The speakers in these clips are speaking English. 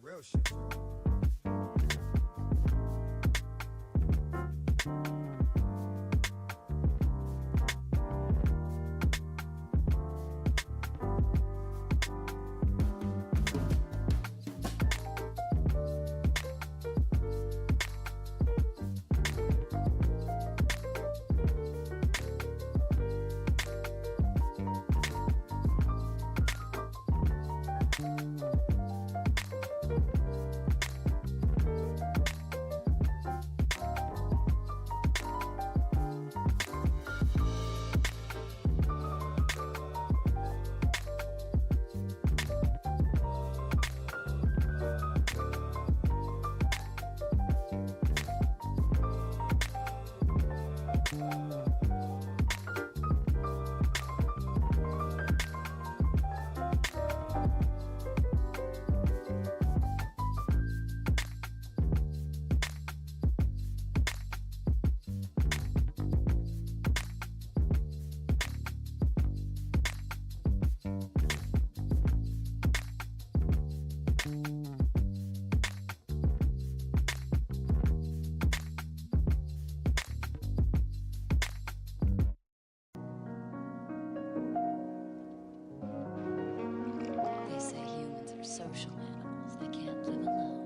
Real shit, bro. Social animals, they can't live alone.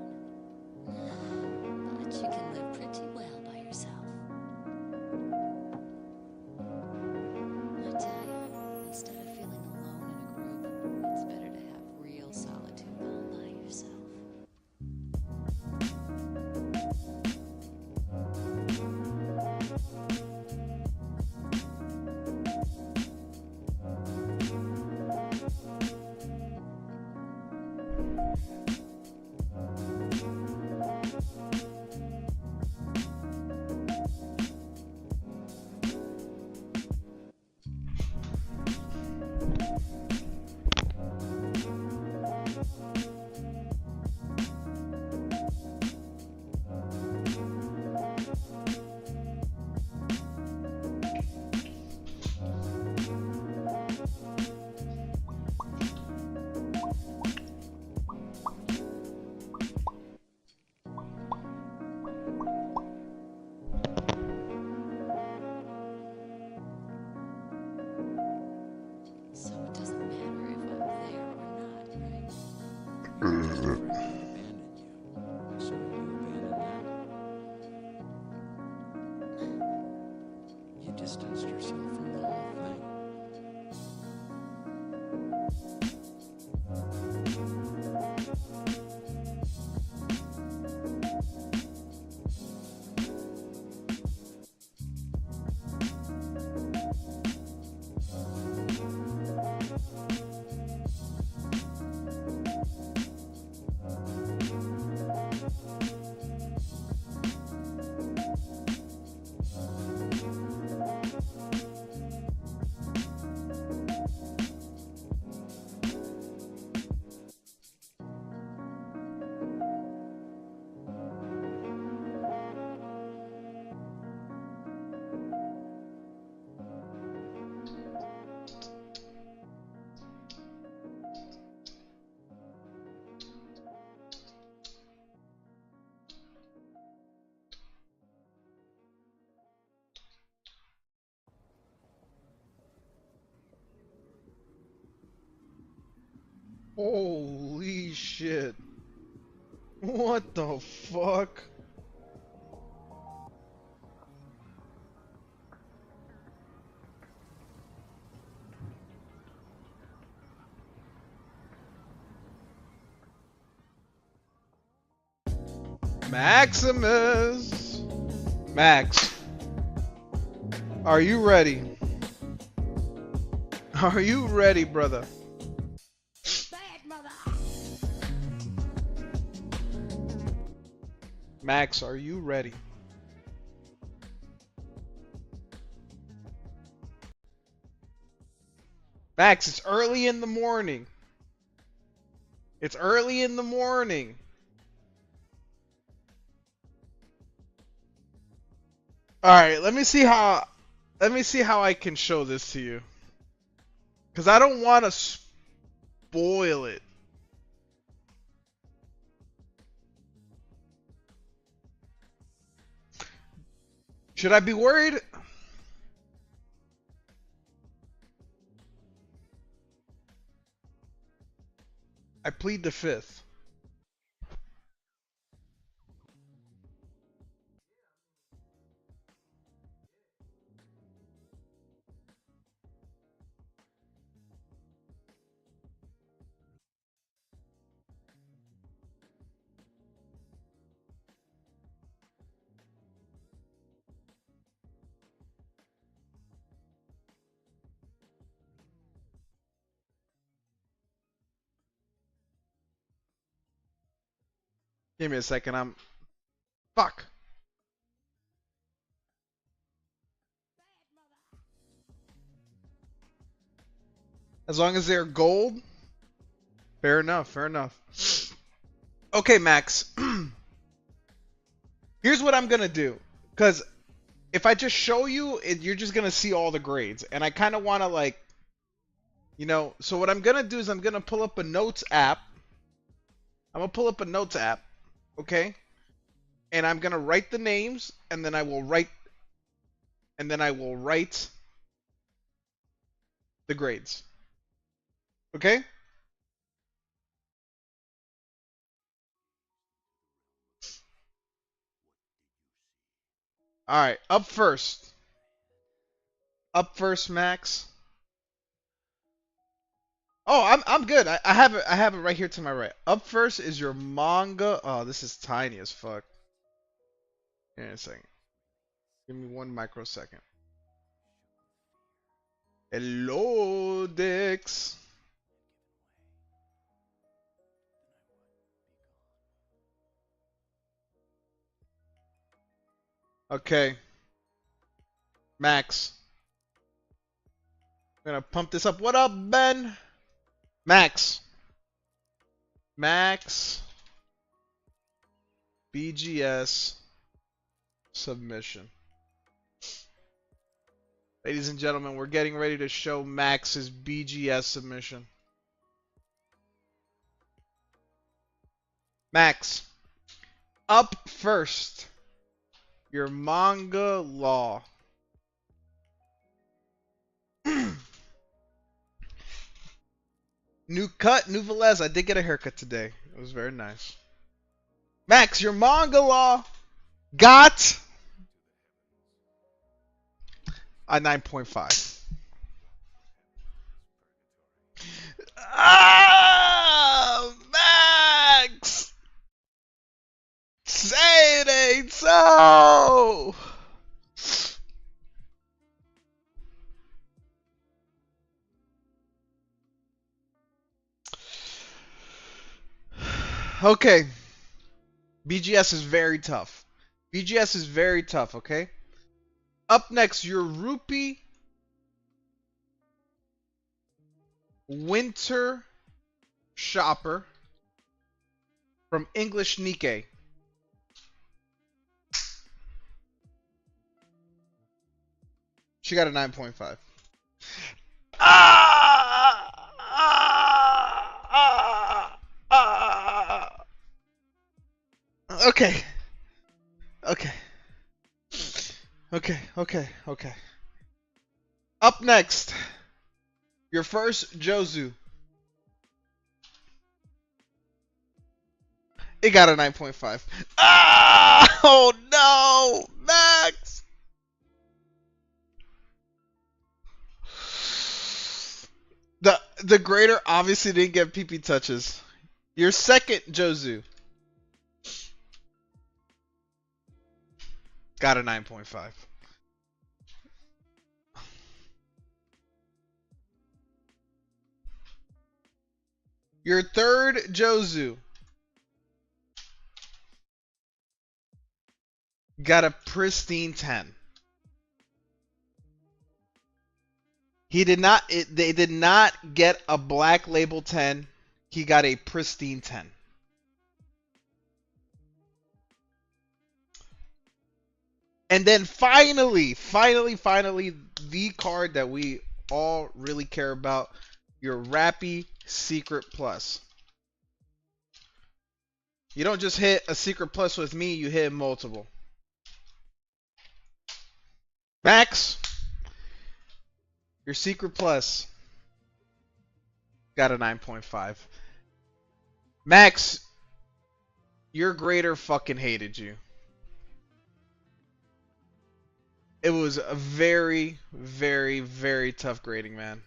But you can live pretty well by yourself. I tell you, instead of feeling alone in a group, it's better to have real solitude all by yourself. Holy shit. What the fuck? Maximus! Max, are you ready? Are you ready, brother? Max, are you ready? Max, it's early in the morning. It's early in the morning. All right, let me see how I can show this to you. Cuz I don't want to spoil it. Should I be worried? I plead the fifth. Give me a second. Fuck. As long as they're gold. Fair enough. Fair enough. Okay, Max. Here's what I'm gonna do. Cause if I just show you, you're just gonna see all the grades, and I kind of want to like, So what I'm gonna do is I'm gonna pull up a notes app. Okay? And I'm gonna write the names, and then I will write the grades. Okay? All right. Up first. Max. Oh, I'm good. I have it right here to my right. Up first is your manga. Oh, this is tiny as fuck. Here in a second. Give me 1 microsecond. Hello, Dix. Okay. Max. I'm gonna pump this up. What up, Ben? Max. BGS submission. Ladies and gentlemen, we're getting ready to show Max's BGS submission. Max. Up first. Your manga law. New cut, new Velez. I did get a haircut today. It was very nice. Max, your manga law got a 9.5. Ah, Max! Say it ain't so! Okay. BGS is very tough. Okay? Up next, your Rupee Winter Shopper from English Nikkei. She got a 9.5. Okay. Up next, your first Jozu. It got a 9.5. Oh no, Max! The grader obviously didn't get PP touches. Your second Jozu got a 9.5. Your third Jozu got a pristine 10. He did not. They did not get a black label 10. He got a pristine 10. And then finally, the card that we all really care about, your Rappy Secret Plus. You don't just hit a Secret Plus with me, you hit multiple. Max, your Secret Plus got a 9.5. Max, your grader fucking hated you. It was a very, very, very tough grading, man.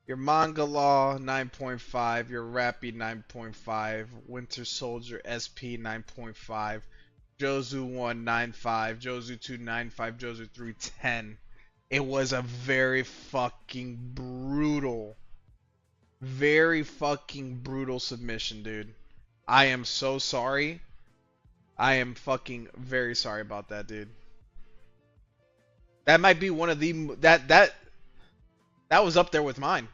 Your Manga Law 9.5, your Rappy 9.5, Winter Soldier SP 9.5, Jozu 1 9.5, Jozu 2 9.5, Jozu 3 10. It was a very fucking brutal submission, dude. I am so sorry. I am fucking very sorry about that, dude. That might be one of the that was up there with mine.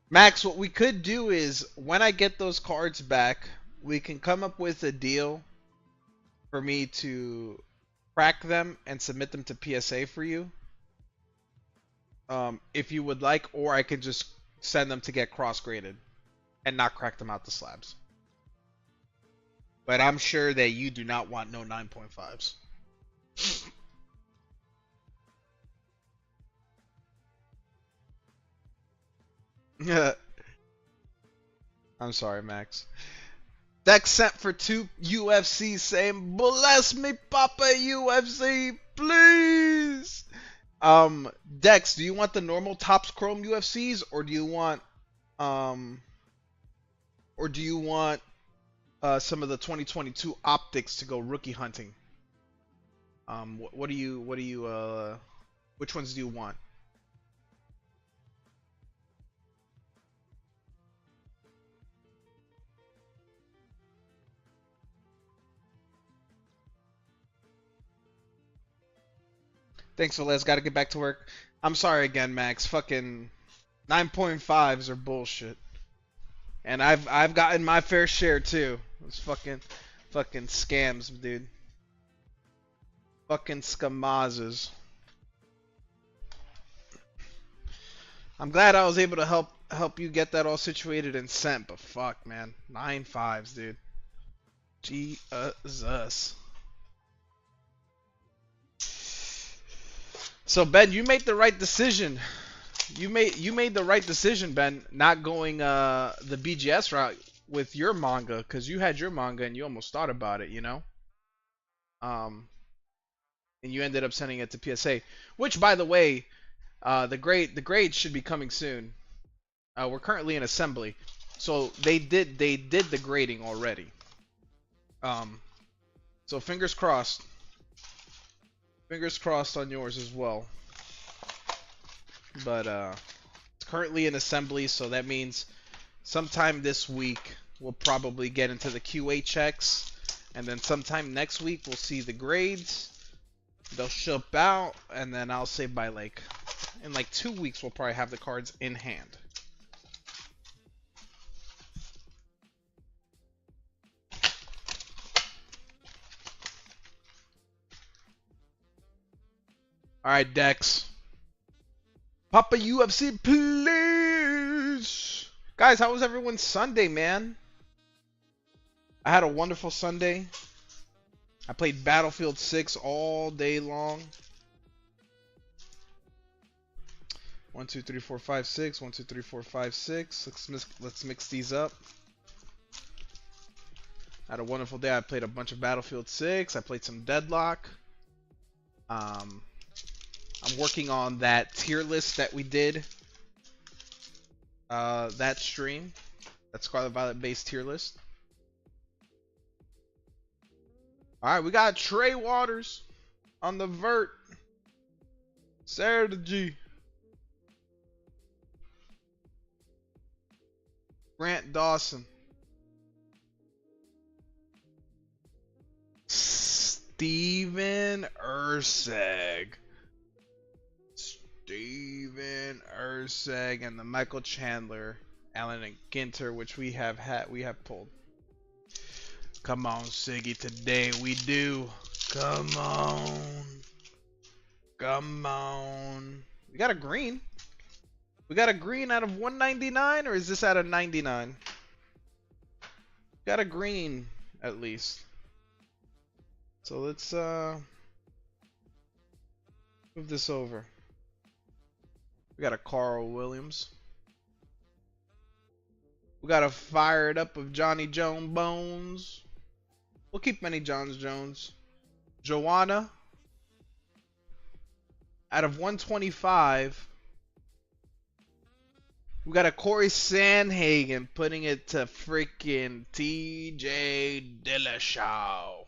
Max, what we could do is when I get those cards back, we can come up with a deal for me to crack them and submit them to PSA for you. If you would like, or I can just send them to get cross-graded and not crack them out the slabs. But I'm sure that you do not want no 9.5s. I'm sorry, Max. Dex sent for 2 UFC saying, bless me, Papa UFC, please. Dex, do you want the normal Topps Chrome UFCs, or do you want some of the 2022 optics to go rookie hunting? Which ones do you want? Thanks, Velez. Gotta get back to work. I'm sorry again, Max. Fucking 9.5s are bullshit. And I've gotten my fair share too. It's fucking scams, dude. Fucking skamazes. I'm glad I was able to help you get that all situated and sent, but fuck, man. 9.5s, dude. Jesus. So Ben, you made the right decision. You made the right decision, Ben, not going the BGS route with your manga, because you had your manga and you almost thought about it, you know. And you ended up sending it to PSA, which, by the way, the grade should be coming soon. We're currently in assembly, so they did the grading already. So fingers crossed. Fingers crossed on yours as well. But it's currently in assembly, so that means sometime this week we'll probably get into the QA checks, and then sometime next week we'll see the grades. They'll ship out, and then I'll say by in 2 weeks we'll probably have the cards in hand. Alright, Dex. Papa UFC, please! Guys, how was everyone's Sunday, man? I had a wonderful Sunday. I played Battlefield 6 all day long. 1, 2, 3, 4, 5, 6. 1, 2, 3, 4, 5, 6. Let's mix these up. I had a wonderful day. I played a bunch of Battlefield 6. I played some Deadlock. I'm working on that tier list that we did. That stream. That Scarlet Violet based tier list. Alright, we got Trey Waters. On the vert. Sergi. Grant Dawson. Steven Urseg. Steven Urseg and the Michael Chandler, Allen and Ginter, which we have pulled. Come on, Siggy, today we do. Come on. Come on. We got a green. We got a green out of 199, or is this out of 99? Got a green, at least. So let's move this over. We got a Carl Williams. We got a fired up of Johnny Jones Bones. We'll keep many Johns Jones. Joanna. Out of 125. We got a Corey Sandhagen putting it to freaking TJ Dillashaw.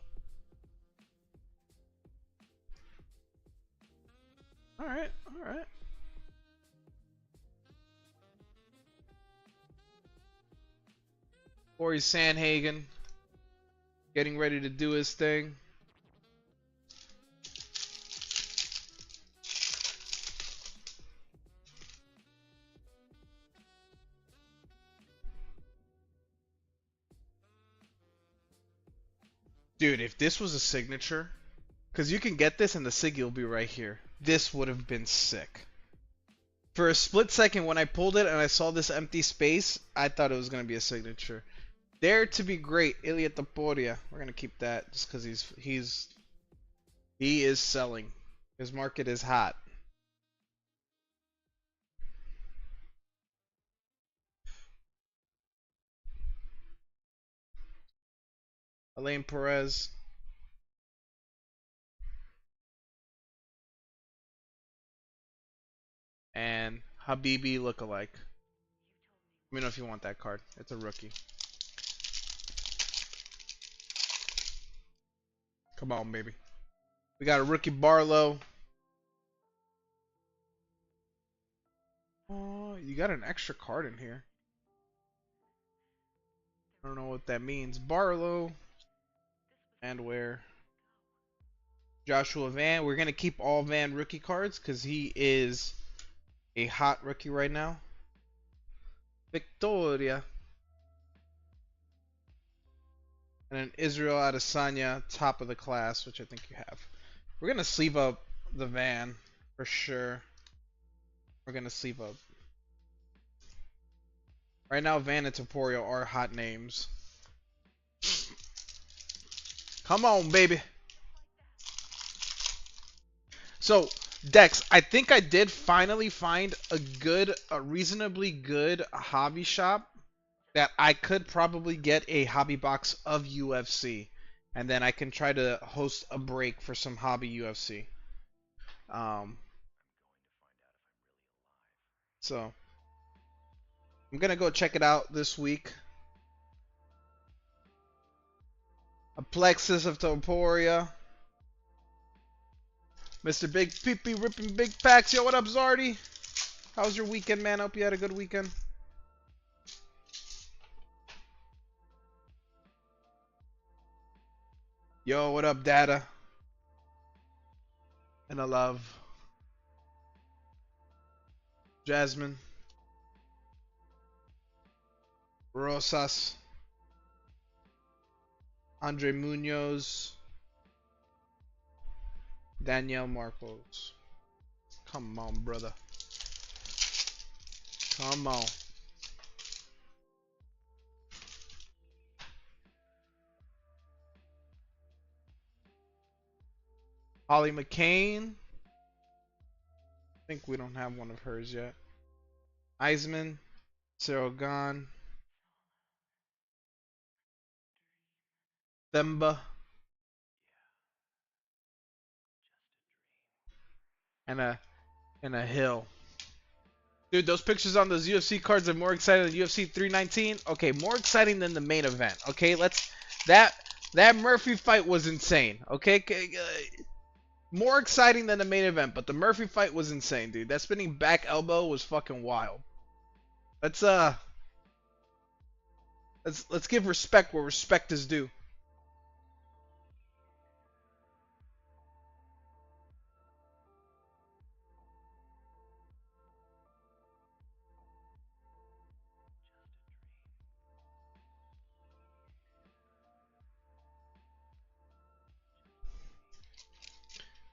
Alright, alright. Corey Sandhagen getting ready to do his thing. Dude, if this was a signature, because you can get this and the Siggy will be right here. This would have been sick. For a split second when I pulled it and I saw this empty space, I thought it was going to be a signature. Dare to be great, Ilya Taporia. We're going to keep that just because he is selling. His market is hot. Elaine Perez. And Habibi lookalike. Let me know if you want that card. It's a rookie. Come on, baby. We got a rookie Barlow. Oh, you got an extra card in here. I don't know what that means. Barlow. And where? Joshua Van. We're going to keep all Van rookie cards because he is a hot rookie right now. Victoria. And an Israel Adesanya, top of the class, which I think you have. We're going to sleeve up the Van for sure. We're going to sleeve up. Right now, Van and Taporio are hot names. Come on, baby. So, Dex, I think I did finally find a reasonably good hobby shop that I could probably get a hobby box of UFC, and then I can try to host a break for some hobby UFC. So I'm gonna go check it out this week. A Plexus of Toporia. Mr. Big Peepee ripping big packs. Yo, what up, Zardy? How was your weekend, man? Hope you had a good weekend. Yo, what up, Data? And I love Jasmine. Rosas. Andre Munoz. Danielle Marcos. Come on, brother. Come on. Holly McCain. I think we don't have one of hers yet. Eisman. Cyril Gahn. Themba. And a Hill. Dude, those pictures on those UFC cards are more exciting than UFC 319. Okay, more exciting than the main event. Okay, that Murphy fight was insane. Okay, More exciting than the main event, but the Murphy fight was insane, dude. That spinning back elbow was fucking wild. Let's let's give respect where respect is due.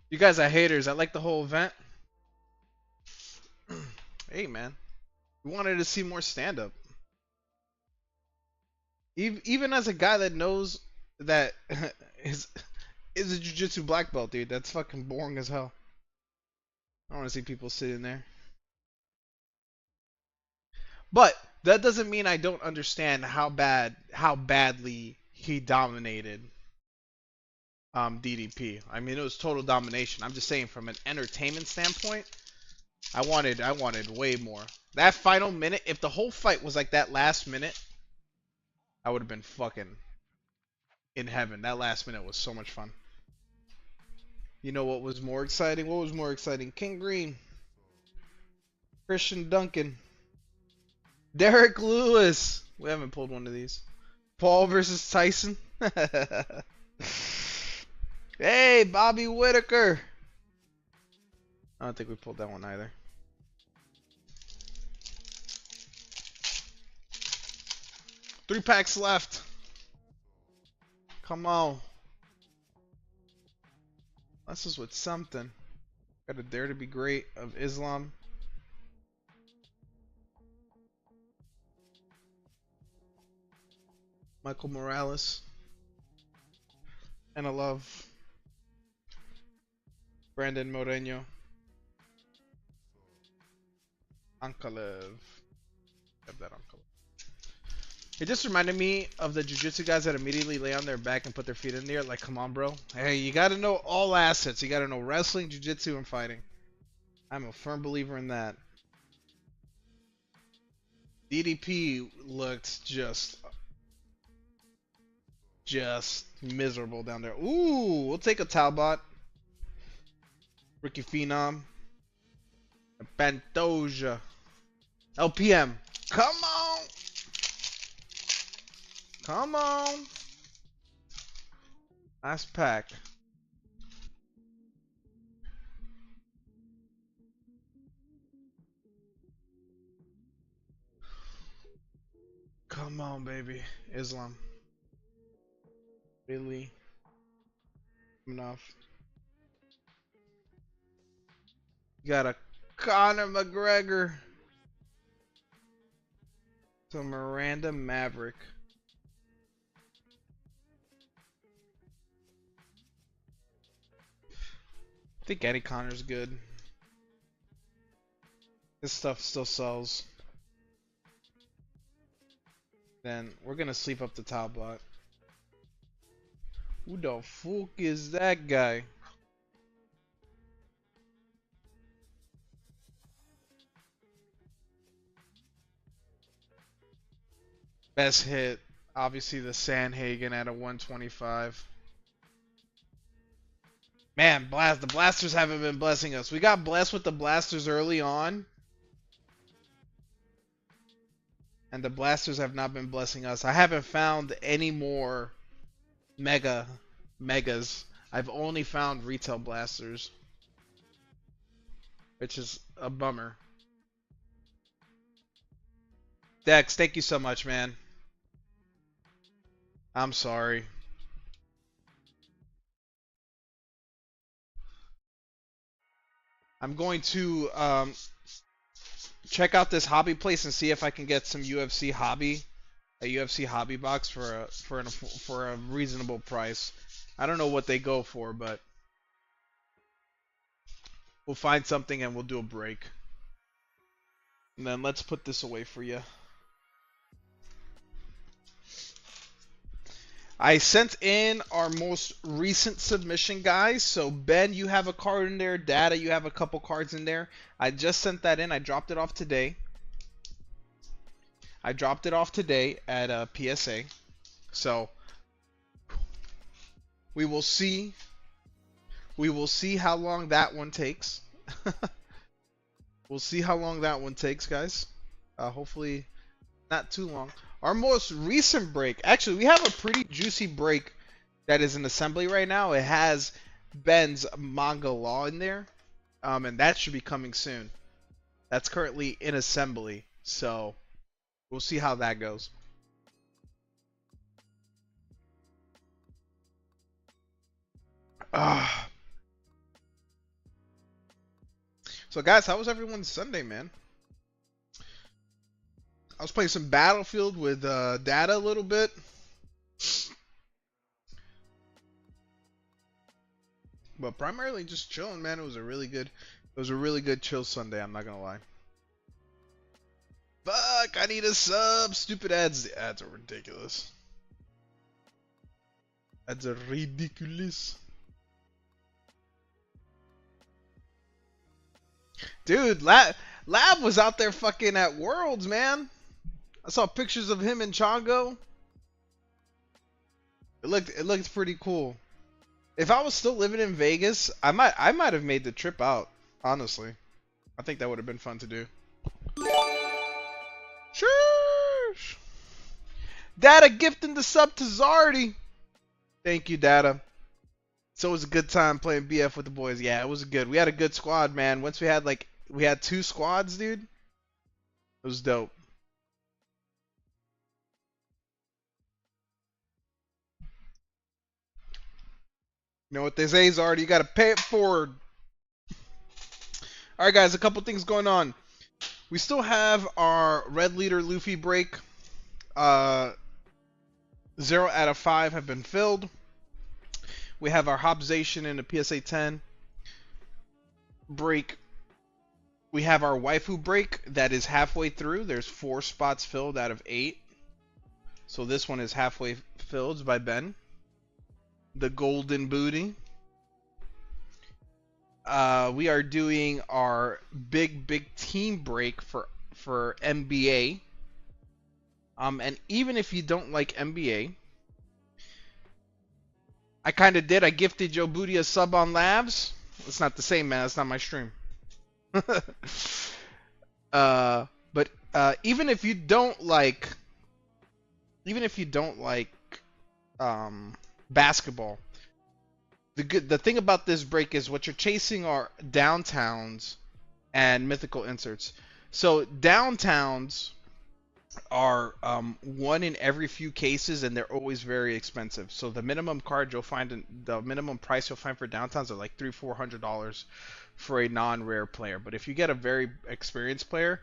You guys are haters. I like the whole event. Hey, man. We wanted to see more stand-up. Even as a guy that knows that is a jiu-jitsu black belt, dude, that's fucking boring as hell. I don't want to see people sitting there. But that doesn't mean I don't understand how badly he dominated DDP. I mean, it was total domination. I'm just saying from an entertainment standpoint, I wanted way more. That final minute, if the whole fight was like that last minute, I would have been fucking in heaven. That last minute was so much fun. You know what was more exciting? What was more exciting? King Green, Christian Duncan, Derek Lewis. We haven't pulled one of these. Paul versus Tyson. Hey, Bobby Whitaker. I don't think we pulled that one either. Three packs left. Come on. This is with something. Got a Dare to Be Great of Islam. Michael Morales. And I love Brandon Moreno. Ankalev. Have that Ankalev. It just reminded me of the jiu-jitsu guys that immediately lay on their back and put their feet in the air. Like, come on, bro. Hey, you gotta know all assets. You gotta know wrestling, jiu-jitsu, and fighting. I'm a firm believer in that. DDP looked just miserable down there. Ooh, we'll take a Talbot. Ricky Phenom. Pantoja. LPM. Come on. Come on. Last pack. Come on, baby. Islam. Really? Enough. You got a Conor McGregor. To Miranda Maverick. I think Eddie Connor's good. This stuff still sells. Then we're gonna sleep up the top block. Who the fuck is that guy? Best hit, obviously the Sandhagen at a 125. Man, the blasters haven't been blessing us. We got blessed with the blasters early on. And the blasters have not been blessing us. I haven't found any more megas. I've only found retail blasters. Which is a bummer. Dex, thank you so much, man. I'm sorry. I'm going to check out this hobby place and see if I can get some UFC hobby, a UFC hobby box for a reasonable price. I don't know what they go for, but we'll find something and we'll do a break. And then let's put this away for you. I sent in our most recent submission, guys. So Ben, you have a card in there. Data, you have a couple cards in there. I just sent that in. I dropped it off today. I dropped it off today at PSA. So we will see We will see how long that one takes. We'll see how long that one takes, guys. Hopefully not too long. Our most recent break, actually, we have a pretty juicy break that is in assembly right now. It has Ben's manga law in there, and that should be coming soon. That's currently in assembly, so we'll see how that goes. So guys, how was everyone's Sunday, man? I was playing some Battlefield with Data a little bit. But primarily just chilling, man. It was a really good chill Sunday, I'm not gonna lie. Fuck, I need a sub. Stupid ads. The ads are ridiculous. Ads are ridiculous. Dude, Lab was out there fucking at Worlds, man. I saw pictures of him and Chongo. It looked pretty cool. If I was still living in Vegas, I might have made the trip out, honestly. I think that would have been fun to do. Shush. Data gifting the sub to Zardy. Thank you, Data. So it was a good time playing BF with the boys. Yeah, it was good. We had a good squad, man. Once we had 2 squads, dude. It was dope. You know what they say, Zardy? You gotta pay it forward. Alright, guys, a couple things going on. We still have our Red Leader Luffy break. 0 out of 5 have been filled. We have our Hobzation in the PSA 10 break. We have our Waifu break that is halfway through. There's 4 spots filled out of 8. So this one is halfway filled by Ben. The Golden Booty. We are doing our big team break for NBA. And even if you don't like NBA, I kind of did. I gifted Joe Booty a sub on Labs. It's not the same, man. It's not my stream. But even if you don't like basketball, the thing about this break is what you're chasing are downtowns and mythical inserts. So downtowns are one in every few cases, and they're always very expensive. So the minimum card you'll find, the minimum price you'll find for downtowns are like $300-400 for a non-rare player. But if you get a very experienced player,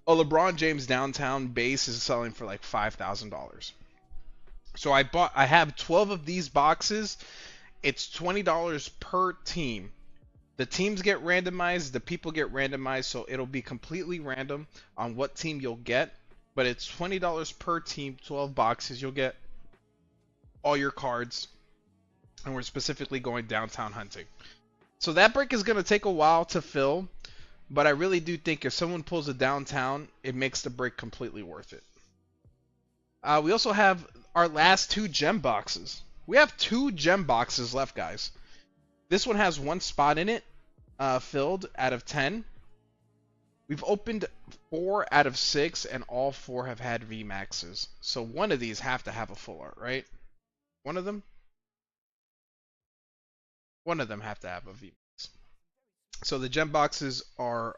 a LeBron James downtown base is selling for like $5,000. So I have 12 of these boxes. It's $20 per team. The teams get randomized, the people get randomized, so it'll be completely random on what team you'll get. But it's $20 per team, 12 boxes. You'll get all your cards. And we're specifically going downtown hunting. So that break is going to take a while to fill. But I really do think if someone pulls a downtown, it makes the break completely worth it. We also have our last 2 gem boxes. We have 2 gem boxes left, guys. This one has 1 spot in it, filled out of 10. We've opened 4 out of 6, and all 4 have had VMAXs. So one of these have to have a full art, right? One of them? One of them have to have a VMAX. So the gem boxes are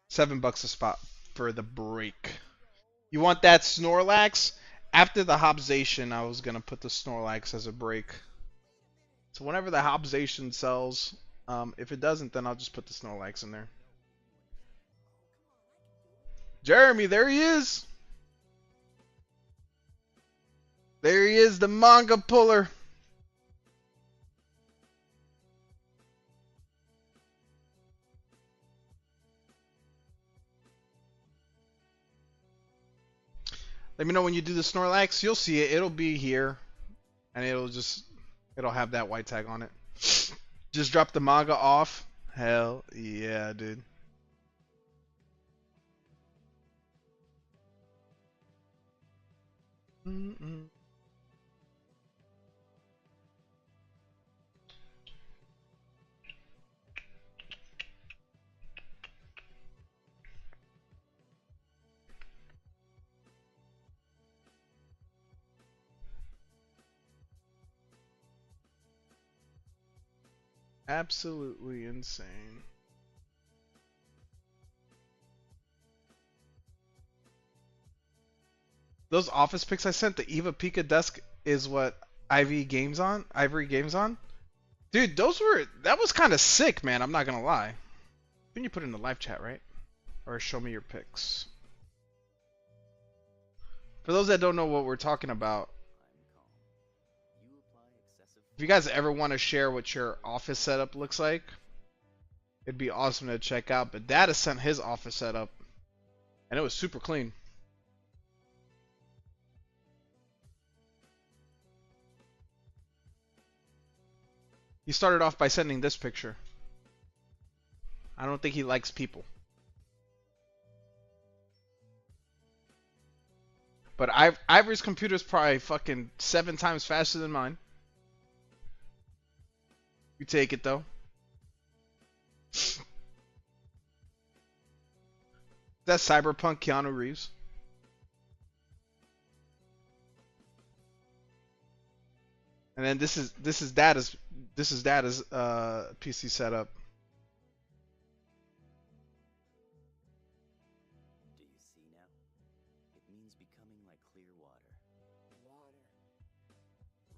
$7 a spot for the break. You want that Snorlax? After the Hobzation, I was going to put the Snorlax as a break. So whenever the Hobzation sells, if it doesn't, then I'll just put the Snorlax in there. Jeremy, there he is! There he is, the manga puller! Let me know when you do the Snorlax. You'll see it. It'll be here. And it'll have that white tag on it. Just drop the manga off. Hell yeah, dude. Absolutely insane. Those office pics I sent, the Eva Pika desk is what Ivory Games on. Dude, that was kind of sick, man. I'm not gonna lie. Then you put it in the live chat, right? Or show me your pics. For those that don't know what we're talking about, if you guys ever want to share what your office setup looks like, it'd be awesome to check out. But Data sent his office setup, and it was super clean. He started off by sending this picture. I don't think he likes people. But Ivory's computer is probably fucking 7 times faster than mine. You take it though. That's Cyberpunk Keanu Reeves. And then this is Data's PC setup. Do you see now? It means becoming like clear water.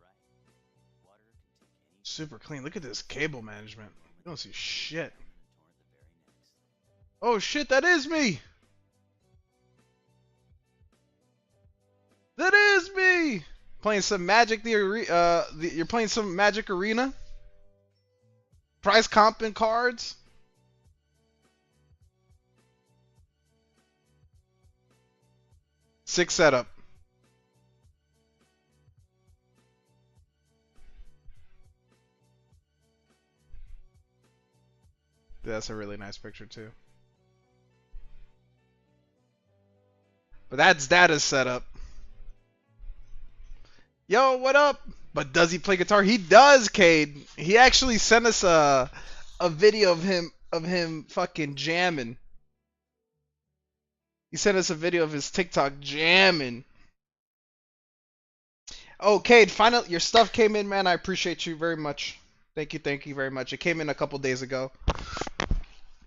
Right. Water can take any Super clean. Look at this cable management. You don't see shit. Oh shit, that is me! That is me! Playing some Magic you're playing some Magic Arena? Price comp and cards? Six setup. That's a really nice picture too. But that's Data's setup. Yo, what up? But does he play guitar? He does, Cade. He actually sent us a video of him fucking jamming. He sent us a video of his TikTok jamming. Oh, Cade, finally your stuff came in, man. I appreciate you very much. Thank you very much. It came in a couple days ago.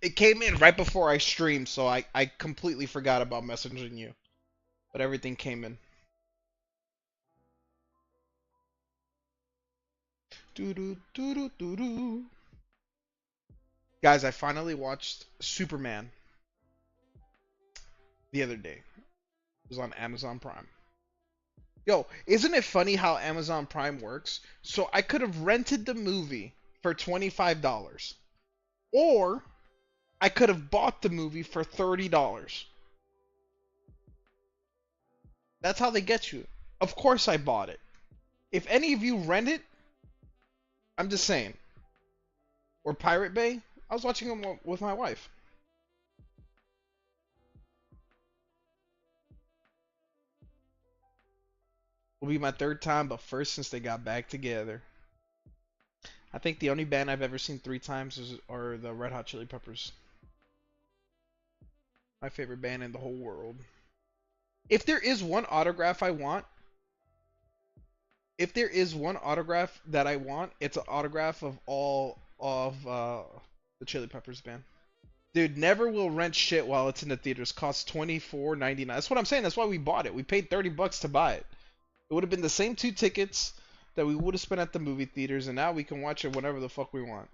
It came in right before I streamed, so I completely forgot about messaging you. But everything came in. Guys, I finally watched Superman the other day. It was on Amazon Prime. Yo, isn't it funny how Amazon Prime works? So I could have rented the movie for $25. Or I could have bought the movie for $30. That's how they get you. Of course I bought it. If any of you rent it, I'm just saying. Or Pirate Bay, I was watching them with my wife. Will be my 3rd time, but first since they got back together. I think the only band I've ever seen 3 times are the Red Hot Chili Peppers. My favorite band in the whole world. If there is one autograph I want, it's an autograph of all of the Chili Peppers band. Dude, never will rent shit while it's in the theaters. Costs $24.99. That's what I'm saying. That's why we bought it. We paid $30 to buy it. It would have been the same 2 tickets that we would have spent at the movie theaters, and now we can watch it whenever the fuck we want.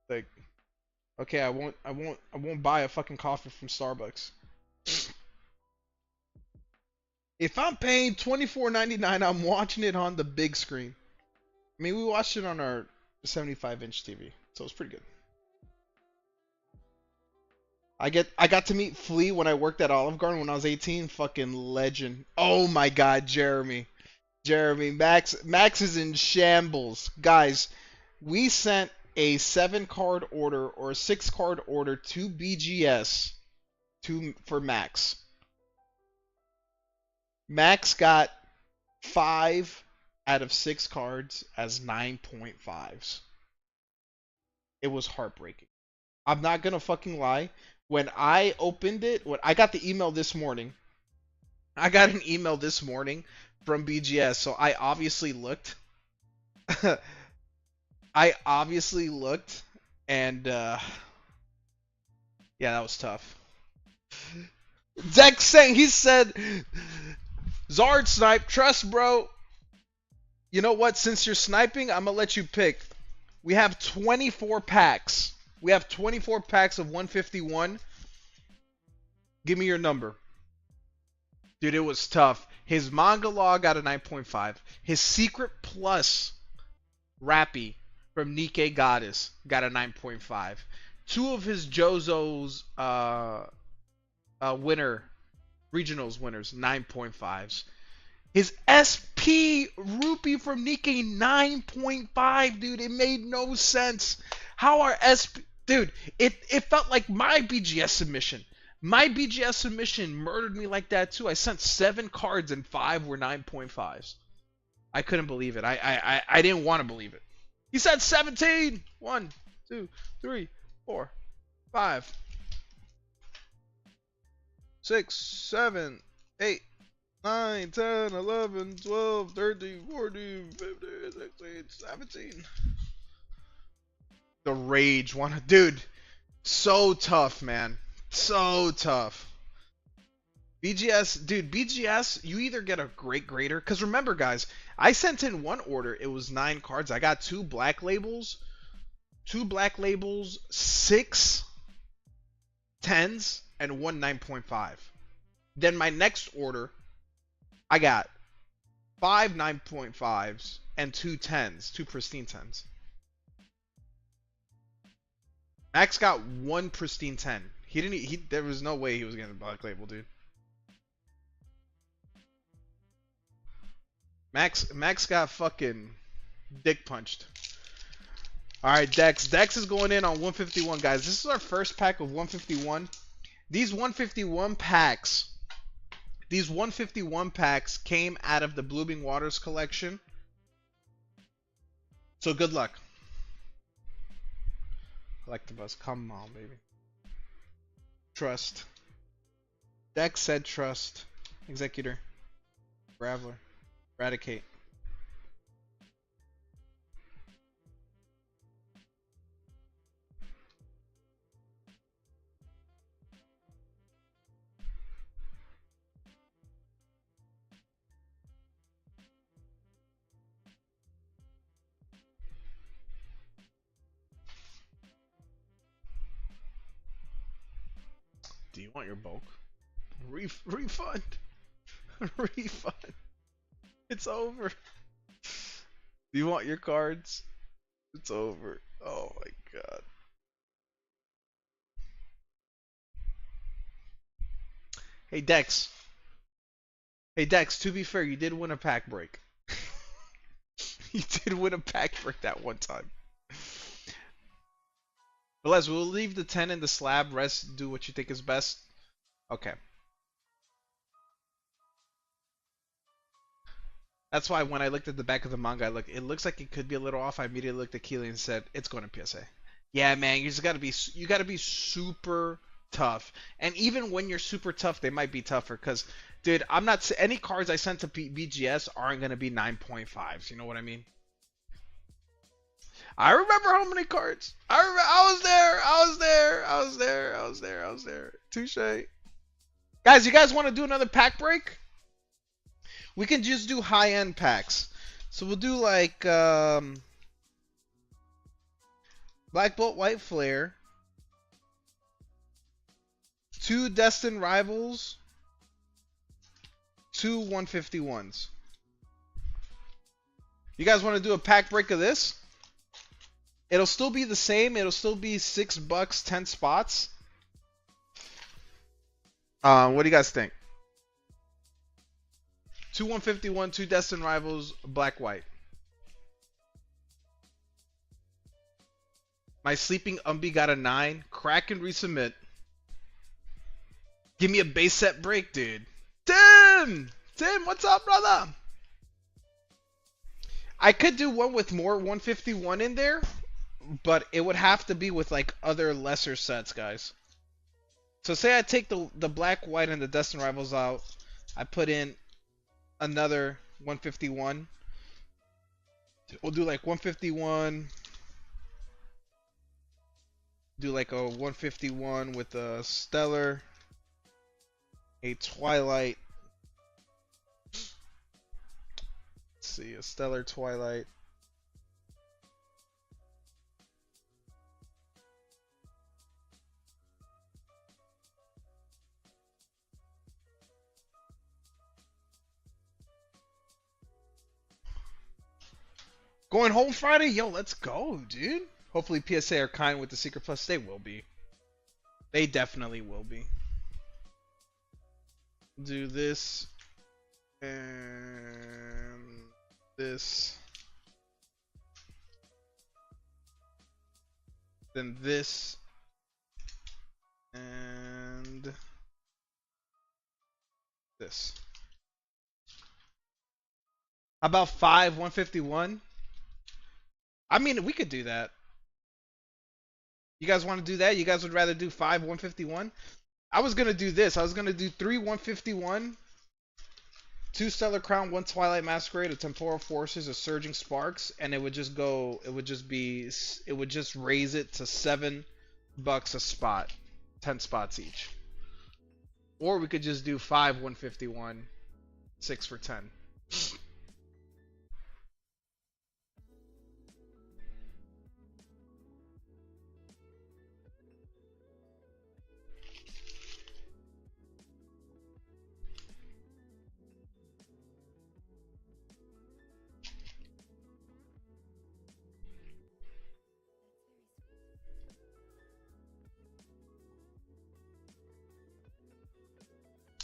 Like, okay, I won't buy a fucking coffee from Starbucks. If I'm paying $24.99, I'm watching it on the big screen. I mean, we watched it on our 75-inch TV, so it's pretty good. I got to meet Flea when I worked at Olive Garden when I was 18. Fucking legend. Oh my god, Jeremy. Max is in shambles. Guys, we sent a 7-card order or a 6-card order to BGS for Max. Max got 5 out of 6 cards as 9.5s. It was heartbreaking. I'm not gonna fucking lie. When I opened it, I got the email this morning. I got an email this morning from BGS, so I obviously looked. I obviously looked, and yeah, that was tough. Dex saying, he said, Zard snipe, trust bro. You know what? Since you're sniping, I'm gonna let you pick. We have 24 packs. We have 24 packs of 151. Give me your number. Dude, it was tough. His manga log got a 9.5. His secret plus Rappy from Nikkei Goddess got a 9.5. Two of his JoJo's winner, regionals winners, 9.5s. His SP Rupee from Nikkei, 9.5, dude. It made no sense. How are SP... Dude, it felt like my BGS submission. My BGS submission murdered me like that too. I sent 7 cards and 5 were 9.5s. I couldn't believe it. I didn't want to believe it. He said 17. 1, 2, 3, 4, 5, 6, 7, 8, 9, 10, 11, 12, 13, 14, 15, 16, 17. The rage one. Dude, so tough, man. So tough. BGS, dude, BGS, you either get a great grader, because remember, guys, I sent in one order, it was 9 cards. I got 2 black labels, 6 10s, and 1 9.5. Then my next order, I got 5 9.5s and 2 10s, 2 pristine 10s. Max got 1 pristine 10. There was no way he was getting a black label, dude. Max got fucking dick punched. Alright, Dex. Dex is going in on 151, guys. This is our first pack of 151. These 151 packs came out of the Blooming Waters collection. So good luck. Collectibles, come on, baby. Trust. Dex said trust. Executor. Graveler. Eradicate. Do you want your bulk? Refund. Refund. It's over. Do you want your cards? It's over. Oh my god. Hey Dex. Hey Dex, to be fair, you did win a pack break. You did win a pack break that one time. But Les, we'll leave the 10 in the slab. Rest, do what you think is best. Okay. That's why when I looked at the back of the manga, it looks like it could be a little off. I immediately looked at Keely and said, it's going to PSA. Yeah, man, you gotta be super tough. And even when you're super tough, they might be tougher. Cause, dude, any cards I sent to BGS aren't gonna be 9.5s. You know what I mean? I remember how many cards. I was there. Touche. Guys, you guys want to do another pack break? We can just do high-end packs. So we'll do like Black Bolt White Flare, 2 Destined Rivals, 2 151s. You guys want to do a pack break of this? It'll still be the same. It'll still be $6, 10 spots. What do you guys think? 2 151, 2 Destined Rivals, Black White. My Sleeping Umbi got a 9. Crack and resubmit. Give me a base set break, dude. Tim, what's up, brother? I could do one with more 151 in there, but it would have to be with like other lesser sets, guys. So say I take the Black, White, and the Destined Rivals out. I put in another 151. We'll do like 151, Do like a 151 with a stellar, a twilight. Let's see, a stellar twilight. Going home Friday? Yo, let's go, dude. Hopefully PSA are kind with the Secret Plus. They will be. They definitely will be. Do this and this. Then this and this. How about 5 151? I mean, we could do that. You guys want to do that? You guys would rather do 5 151? I was gonna do this. I was gonna do 3 151, 2 Stellar Crown, 1 Twilight Masquerade, a Temporal Forces, a Surging Sparks, and it would just go. It would just raise it to $7 a spot, 10 spots each. Or we could just do 5 151, 6 for 10.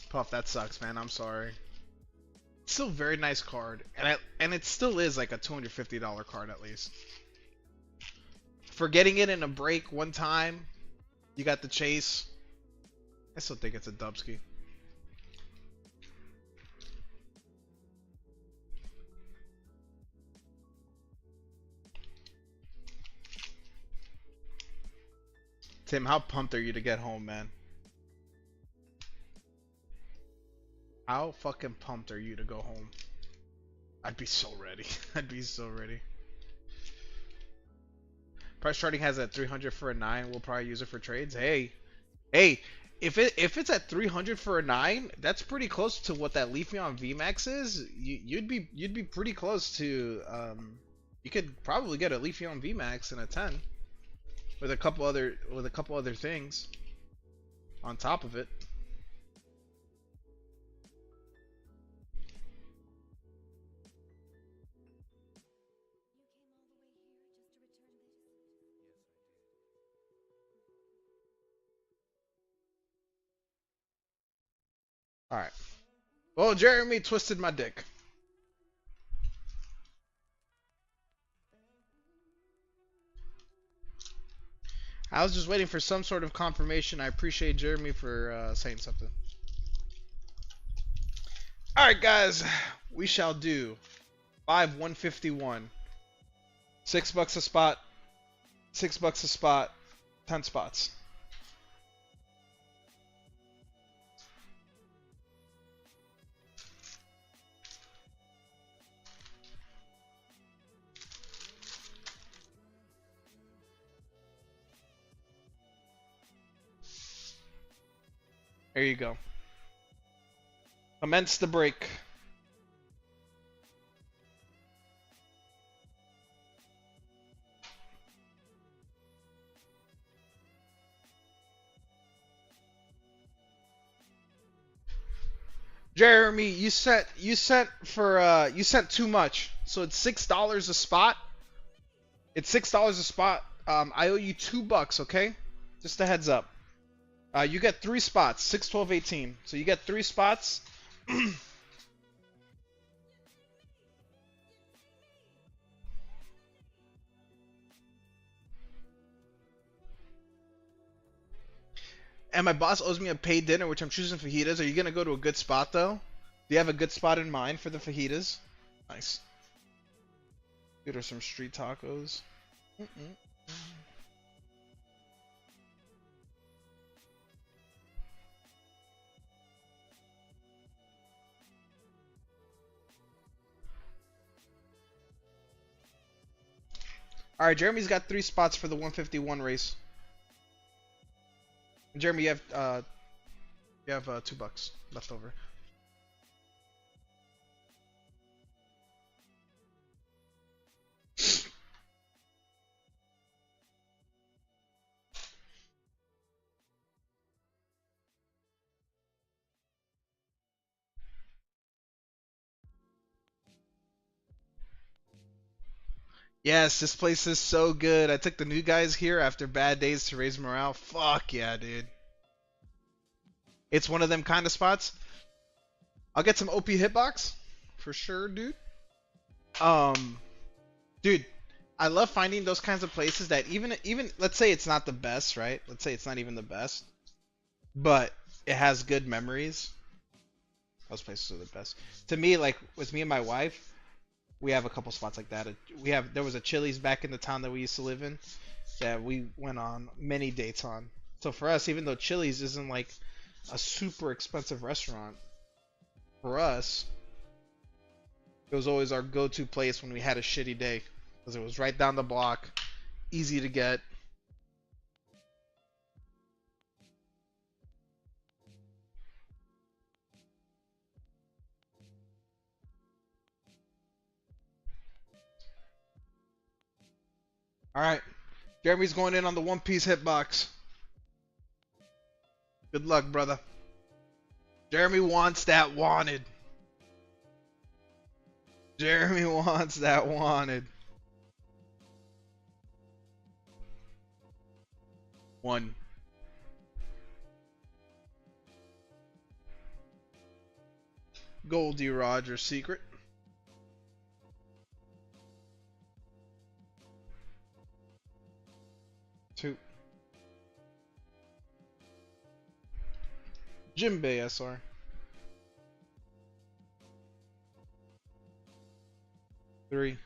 Puff, that sucks, man. I'm sorry. It's still a very nice card, and it still is like a $250 card at least. For getting it in a break one time, you got the chase. I still think it's a dubski. Tim, how pumped are you to get home, man? How fucking pumped are you to go home? I'd be so ready. I'd be so ready. Price charting has at 300 for a 9. We'll probably use it for trades. Hey, if it's at 300 for a 9, that's pretty close to what that Leafeon VMAX is. You'd be pretty close to. You could probably get a Leafeon VMAX in a 10 with a couple other things on top of it. Alright. Well, Jeremy twisted my dick. I was just waiting for some sort of confirmation. I appreciate Jeremy for saying something. Alright, guys. We shall do 5 151. $6 a spot. $6 a spot. 10 spots. There you go. Commence the break. Jeremy, you sent too much. So it's $6 a spot. It's $6 a spot. I owe you $2, okay? Just a heads up. You get 3 spots, 6, 12, 18. So you get 3 spots. And my boss owes me a paid dinner, which I'm choosing fajitas. Are you gonna go to a good spot though? Do you have a good spot in mind for the fajitas? Nice. Get her some street tacos. Alright, Jeremy's got 3 spots for the 151 race. Jeremy, you have $2 left over. Yes, this place is so good. I took the new guys here after bad days to raise morale. Fuck yeah, dude. It's one of them kind of spots. I'll get some OP hitbox for sure, dude. Um, dude, I love finding those kinds of places that even let's say it's not the best, right? Let's say it's not even the best, but it has good memories. Those places are the best. To me, like with me and my wife, we have a couple spots like that. There was a Chili's back in the town that we used to live in that we went on many dates on. So for us, even though Chili's isn't like a super expensive restaurant, for us, it was always our go-to place when we had a shitty day because it was right down the block, easy to get. All right, Jeremy's going in on the One Piece hitbox. Good luck, brother. Jeremy wants that wanted. Jeremy wants that wanted. 1. Goldie Rogers secret. 2. Jimbei SR. 3.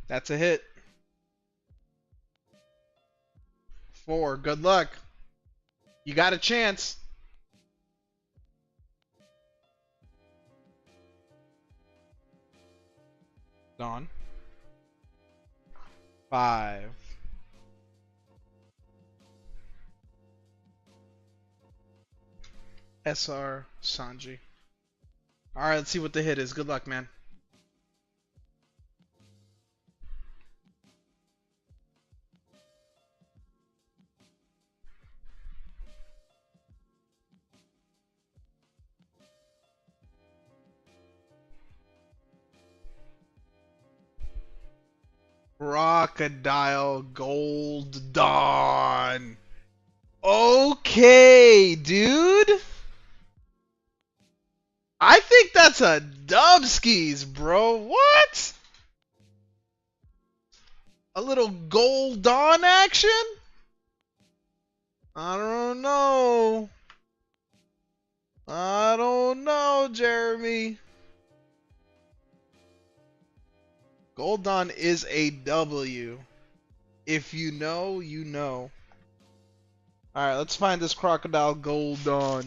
That's a hit. 4. Good luck. You got a chance. Dawn. 5. SR Sanji. Alright, let's see what the hit is. Good luck, man. Crocodile Gold Dawn. Okay, dude. I think that's a dubskis, bro. What? A little Gold Dawn action? I don't know. I don't know, Jeremy. Gold Dawn is a W. If you know, you know. Alright, let's find this Crocodile Gold Dawn.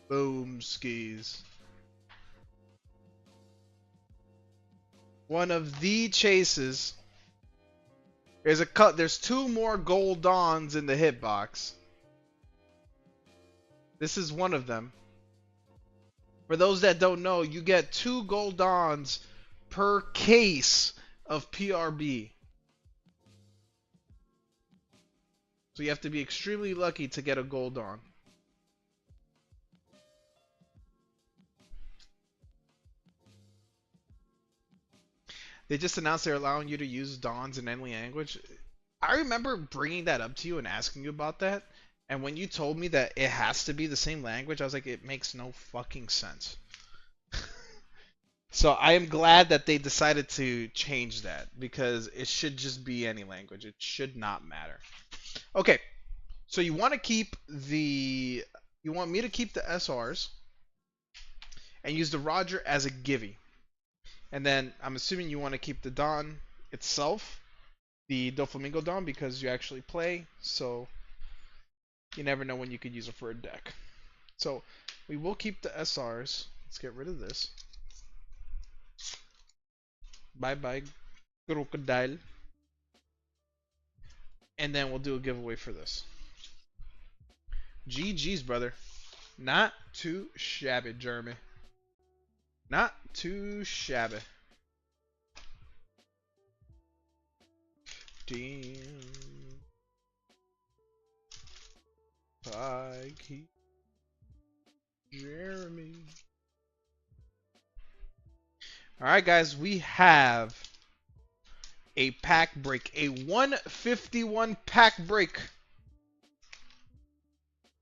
Boom skis. One of the chases. There's 2 more Gold Dawns in the hitbox. This is one of them. For those that don't know, you get 2 Gold Dawns per case of PRB. So you have to be extremely lucky to get a Gold Dawn. They just announced they're allowing you to use Dawns in any language. I remember bringing that up to you and asking you about that. And when you told me that it has to be the same language, I was like, it makes no fucking sense. So I am glad that they decided to change that because it should just be any language. It should not matter. Okay, so you want to keep the... You want me to keep the SRs and use the Roger as a givey. And then I'm assuming you want to keep the Dawn itself, the Doflamingo Dawn, because you actually play. So You never know when you could use it for a deck. So we will keep the SRs. Let's get rid of this. Bye bye, crocodile. And then we'll do a giveaway for this. GG's, brother. Not too shabby, Jeremy. Not too shabby. Damn. Pike. Jeremy. Alright, guys. We have a pack break. A 151 pack break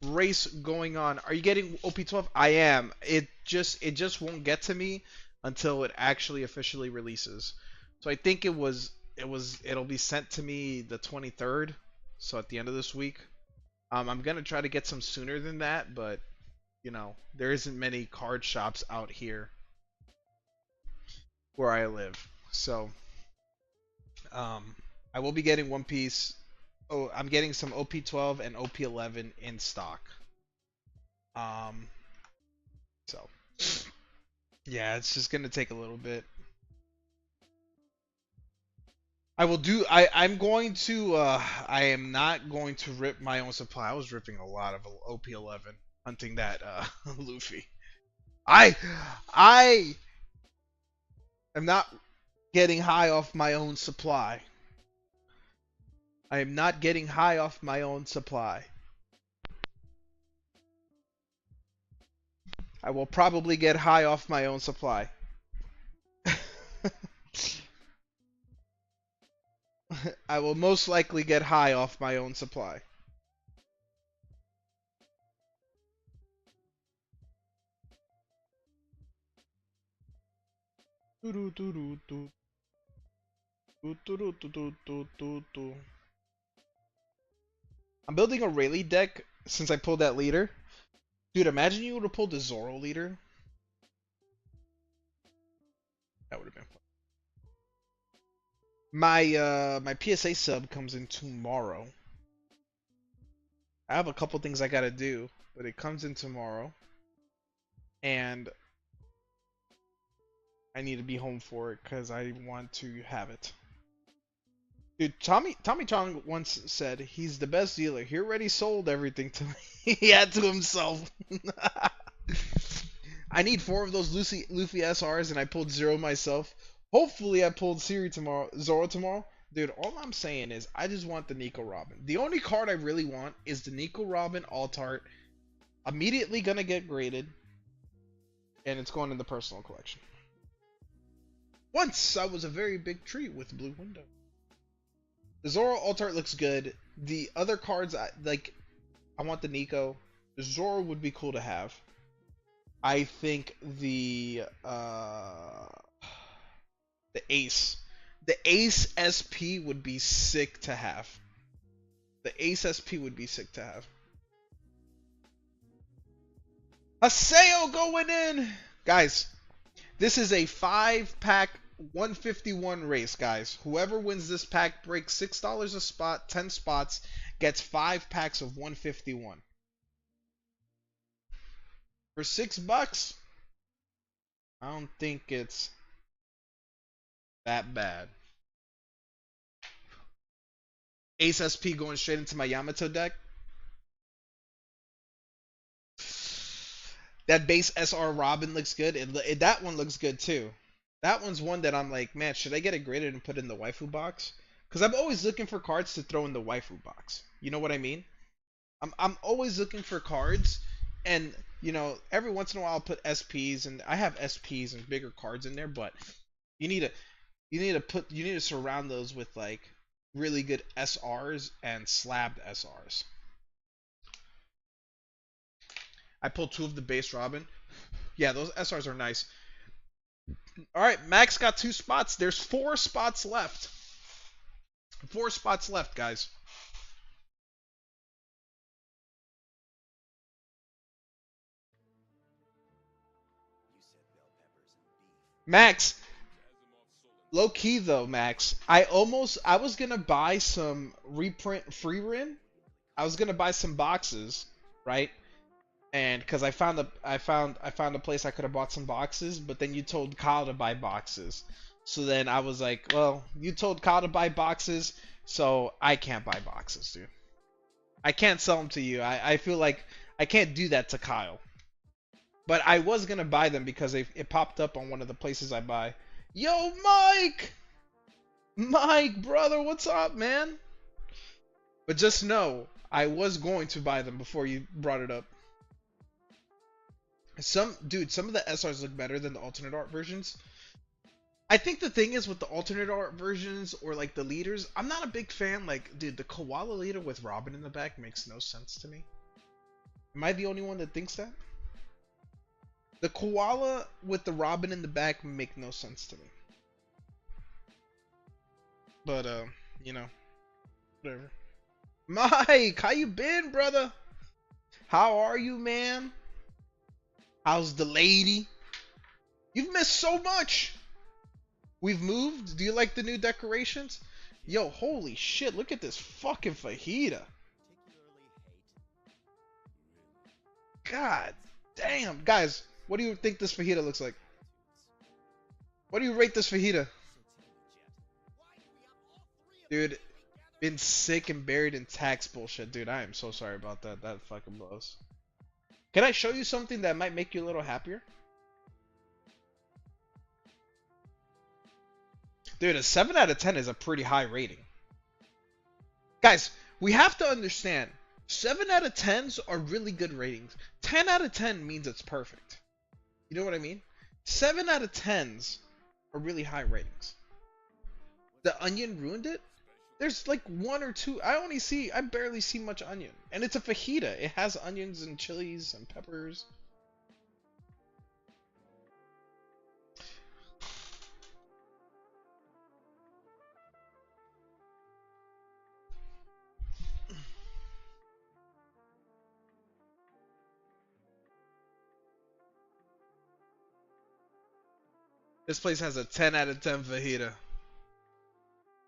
race going on. Are you getting OP12? I am. It just won't get to me until it actually officially releases. So I think it'll be sent to me the 23rd. So at the end of this week. I'm gonna try to get some sooner than that, but you know, there isn't many card shops out here where I live. So I will be getting One Piece. Oh, I'm getting some OP12 and OP11 in stock. So yeah, it's just gonna take a little bit. I'm going to I am not going to rip my own supply. I was ripping a lot of OP11 hunting that Luffy. I am not getting high off my own supply. I am not getting high off my own supply. I will probably get high off my own supply. I will most likely get high off my own supply. I'm building a Rayleigh deck since I pulled that leader. Dude, imagine you would have pulled the Zoro leader. That would have been fun. My PSA sub comes in tomorrow. I have a couple things I gotta do, but it comes in tomorrow. And I need to be home for it because I want to have it. Dude, Tommy Chong once said he's the best dealer. He already sold everything to me. He had to himself. I need 4 of those Luffy SRs and I pulled 0 myself. Hopefully I pulled Zoro tomorrow. Dude, all I'm saying is I just want the Nico Robin. The only card I really want is the Nico Robin alt art. Immediately gonna get graded. And it's going in the personal collection. Once I was a very big tree with blue window. The Zoro alt art looks good. The other cards, I want the Nico. The Zoro would be cool to have. I think the Ace. The Ace SP would be sick to have. The Ace SP would be sick to have. Haseo going in! Guys, this is a 5-pack 151 race, guys. Whoever wins this pack breaks $6 a spot, 10 spots, gets 5 packs of 151. For $6, I don't think it's that bad. Ace SP going straight into my Yamato deck. That base SR Robin looks good. That one looks good too. That one's one that I'm like, man, should I get it graded and put in the waifu box? Because I'm always looking for cards to throw in the waifu box. You know what I mean? I'm always looking for cards, and you know, every once in a while I'll put SPs, and I have SPs and bigger cards in there, but you need to surround those with like really good SRs and slabbed SRs. I pulled 2 of the base Robin. Yeah, those SRs are nice. Alright, Max got 2 spots. There's 4 spots left. 4 spots left, guys. Max, low key though, Max. I was gonna buy some reprint free rin I was gonna buy some boxes, right? And because I found a place I could have bought some boxes, but then you told Kyle to buy boxes. So then I was like, well, you told Kyle to buy boxes, so I can't buy boxes, dude. I can't sell them to you. I feel like I can't do that to Kyle. But I was gonna buy them because it popped up on one of the places I buy. Yo, Mike! Mike, brother, what's up, man? But just know, I was going to buy them before you brought it up. Some of the SRs look better than the alternate art versions. I think the thing is with the alternate art versions or like the leaders, I'm not a big fan. Like, dude, the koala leader with Robin in the back makes no sense to me. Am I the only one that thinks that? The koala with the Robin in the back make no sense to me. But you know, whatever. Mike, how you been, brother? How are you, man? How's the lady? You've missed so much. We've moved. Do you like the new decorations? Yo, holy shit, look at this fucking fajita. God damn. Guys, what do you think this fajita looks like? What do you rate this fajita? Dude, been sick and buried in tax bullshit. Dude, I am so sorry about that. That fucking blows. Can I show you something that might make you a little happier? Dude, a 7 out of 10 is a pretty high rating. Guys, we have to understand, 7 out of 10s are really good ratings. 10 out of 10 means it's perfect. You know what I mean? 7 out of 10s are really high ratings. The onion ruined it? There's like 1 or 2. I barely see much onion. And it's a fajita. It has onions and chilies and peppers. This place has a 10 out of 10 fajita.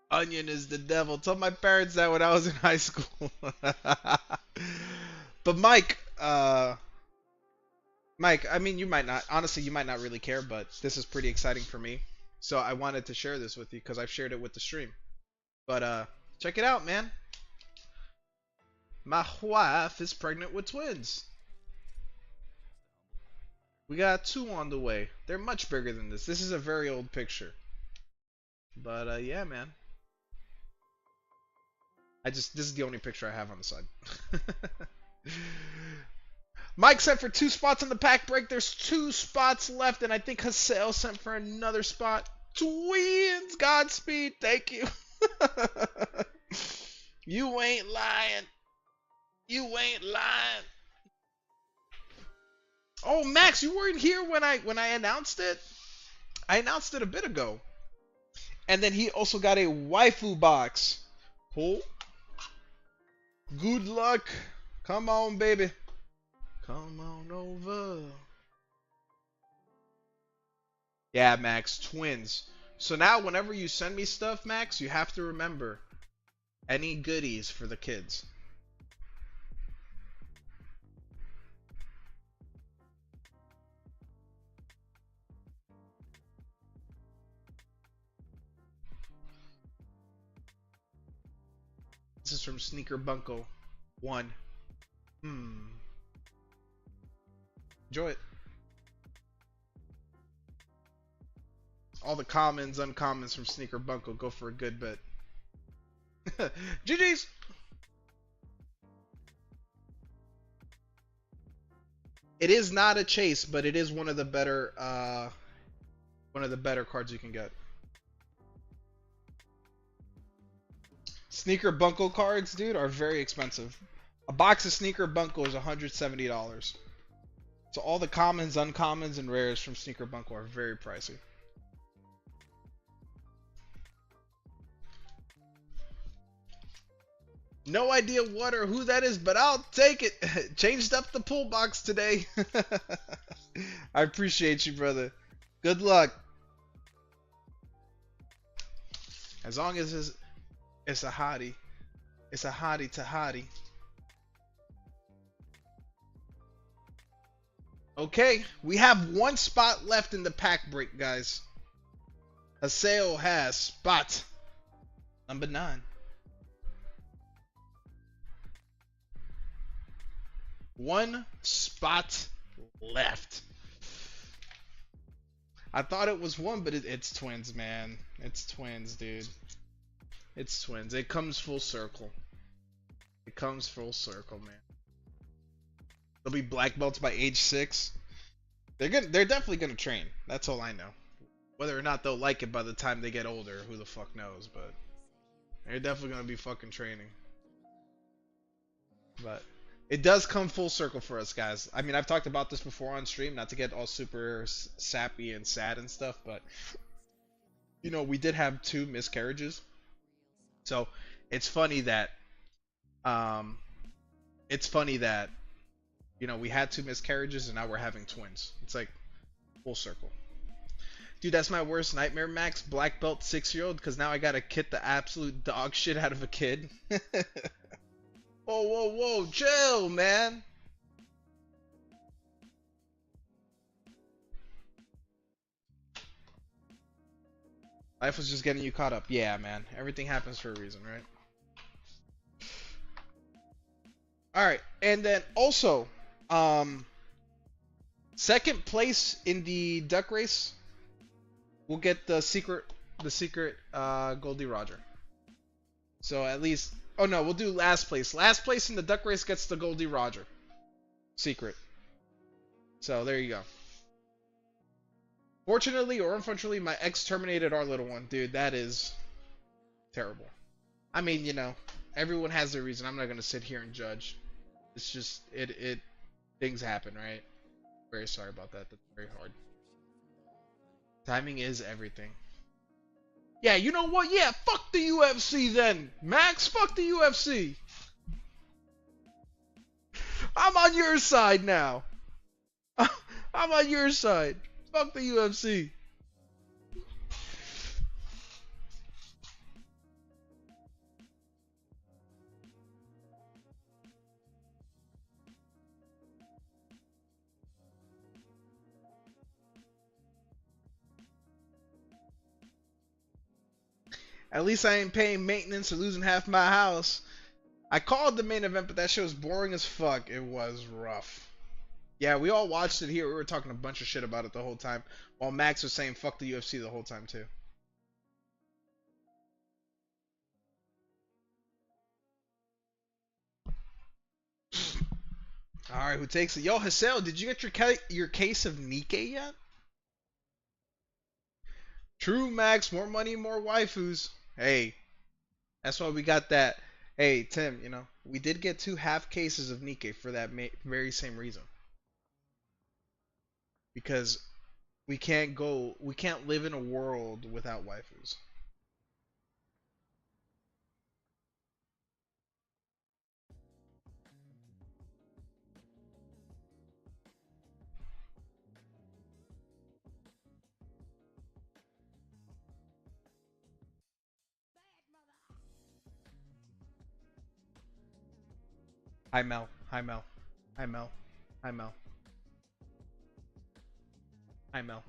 Onion is the devil. Told my parents that when I was in high school. But Mike, I mean, you might not, honestly, you might not really care, but this is pretty exciting for me. So I wanted to share this with you because I've shared it with the stream. But check it out, man. My wife is pregnant with twins. We got 2 on the way. They're much bigger than this. This is a very old picture. But yeah, man. This is the only picture I have on the side. Mike sent for 2 spots on the pack break. There's 2 spots left, and I think Hasel sent for another spot. Twins! Godspeed. Thank you. You ain't lying. You ain't lying. Oh, Max, you weren't here when I announced it? I announced it a bit ago. And then he also got a waifu box. Oh. Good luck. Come on, baby. Come on over. Yeah, Max, twins. So now whenever you send me stuff, Max, you have to remember any goodies for the kids. This is from Sneaker Bunko 1. Enjoy it. All the commons, uncommons from Sneaker Bunko go for a good bit. GG's! It is not a chase, but it is one of the better cards you can get. Sneaker Bunko cards, dude, are very expensive. A box of Sneaker Bunko is $170. So all the commons, uncommons, and rares from Sneaker Bunko are very pricey. No idea what or who that is, but I'll take it. Changed up the pull box today. I appreciate you, brother. Good luck. As long as it's a hottie. It's a hottie to hottie. Okay, we have one spot left in the pack break, guys. Haseo has spot number 9. One spot left. I thought it was one, but it's twins, man. It's twins, dude. It's twins. It comes full circle. It comes full circle, man. They'll be black belts by age 6. They're definitely gonna train. That's all I know. Whether or not they'll like it by the time they get older, who the fuck knows? But they're definitely gonna be fucking training. But it does come full circle for us, guys. I mean, I've talked about this before on stream, not to get all super sappy and sad and stuff, but you know, we did have 2 miscarriages. So it's funny that, you know, we had 2 miscarriages and now we're having twins. It's like full circle. Dude, that's my worst nightmare, Max. Black belt 6-year-old, because now I gotta kit the absolute dog shit out of a kid. Whoa, whoa, whoa, chill, man. Life was just getting you caught up. Yeah, man. Everything happens for a reason, right? Alright, and then also, second place in the duck race will get the secret Goldie Roger. So at least, oh no, we'll do last place. Last place in the duck race gets the Goldie Roger secret. So there you go. Fortunately or unfortunately, my ex terminated our little one. Dude, that is terrible. I mean, you know, everyone has their reason. I'm not gonna sit here and judge. It's just things happen, right? Very sorry about that. That's very hard. Timing is everything. Yeah, you know what? Yeah, fuck the UFC then, Max. Fuck the UFC. I'm on your side now. I'm on your side. Fuck the UFC. At least I ain't paying maintenance or losing half my house. I called the main event, but that shit was boring as fuck. It was rough. Yeah, we all watched it here. We were talking a bunch of shit about it the whole time, while Max was saying fuck the UFC the whole time too. Alright, who takes it? Yo, Hasel, did you get your case of Nikkei yet? True, Max. More money, more waifus. Hey, that's why we got that. Hey, Tim, you know, we did get 2 half cases of Nikkei for that very same reason. Because we can't live in a world without waifus. Hi Mel. Hi Mel. Hi Mel. Hi Mel. Hi Mel.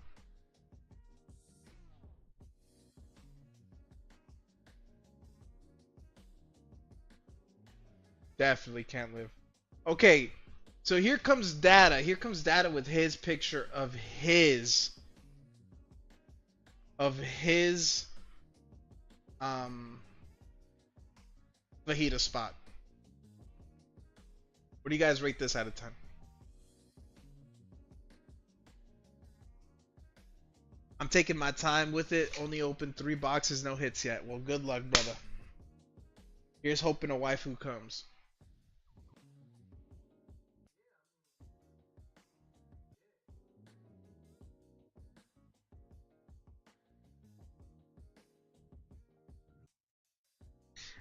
Definitely can't live. Okay, so here comes data. Here comes data with his picture of his fajita spot. What do you guys rate this out of 10? I'm taking my time with it. Only opened 3 boxes, no hits yet. Well, good luck, brother. Here's hoping a waifu comes.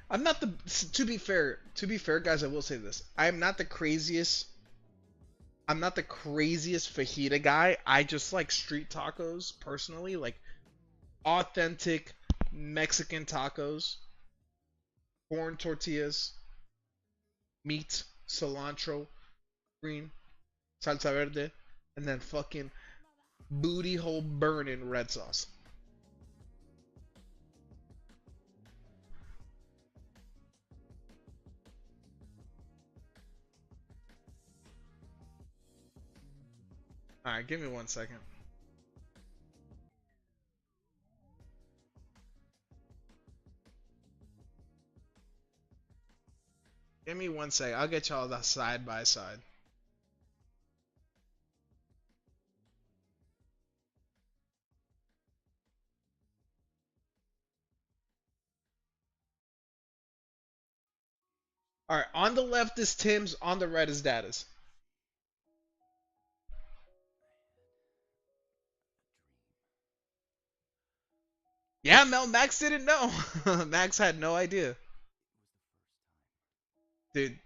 I'm not the to be fair, guys, I will say this. I'm not the craziest fajita guy. I just like street tacos personally, like authentic Mexican tacos, corn tortillas, meat, cilantro, green, salsa verde, and then fucking booty hole burning red sauce. Alright, give me 1 second. Give me 1 second. I'll get y'all the side by side. Alright, on the left is Tim's, on the right is Data's. Yeah, Mel, Max didn't know. Max had no idea. Dude,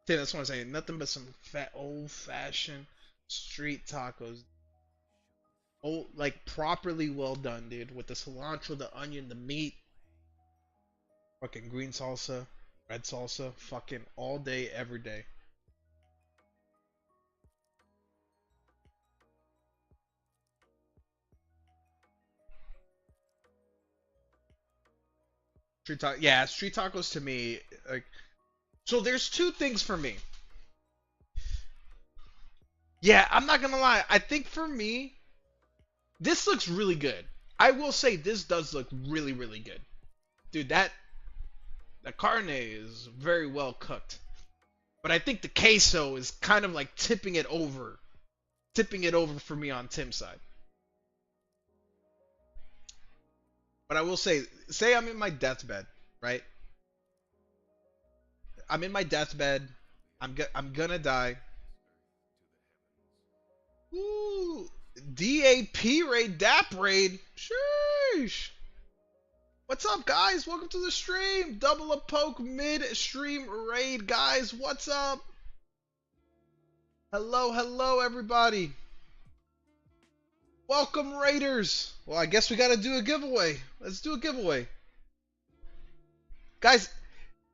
Tim, that's what I'm saying. Nothing but some fat, old-fashioned street tacos. Oh, like properly well done, dude. With the cilantro, the onion, the meat. Fucking green salsa, red salsa. Fucking all day, every day. Yeah, street tacos to me, like, so there's two things for me. Yeah, I'm not gonna lie. I think for me, this looks really good. I will say this does look really, really good. Dude, that carne is very well cooked. But I think the queso is kind of like tipping it over. Tipping it over for me on Tim's side. But I will say I'm in my deathbed, right? I'm in my deathbed. I'm gonna die. Ooh, DAP raid, DAP raid. Sheesh. What's up, guys? Welcome to the stream. Double a poke mid-stream raid, guys. What's up? Hello, hello, everybody. Welcome, Raiders. Well, I guess we gotta do a giveaway. Let's do a giveaway. Guys,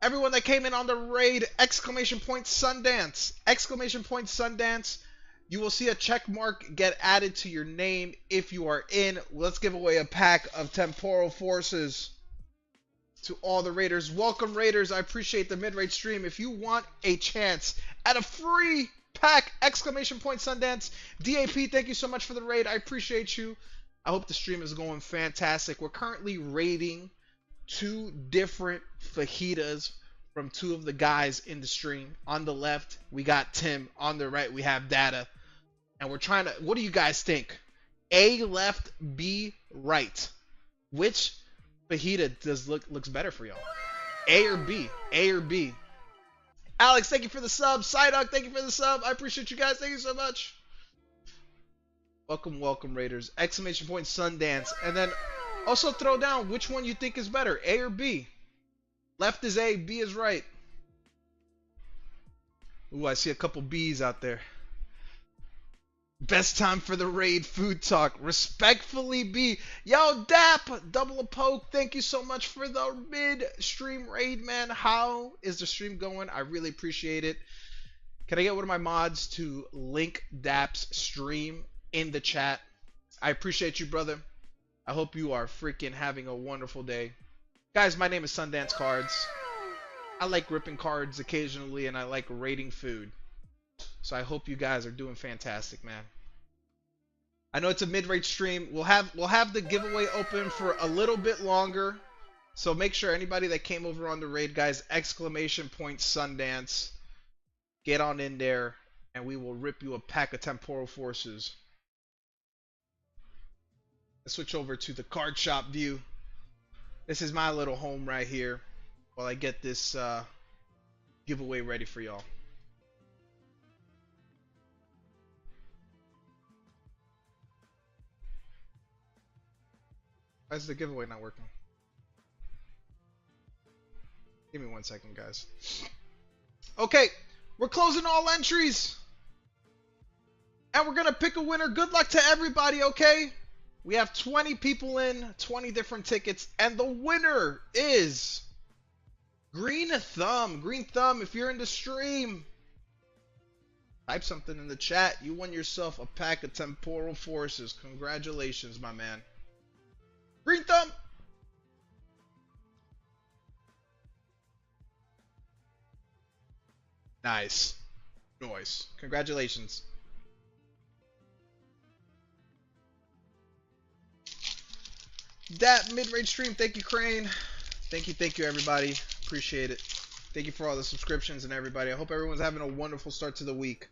everyone that came in on the raid, exclamation point Sundance. Exclamation point Sundance. You will see a check mark get added to your name if you are in. Let's give away a pack of Temporal Forces to all the Raiders. Welcome, Raiders. I appreciate the mid-raid stream. If you want a chance at a free pack, exclamation point Sundance. DAP, thank you so much for the raid. I appreciate you. I hope the stream is going fantastic. We're currently raiding 2 different fajitas from 2 of the guys in the stream. On the left, we got Tim. On the right, we have Data. And we're trying to, what do you guys think? A left, B right. Which fajita looks better for y'all? A or B? A or B? Alex, thank you for the sub. Psyduck, thank you for the sub. I appreciate you guys. Thank you so much. Welcome, welcome, Raiders. Exclamation point Sundance. And then also throw down which one you think is better, A or B. Left is A, B is right. Ooh, I see a couple B's out there. Best time for the raid food talk. Respectfully B. Yo, Dap, double a poke. Thank you so much for the mid-stream raid, man. How is the stream going? I really appreciate it. Can I get one of my mods to link Dap's stream in the chat? I appreciate you, brother. I hope you are freaking having a wonderful day. Guys, my name is Sundance Cards. I like ripping cards occasionally, and I like raiding food. So I hope you guys are doing fantastic, man. I know it's a mid-range stream. We'll have the giveaway open for a little bit longer. So make sure anybody that came over on the raid, guys, exclamation point Sundance. Get on in there, and we will rip you a pack of Temporal Forces. Let's switch over to the card shop view. This is my little home right here while I get this giveaway ready for y'all. Why is the giveaway not working? Give me 1 second, guys. Okay, we're closing all entries. And we're going to pick a winner. Good luck to everybody, okay? We have 20 people in, 20 different tickets. And the winner is Green Thumb. Green Thumb, if you're in the stream, Type something in the chat. You won yourself a pack of Temporal Forces. Congratulations, my man. Green thumb. Nice. Noise. Congratulations. That mid-range stream. Thank you, Crane. Thank you, everybody. Appreciate it. Thank you for all the subscriptions and everybody. I hope everyone's having a wonderful start to the week.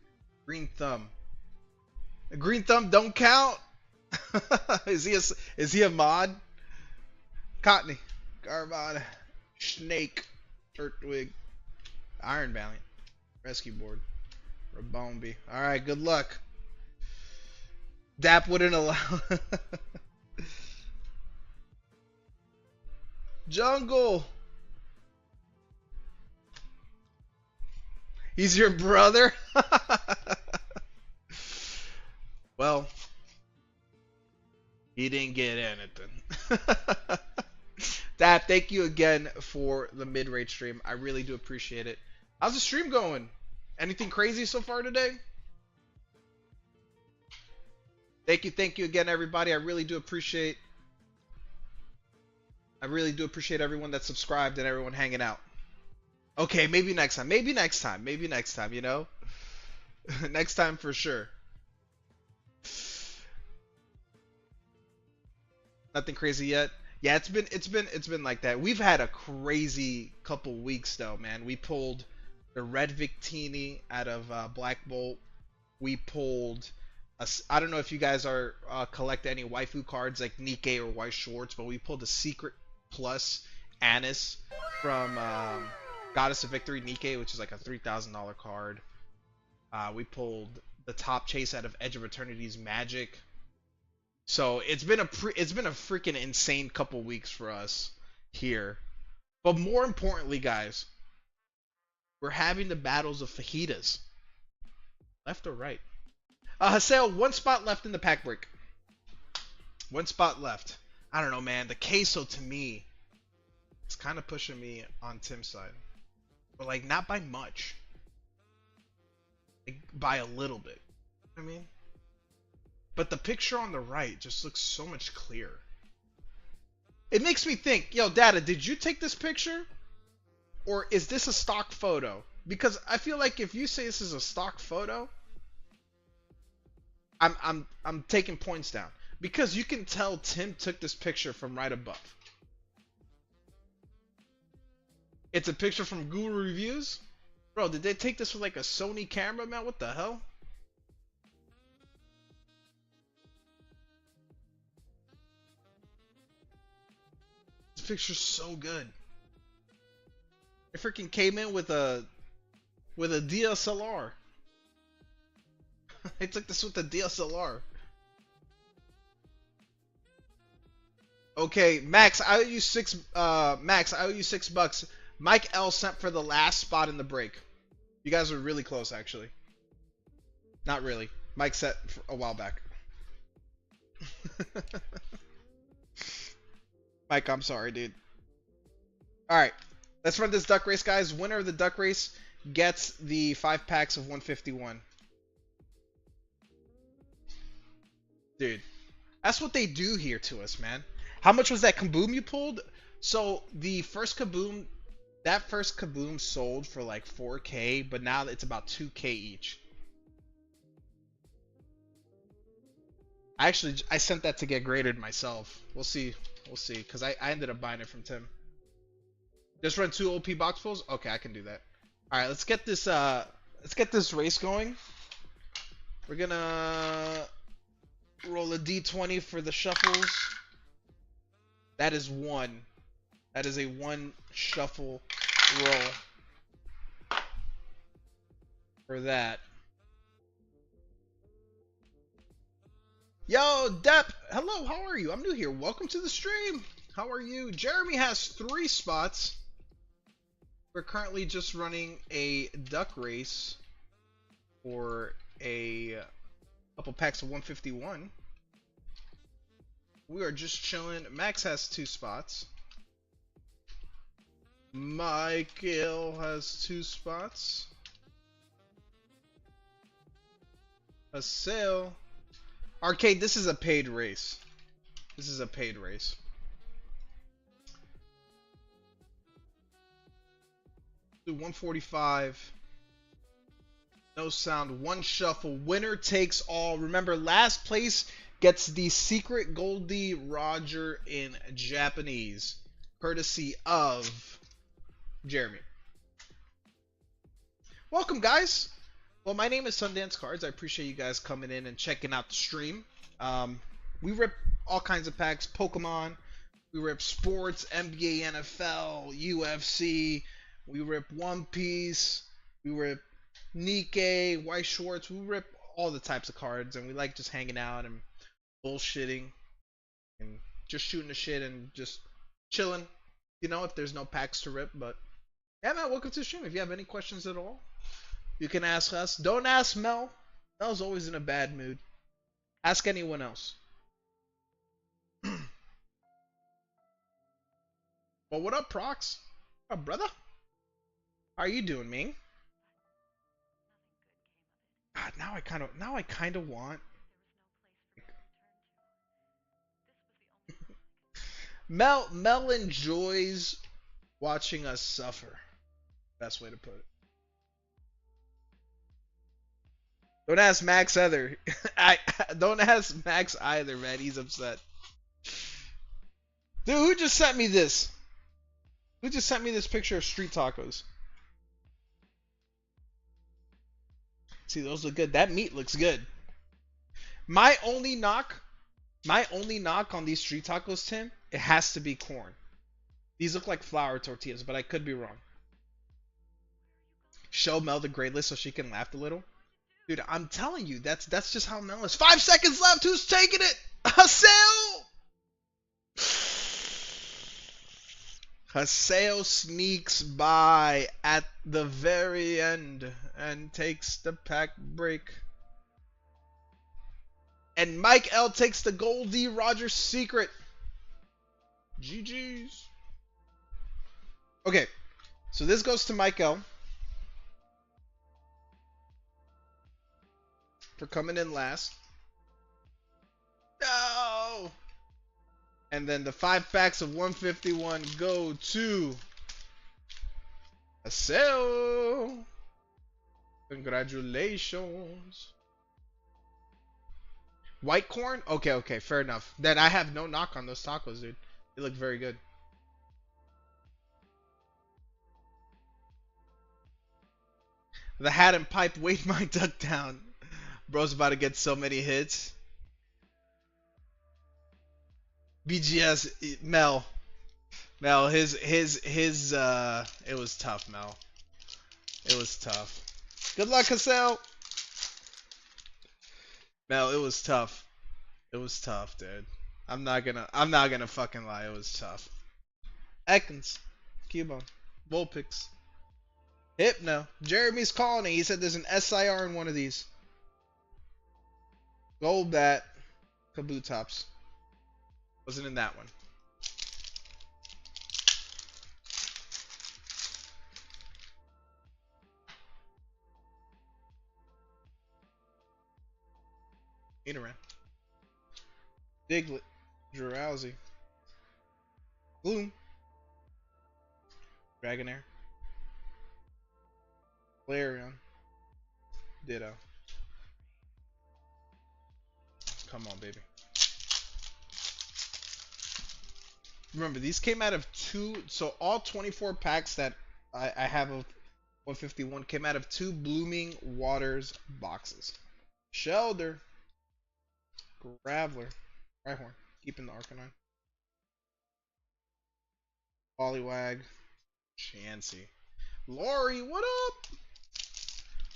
Green thumb. A green thumb don't count. Is he a mod? Cottony, Garbod, Snake, Turtwig, Iron Valiant, Rescue Board, Rabombi. All right, good luck. Dap wouldn't allow. Jungle. He's your brother? Well, he didn't get anything. Dap, thank you again for the mid-range stream. I really do appreciate it. How's the stream going? Anything crazy so far today? Thank you again, everybody. I really do appreciate everyone that subscribed and everyone hanging out. Okay, maybe next time. Maybe next time, you know? Next time for sure. Nothing crazy yet. Yeah, it's been like that. We've had a crazy couple weeks though, man. We pulled the Red Victini out of Black Bolt. We pulled I don't know if you guys are collect any waifu cards like Nikkei or White Shorts, but we pulled a Secret Plus Annis from Goddess of Victory Nikkei, which is like a $3,000 card. We pulled the Top Chase out of Edge of Eternity's Magic. So it's been a freaking insane couple weeks for us here. But more importantly, guys, we're having the battles of fajitas. Left or right? Haseo, one spot left in the pack break. One spot left. I don't know, man. The queso to me is kind of pushing me on Tim's side. But like not by much. Like, by a little bit. You know what I mean? But the picture on the right just looks so much clearer. It makes me think, yo, Data, did you take this picture? Or is this a stock photo? Because I feel like if you say this is a stock photo, I'm taking points down. Because you can tell Tim took this picture from right above. It's a picture from Guru Reviews? Bro, did they take this with like a Sony camera, man? What the hell? Picture's so good. It freaking came in with a DSLR. I took this with the DSLR. Okay, Max, I owe you $6. Mike L sent for the last spot in the break. You guys were really close, actually. Not really. Mike set for a while back. Mike, I'm sorry, dude. Alright, let's run this duck race, guys. Winner of the duck race gets the 5 packs of 151. Dude, that's what they do here to us, man. How much was that kaboom you pulled? So, the first kaboom, that first kaboom sold for like 4K, but now it's about 2K each. I sent that to get graded myself. We'll see. We'll see, because I ended up buying it from Tim. Just run 2 OP box pulls? Okay, I can do that. Alright, let's get this race going. We're gonna roll a D20 for the shuffles. That is 1. That is a 1 shuffle roll for that. Yo, Depp! Hello, how are you? I'm new here. Welcome to the stream. How are you? Jeremy has 3 spots. We're currently just running a duck race for a couple packs of 151. We are just chilling. Max has 2 spots. Michael has 2 spots. A sale. Arcade, this is a paid race. This is a paid race. Do 145. No sound. One shuffle. Winner takes all. Remember, last place gets the secret Goldie Roger in Japanese, courtesy of Jeremy. Welcome, guys. Well, my name is Sundance Cards. I appreciate you guys coming in and checking out the stream. We rip all kinds of packs, Pokemon. We rip sports, NBA, NFL, UFC. We rip One Piece. We rip Nikkei, White Shorts. We rip all the types of cards, and we like just hanging out and bullshitting and just shooting the shit and just chilling. You know, if there's no packs to rip, but yeah, man, welcome to the stream. If you have any questions at all, you can ask us. Don't ask Mel. Mel's always in a bad mood. Ask anyone else. Well, what up, Prox? What up, brother? How are you doing, man? God, now I kind of want. Mel enjoys watching us suffer. Best way to put it. Don't ask Max either. Don't ask Max either, man. He's upset. Dude, who just sent me this? Who just sent me this picture of street tacos? See, those look good. That meat looks good. My only knock on these street tacos, Tim, it has to be corn. These look like flour tortillas, but I could be wrong. Show Mel the grade list so she can laugh a little. Dude, I'm telling you, that's just how Mel is. 5 seconds left. Who's taking it? Haseo! Haseo sneaks by at the very end and takes the pack break. And Mike L takes the Goldie Roger secret. GG's. Okay, so this goes to Mike L for coming in last. No! And then the 5 packs of 151 go to Haseo. Congratulations. White corn? Okay, fair enough. Then I have no knock on those tacos, dude. They look very good. The hat and pipe weighed my duck down. Bro's about to get so many hits. BGS Mel, his it was tough, Mel. It was tough. Good luck, Hassel. Mel, it was tough. It was tough, dude. I'm not gonna fucking lie. It was tough. Ekans, Cubone, Vulpix, Hypno. Jeremy's calling it. He said there's an SIR in one of these. Gold Bat, Kabutops. Wasn't in that one. Interan. Diglett. Drowsy. Gloom. Dragonair. Flareon. Ditto. Come on, baby. Remember, these came out of 2, so all 24 packs that I have of 151 came out of 2 Blooming Waters boxes. Shelder. Graveler. Rhyhorn. Keeping the Arcanine. Poliwag. Chansey. Lori, what up?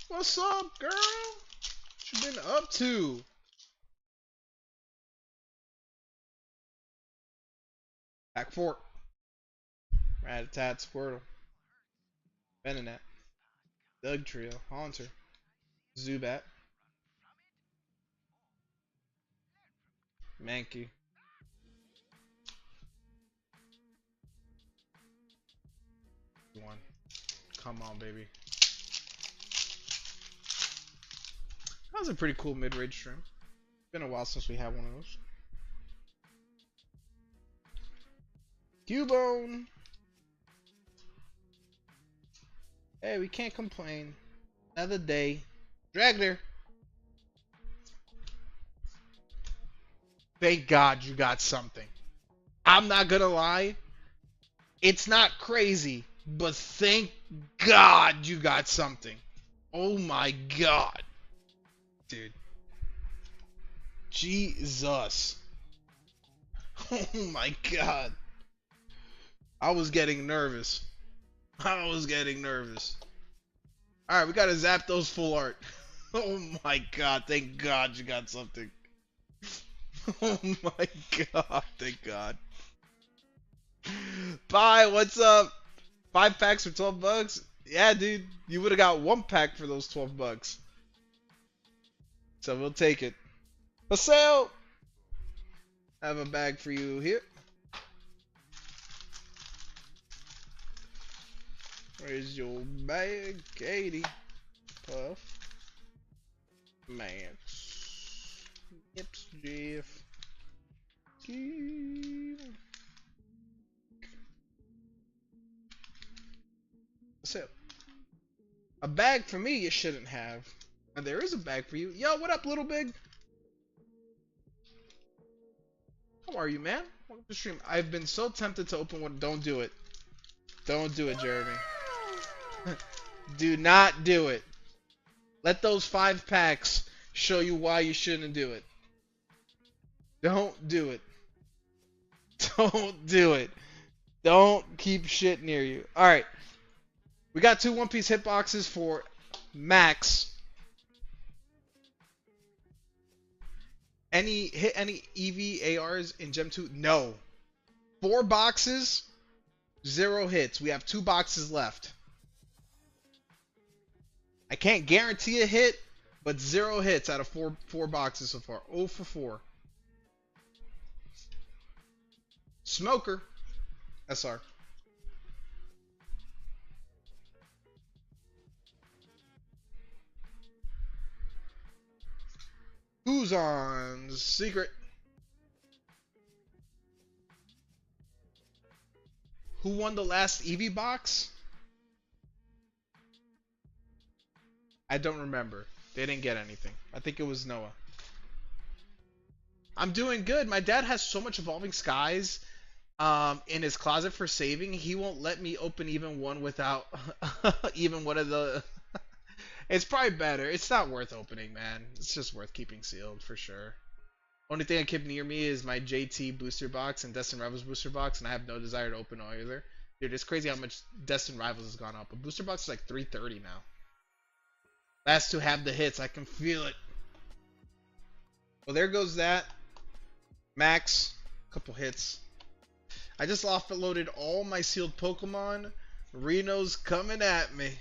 What's up, girl? What you been up to? Pack 4. Rattata, Squirtle. Venonat. Doug Trio. Haunter. Zubat. Mankey. One. Come on, baby. That was a pretty cool mid-range stream. Been a while since we had one of those. Cubone. Hey, we can't complain. Another day. Dragner. Thank God you got something. I'm not gonna lie. It's not crazy, but thank God you got something. Oh my God. Dude. Jesus. Oh my God. I was getting nervous. Alright, we gotta zap those full art. Oh my God, thank God you got something. Oh my God, thank God. Bye, what's up? 5 packs for 12 bucks? Yeah, dude, you would have got 1 pack for those 12 bucks. So we'll take it. Paseo! I have a bag for you here. Where's your bag, Katie? Puff. Max. Yips, Jeff. So, a bag for me you shouldn't have. And there is a bag for you. Yo, what up, little big? How are you, man? Welcome to the stream. I've been so tempted to open one. Don't do it. Don't do it, Jeremy. Do not do it. Let those 5 packs show you why you shouldn't do it. Don't do it. Don't do it. Don't keep shit near you. Alright. We got 2 One Piece hitboxes for Max. Hit any EV ARs in Gem 2? No. 4 boxes, 0 hits. We have 2 boxes left. I can't guarantee a hit, but 0 hits out of 4 boxes so far. 0 for 4. Smoker. SR. Who's on secret? Who won the last Eevee box? I don't remember. They didn't get anything. I think it was Noah. I'm doing good. My dad has so much Evolving Skies in his closet for saving. He won't let me open even one without even one of the... It's probably better. It's not worth opening, man. It's just worth keeping sealed for sure. Only thing I keep near me is my JT booster box and Destined Rivals booster box, and I have no desire to open either. Dude, it's crazy how much Destined Rivals has gone up. A booster box is like $330 now. Last 2 have the hits. I can feel it. Well, there goes that. Max. Couple hits. I just offloaded all my sealed Pokemon. Reno's coming at me.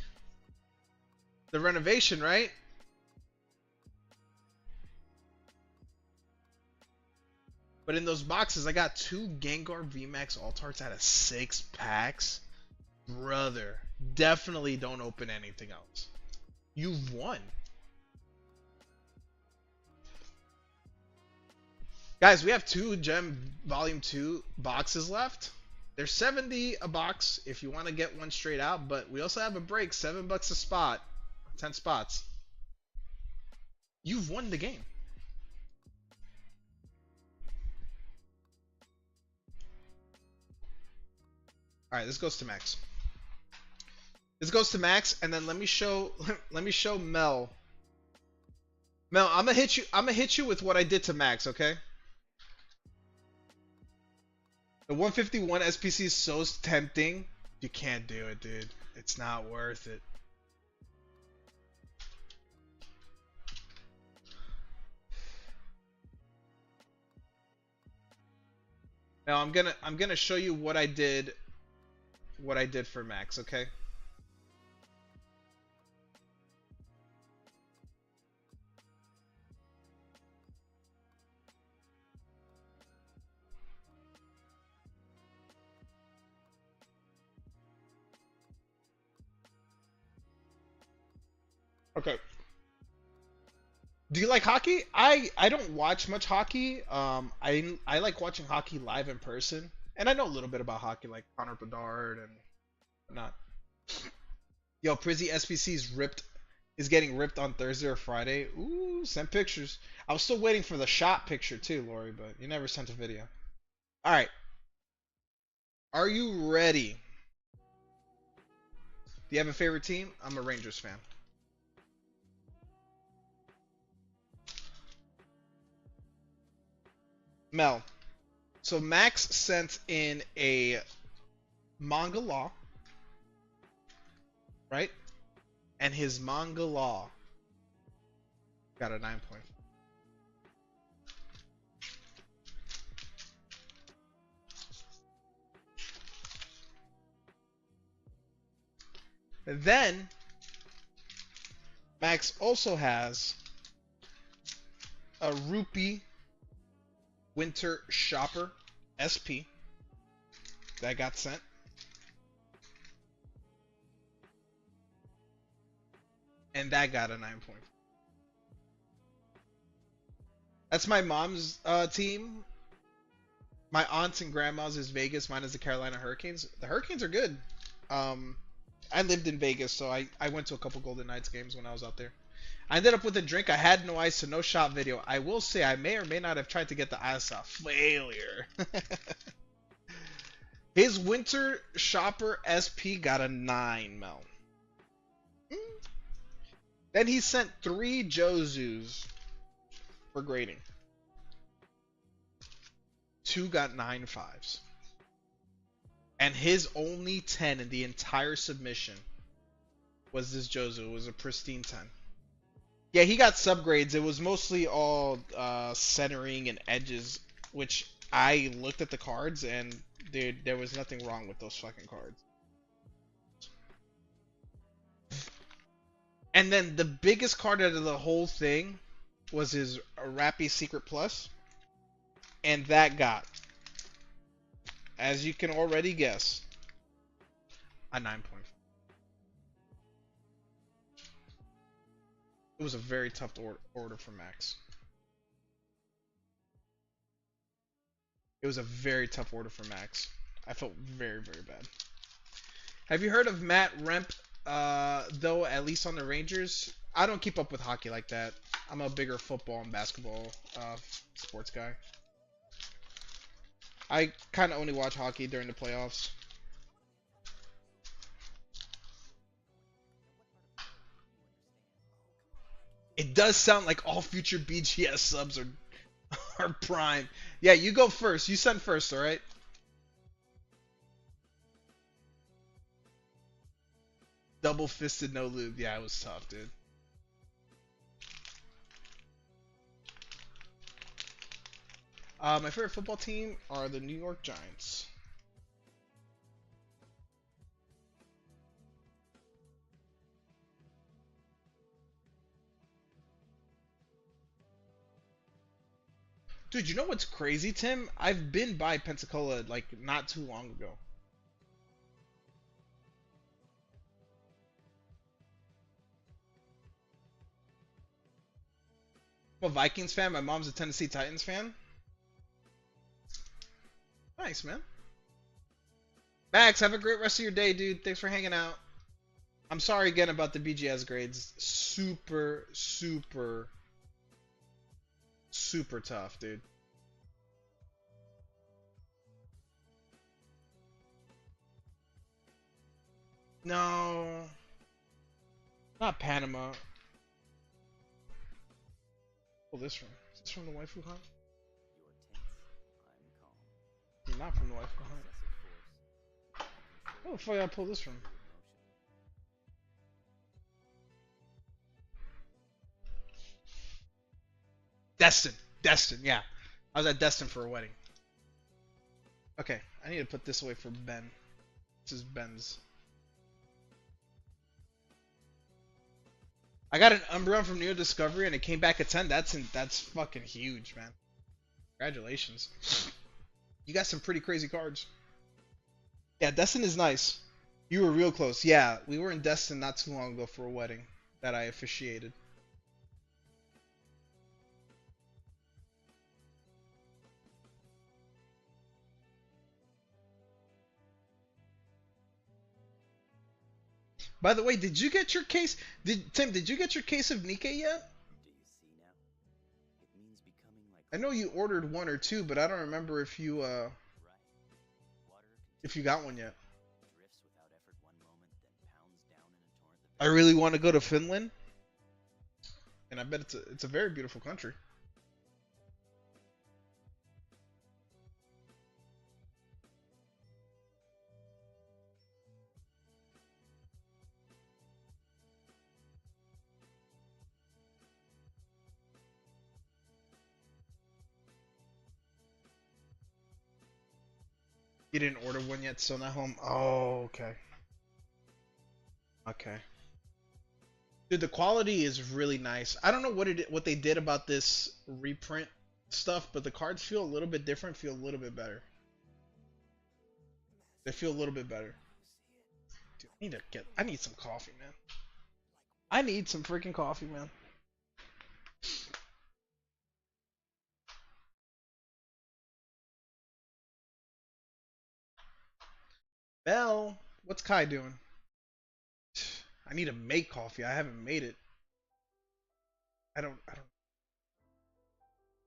The renovation, right? But in those boxes, I got 2 Gengar VMAX Altarts out of 6 packs. Brother, definitely don't open anything else. You've won. Guys, we have 2 Gem Volume 2 boxes left. They're $70 a box if you want to get one straight out, but we also have a break, $7 a spot. 10 spots. You've won the game. Alright, this goes to Max. This goes to Max, and then let me show Mel. Mel, I'm gonna hit you with what I did to Max, okay? The 151 SPC is so tempting. You can't do it, dude. It's not worth it. Now I'm gonna show you what I did for Max, okay? Okay. Do you like hockey? I don't watch much hockey. I like watching hockey live in person, and I know a little bit about hockey, like Connor Bedard and whatnot. Yo, Prizzy is getting ripped on Thursday or Friday. Ooh, send pictures. I was still waiting for the shot picture too, Lori, but you never sent a video. All right, are you ready? Do you have a favorite team? I'm a Rangers fan. Mel. So Max sent in a manga law, right? And his manga law got a 9 point. And then Max also has a Rupee Winter Shopper SP that got sent. And that got a 9 point. That's my mom's team. My aunt's and grandma's is Vegas. Mine is the Carolina Hurricanes. The Hurricanes are good. I lived in Vegas, so I went to a couple Golden Knights games when I was out there. I ended up with a drink. I had no ice, so no shot video. I will say I may or may not have tried to get the ice off. Failure. His Winter Shopper SP got a 9, Mel. Then he sent 3 Jozus for grading. 2 got 9 5s. And his only 10 in the entire submission was this Jozu. It was a pristine 10. Yeah, he got subgrades. It was mostly all centering and edges, which I looked at the cards and there was nothing wrong with those fucking cards. And then the biggest card out of the whole thing was his Rappy Secret Plus. And that got, as you can already guess, a 9.5. It was a very tough order for Max. It was a very tough order for Max. I felt very, very bad. Have you heard of Matt Remp, though, at least on the Rangers? I don't keep up with hockey like that. I'm a bigger football and basketball sports guy. I kind of only watch hockey during the playoffs. It does sound like all future BGS subs are prime. Yeah, you go first. You send first, alright? Double fisted, no lube. Yeah, it was tough, dude. My favorite football team are the New York Giants. Dude, you know what's crazy, Tim? I've been by Pensacola like not too long ago. I'm a Vikings fan. My mom's a Tennessee Titans fan. Nice, man. Max, have a great rest of your day, dude. Thanks for hanging out. I'm sorry again about the BGS grades. Super, super, super tough, dude. No. Not Panama. Pull this from. Is this from the Waifu Hunt? You're not from the Waifu Hunt. Where the fuck did I pull this from? Destin. Destin, yeah. I was at Destin for a wedding. Okay, I need to put this away for Ben. This is Ben's. I got an Umbreon from Neo Discovery and it came back at 10. That's fucking huge, man. Congratulations. You got some pretty crazy cards. Yeah, Destin is nice. You were real close. Yeah, we were in Destin not too long ago for a wedding that I officiated. By the way, did you get your case? Did you get your case of Nikkei yet? Do you see now? It means becoming like I know you ordered one or two, but I don't remember if you right. Water got one yet. drifts without effort one moment, then pounds down in a torrent I really want to go to Finland, and I bet it's a very beautiful country. You didn't order one yet, still not home? Oh, okay. Okay. Dude, the quality is really nice. I don't know what they did about this reprint stuff, but the cards feel a little bit different, feel a little bit better. They feel a little bit better. Dude, I need some coffee, man. I need some freaking coffee, man. Bell, what's Kai doing? I need to make coffee. I haven't made it. I don't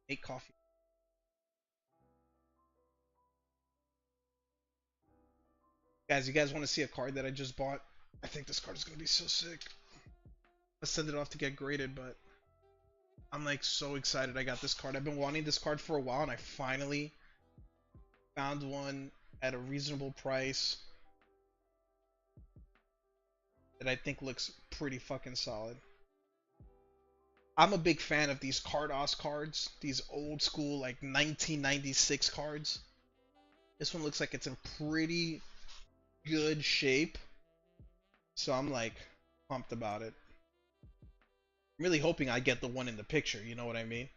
make coffee. Guys, you guys want to see a card that I just bought? I think this card is gonna be so sick. Let's send it off to get graded, but I'm like so excited I got this card. I've been wanting this card for a while, and I finally found one at a reasonable price that I think looks pretty fucking solid. I'm a big fan of these Cardos cards, these old school like 1996 cards. This one looks like it's in pretty good shape, so I'm like pumped about it. I'm really hoping I get the one in the picture, you know what I mean?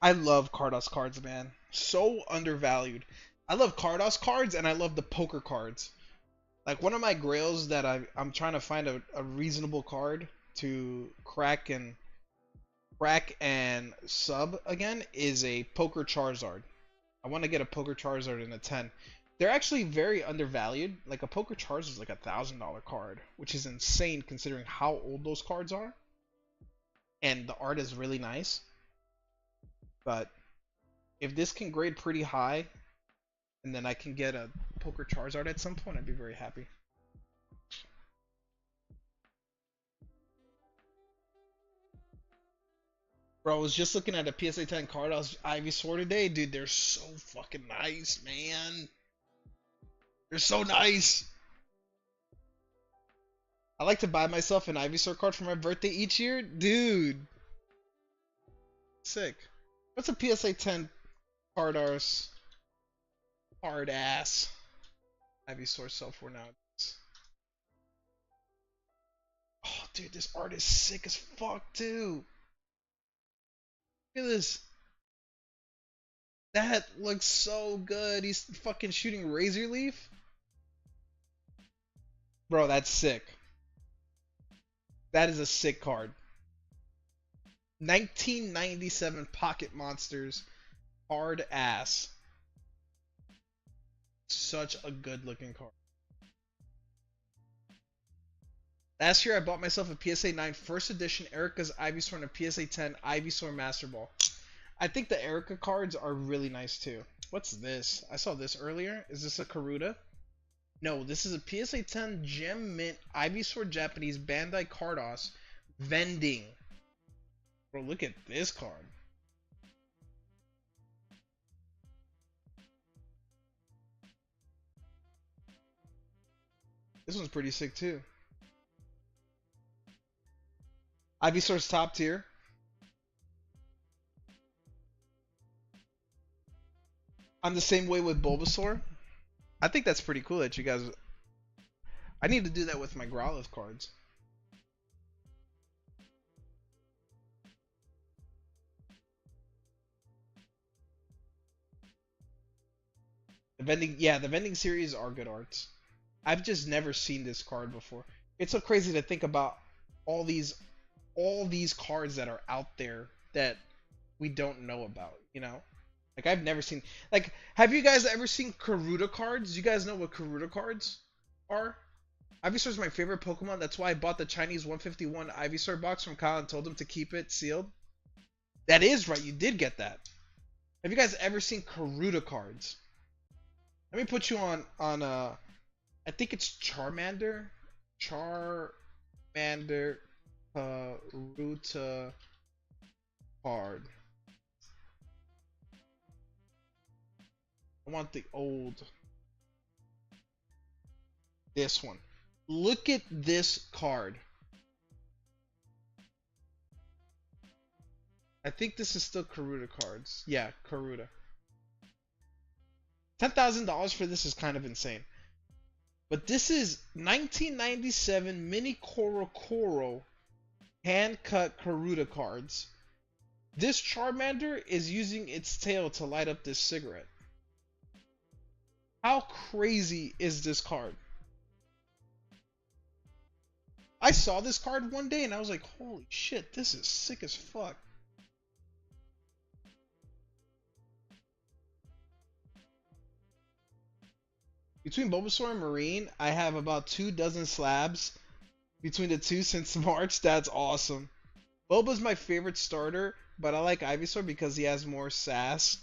I love Cardos cards, man. So undervalued. I love Cardos cards and I love the poker cards. Like one of my grails that I'm trying to find a reasonable card to crack and sub again is a poker Charizard. I want to get a poker Charizard in a 10. They're actually very undervalued. Like a poker Charizard is like $1,000 card, which is insane considering how old those cards are. And the art is really nice. But if this can grade pretty high, and then I can get a poker Charizard at some point, I'd be very happy. Bro, I was just looking at a PSA 10 card. I was Ivysaur today, dude. They're so fucking nice, man. They're so nice. I like to buy myself an Ivysaur card for my birthday each year, dude. Sick. What's a PSA 10 Cardos? Hard ass. Ivysaur sell for now. Oh, dude, this art is sick as fuck, too. Look at this. That looks so good. He's fucking shooting Razor Leaf. Bro, that's sick. That is a sick card. 1997 Pocket Monsters. Hard ass. Such a good looking card. Last year I bought myself a PSA 9 first edition Erica's Ivysaur and a PSA 10 Ivysaur Master Ball. I think the Erica cards are really nice too. What's this? I saw this earlier. Is this a Karuta? No, this is a PSA 10 Gem Mint Ivysaur Japanese Bandai Cardos vending. Bro, look at this card. This one's pretty sick too. Ivysaur's top tier. I'm the same way with Bulbasaur. I think that's pretty cool that you guys... I need to do that with my Growlithe cards. The vending series are good arts. I've just never seen this card before. It's so crazy to think about all these cards that are out there that we don't know about, you know? Like I've never seen like have you guys ever seen Karuta cards? You guys know what Karuta cards are? Ivysaur is my favorite Pokemon. That's why I bought the Chinese 151 Ivysaur box from Kyle and told him to keep it sealed. That is right. You did get that. Have you guys ever seen Karuta cards? Let me put you on I think it's Charmander. Charmander Karuta card. I want the old. This one. Look at this card. I think this is still Karuta cards. Yeah, Karuta. $10,000 for this is kind of insane. But this is 1997 Mini Koro hand-cut Karuta cards. This Charmander is using its tail to light up this cigarette. How crazy is this card? I saw this card one day and I was like, holy shit, this is sick as fuck. Between Bulbasaur and Marine, I have about 24 slabs between the two since March. That's awesome. Bulba's my favorite starter, but I like Ivysaur because he has more sass.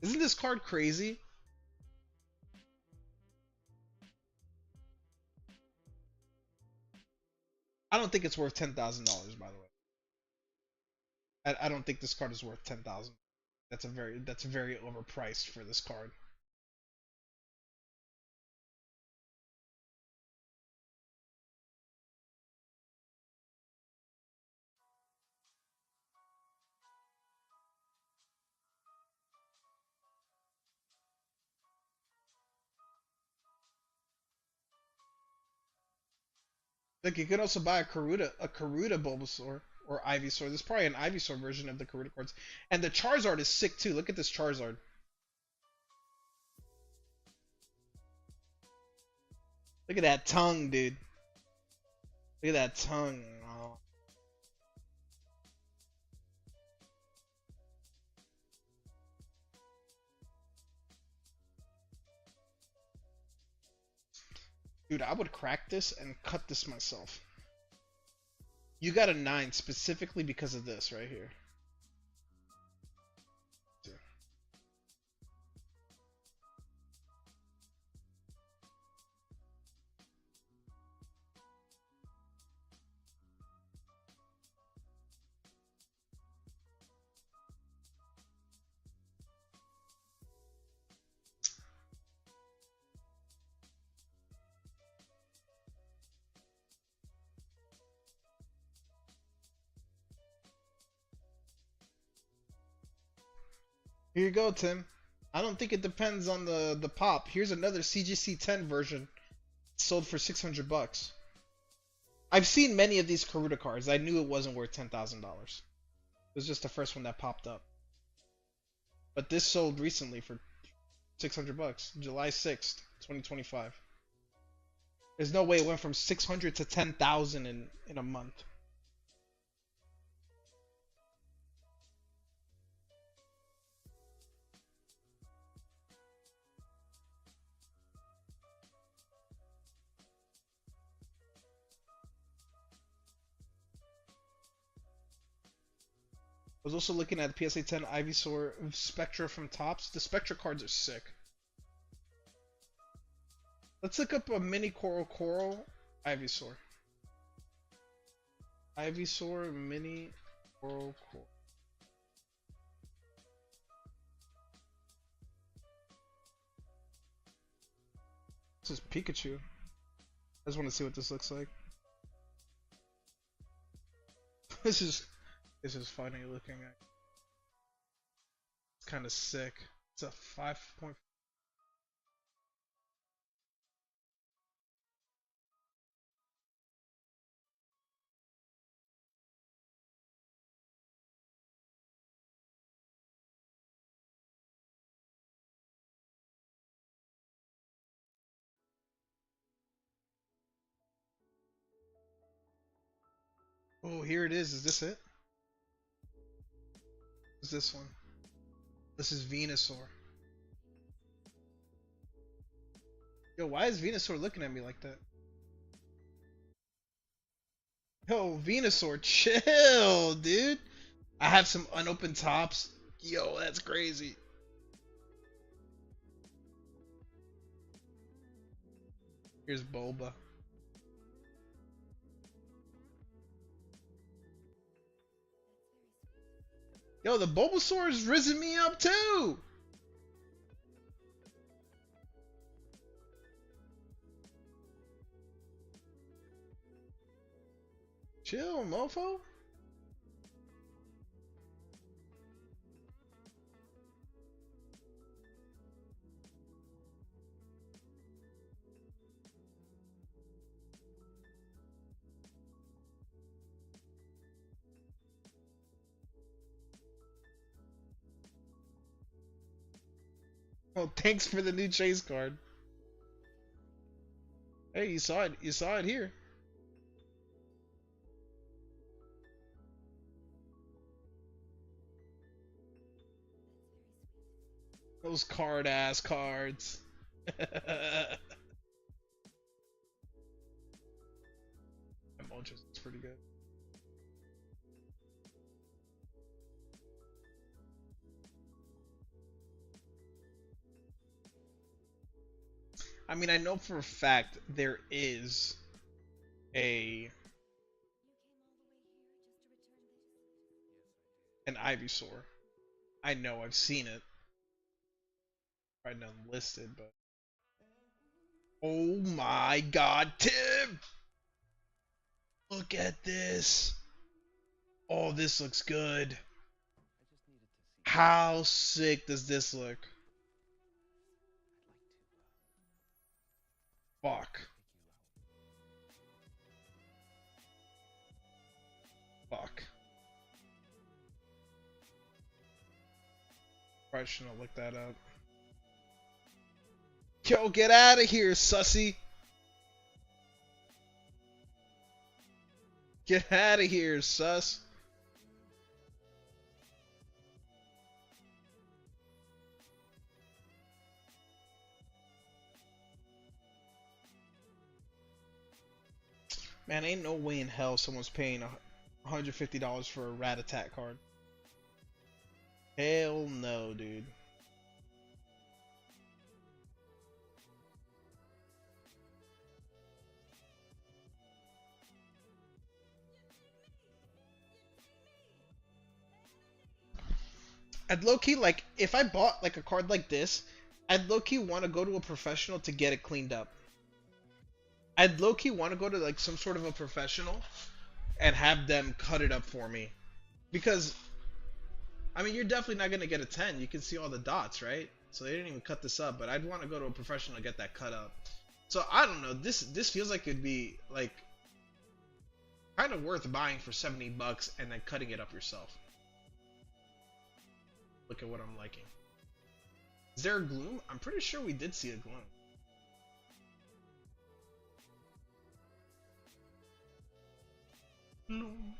Isn't this card crazy? I don't think it's worth $10,000, by the way. I don't think this card is worth 10,000. That's very overpriced for this card. Like you could also buy a Karuta Bulbasaur or Ivysaur. There's probably an Ivysaur version of the Karuta cards. And the Charizard is sick too. Look at this Charizard. Look at that tongue, dude. Look at that tongue. Oh. Dude, I would crack this and cut this myself. You got a 9 specifically because of this right here. Here you go, Tim. I don't think it depends on the pop. Here's another CGC 10 version sold for 600 bucks. I've seen many of these Karuta cards. I knew it wasn't worth $10,000. It was just the first one that popped up. But this sold recently for 600 bucks, July 6th, 2025. There's no way it went from 600 to 10,000 in a month. I was also looking at the PSA 10 Ivysaur Spectra from Topps. The Spectra cards are sick. Let's look up a mini Coral Ivysaur. Ivysaur mini Coral. This is Pikachu. I just want to see what this looks like. This is funny looking at. It's kind of sick. It's a 5.5. Oh, here it is. Is this it? is this one? This is Venusaur. Yo, why is Venusaur looking at me like that? Yo, Venusaur, chill, dude. I have some unopened tops. Yo, that's crazy. Here's Bulba. Yo, the Bulbasaur's risen me up too. Chill, mofo. Oh, thanks for the new chase card. Hey, you saw it. You saw it here. Those card-ass cards. Emojis, it's pretty good. I mean, I know for a fact there is an Ivysaur. I know, I've seen it. Right now listed, but oh my god, Tim! Look at this. Oh, this looks good. How sick does this look? Fuck. Fuck. Probably shouldn't have looked that up. Yo, get out of here, sussy. Get out of here, sus. Man, ain't no way in hell someone's paying $150 for a Rat Attack card. Hell no, dude. I'd low-key, like, if I bought, like, a card like this, I'd low-key want to go to a professional to get it cleaned up. I'd low-key want to go to, like, some sort of a professional and have them cut it up for me. Because, I mean, you're definitely not going to get a 10. You can see all the dots, right? So they didn't even cut this up, but I'd want to go to a professional to get that cut up. So, I don't know. This feels like it'd be, like, kind of worth buying for $70 and then cutting it up yourself. Look at what I'm liking. Is there a Gloom? I'm pretty sure we did see a Gloom. Gloom.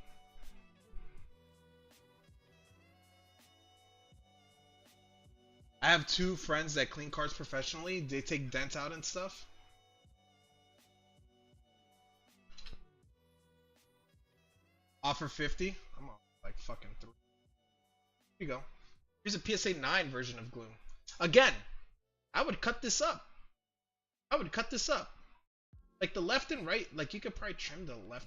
I have two friends that clean cards professionally. They take dents out and stuff. Offer 50. I'm on like fucking 3. Here you go. Here's a PSA 9 version of Gloom. Again, I would cut this up. I would cut this up. Like the left and right, like you could probably trim the left.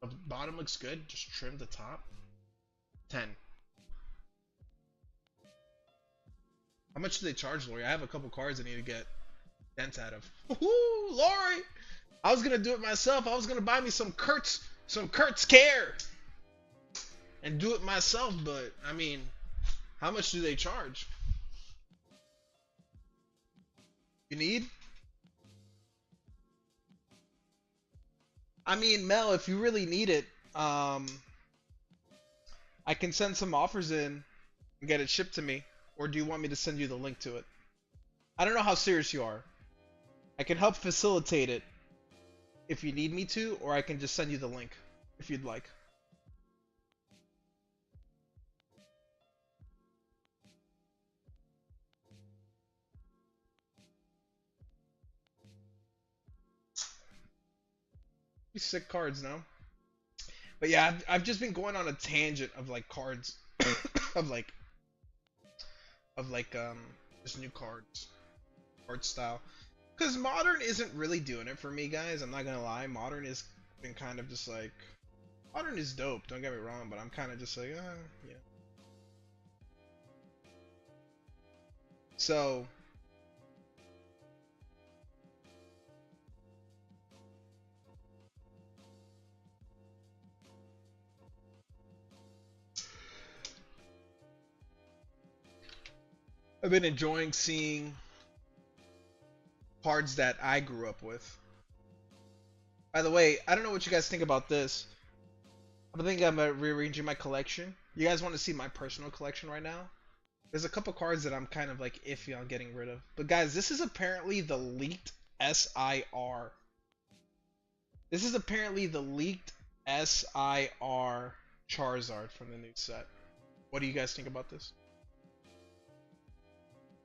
The bottom looks good. Just trim the top. 10. How much do they charge, Lori? I have a couple cards I need to get dents out of. Woohoo, Lori! I was gonna do it myself. I was gonna buy me some Kurt's Care and do it myself, but I mean, how much do they charge? You need? I mean, Mel, if you really need it, I can send some offers in and get it shipped to me. Or do you want me to send you the link to it? I don't know how serious you are. I can help facilitate it if you need me to, or I can just send you the link if you'd like. These sick cards now. But yeah, I've just been going on a tangent of like cards, of like just new cards, art style. Cause modern isn't really doing it for me, guys. I'm not gonna lie. Modern has been kind of just like, modern is dope. Don't get me wrong, but I'm kind of just like, yeah. So I've been enjoying seeing cards that I grew up with. By the way, I don't know what you guys think about this. I think I'm rearranging my collection. You guys want to see my personal collection right now? There's a couple cards that I'm kind of like iffy on getting rid of. But guys, this is apparently the leaked SIR. This is apparently the leaked SIR Charizard from the new set. What do you guys think about this?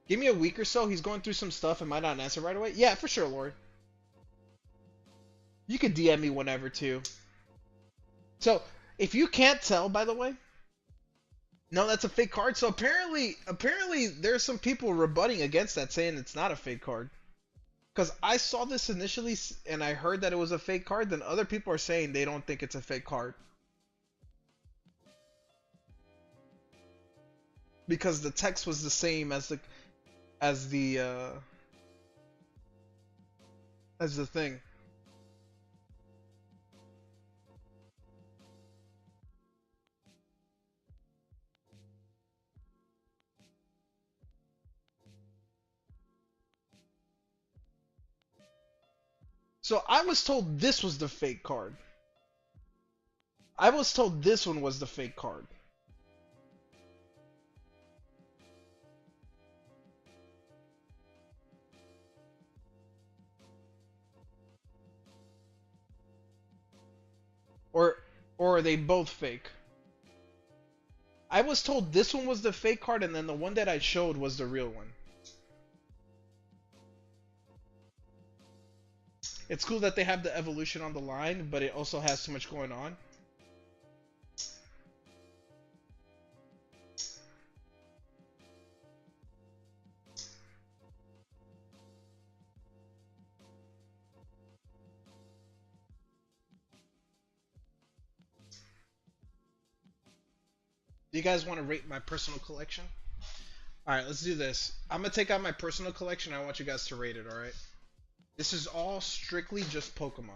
Give me a week or so. He's going through some stuff and might not answer right away. Yeah, for sure, Lord. You could DM me whenever too. So, if you can't tell, by the way, no, that's a fake card. So apparently there's some people rebutting against that, saying it's not a fake card. Because I saw this initially and I heard that it was a fake card. Then other people are saying they don't think it's a fake card. Because the text was the same as the thing. So I was told this was the fake card. I was told this one was the fake card. Or are they both fake? I was told this one was the fake card and then the one that I showed was the real one. It's cool that they have the evolution on the line, but it also has too much going on. Do you guys want to rate my personal collection? Alright, let's do this. I'm going to take out my personal collection. I want you guys to rate it, alright? This is all strictly just Pokemon.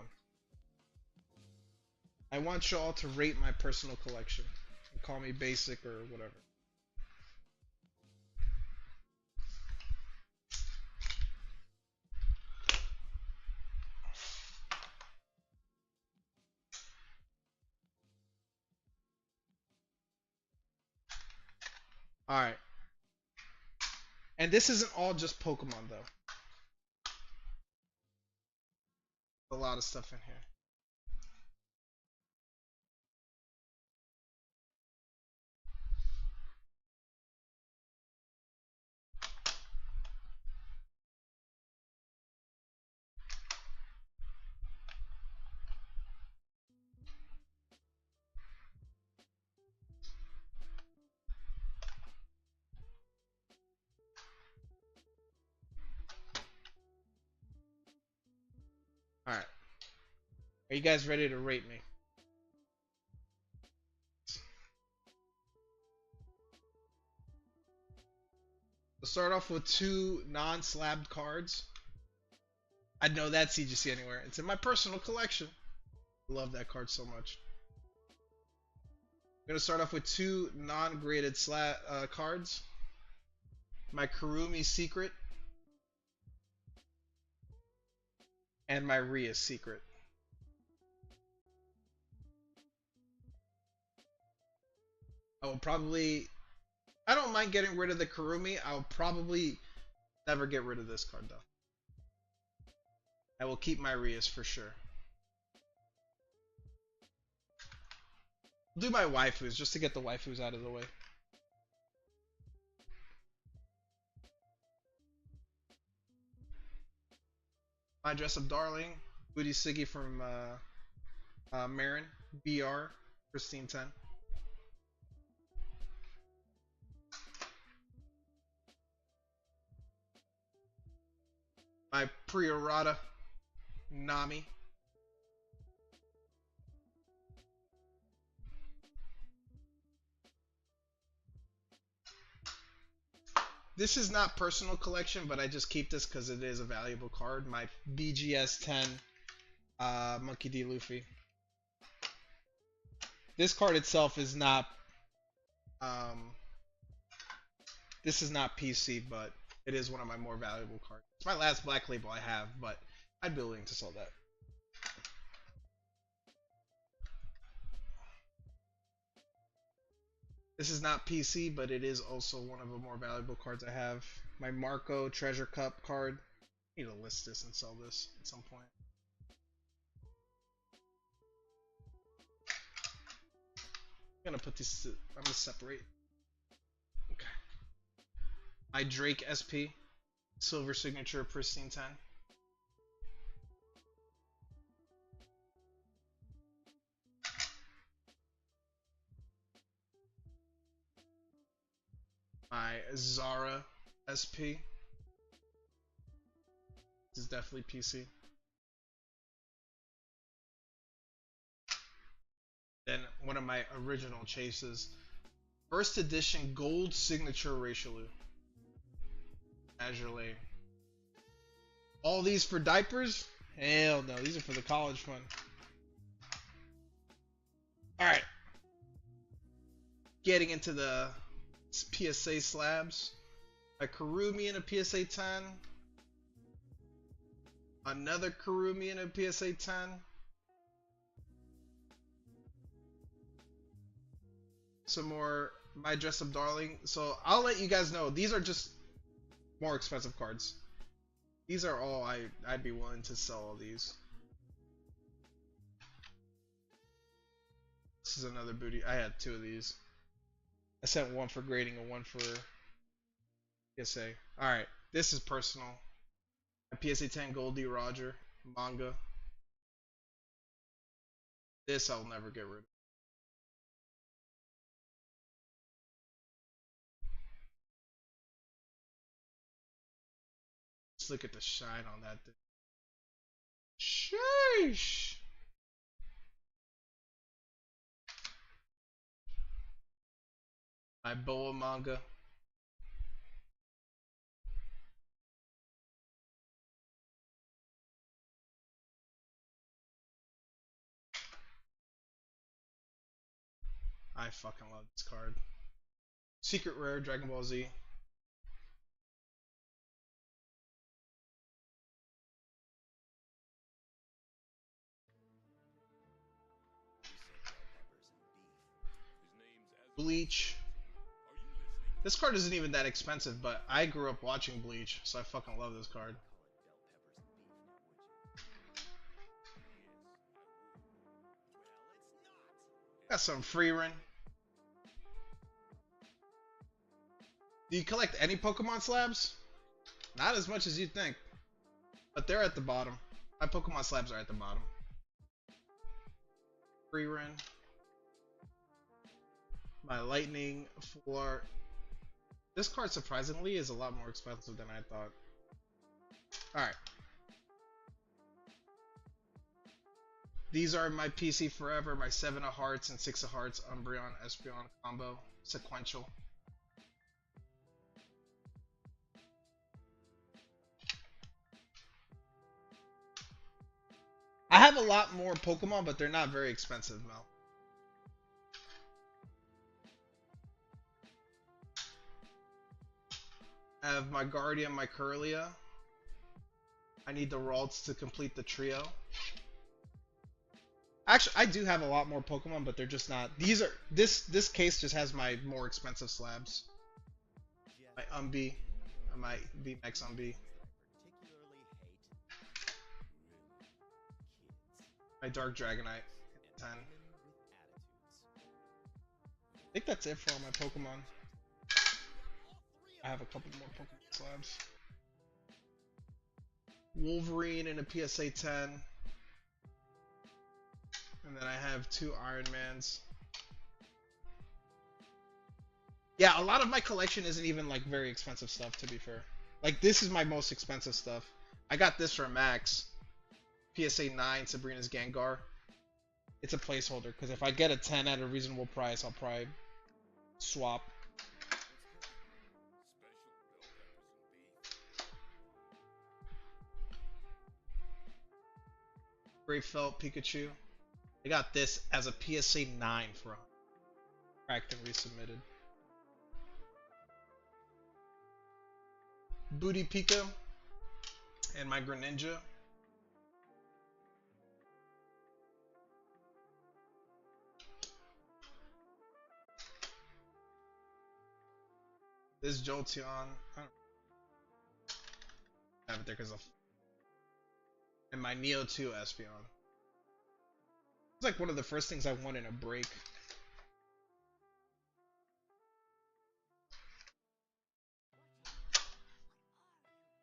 I want y'all to rate my personal collection. Call me basic or whatever. Alright. And this isn't all just Pokemon, though. A lot of stuff in here. Alright. Are you guys ready to rate me? We'll start off with 2 non-slabbed cards. I know that CGC anywhere. It's in my personal collection. I love that card so much. I'm going to start off with 2 non-graded cards. My Kurumi Secret. And my Rhea Secret. I will probably... I don't mind getting rid of the Kurumi. I'll probably never get rid of this card, though. I will keep my Rheas for sure. I'll do my waifus, just to get the waifus out of the way. My Dress Up Darling. Booty Siggy from Marin, BR, Pristine 10. My Priorata, Nami. This is not personal collection, but I just keep this because it is a valuable card. My BGS 10 Monkey D. Luffy. This card itself is not this is not PC, but it is one of my more valuable cards. It's my last black label I have, but I'd be willing to sell that. This is not PC, but it is also one of the more valuable cards I have. My Marco Treasure Cup card. I need to list this and sell this at some point. I'm gonna put these. I'm gonna separate. Okay. My Drake SP, Silver Signature, Pristine 10. My Zara SP. This is definitely PC. Then one of my original chases, first edition gold signature Racialoo. Azure Lane. All these for diapers? Hell no, these are for the college fund. Alright. Getting into the PSA slabs. A Kurumi in a PSA 10. Another Kurumi in a PSA 10. Some more My Dress Up Darling. So I'll let you guys know, these are just more expensive cards. These are all I'd be willing to sell all these. This is another booty. I had two of these. I sent one for grading and one for PSA. Alright, this is personal. A PSA 10 Goldie Roger manga. This I'll never get rid of. Let's look at the shine on that thing. Sheesh! My Boa manga. I fucking love this card. Secret Rare Dragon Ball Z. Bleach. This card isn't even that expensive, but I grew up watching Bleach, so I fucking love this card. Got some Freerin. Do you collect any Pokemon slabs? Not as much as you'd think. But they're at the bottom. My Pokemon slabs are at the bottom. Freerin. My Lightning Full Art. This card surprisingly is a lot more expensive than I thought. Alright. These are my PC Forever, my 7 of Hearts and 6 of Hearts Umbreon Espeon combo. Sequential. I have a lot more Pokemon, but they're not very expensive, Mel. I have my Guardian, my Curlia. I need the Ralts to complete the trio. Actually, I do have a lot more Pokemon, but they're just not. These are this case just has my more expensive slabs. My my VMAX Umbi. My Dark Dragonite 10. I think that's it for all my Pokemon. I have a couple more Pokemon slabs. Wolverine in a PSA 10. And then I have 2 Iron Mans. Yeah, a lot of my collection isn't even like very expensive stuff, to be fair. Like this is my most expensive stuff. I got this for Max. PSA 9 Sabrina's Gengar. It's a placeholder because if I get a 10 at a reasonable price, I'll probably swap. Great Felt Pikachu. I got this as a PSA 9 for cracked and resubmitted. Booty Pika and my Greninja. This Jolteon, I don't have it there because of. And my Neo 2 Espeon. It's like one of the first things I want in a break.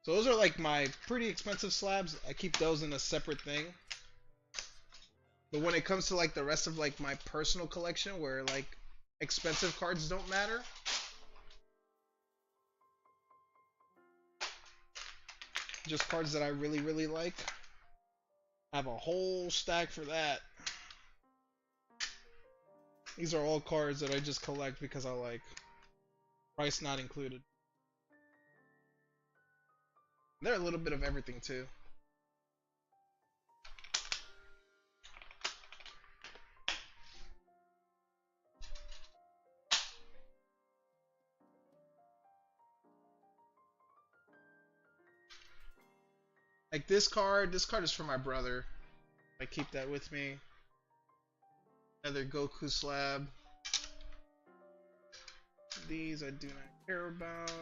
So those are like my pretty expensive slabs. I keep those in a separate thing. But when it comes to like the rest of like my personal collection where like expensive cards don't matter, just cards that I really like, I have a whole stack for that. These are all cards that I just collect because I like. Price not included. They're a little bit of everything too. Like this card is for my brother. I keep that with me. Another Goku slab. These I do not care about.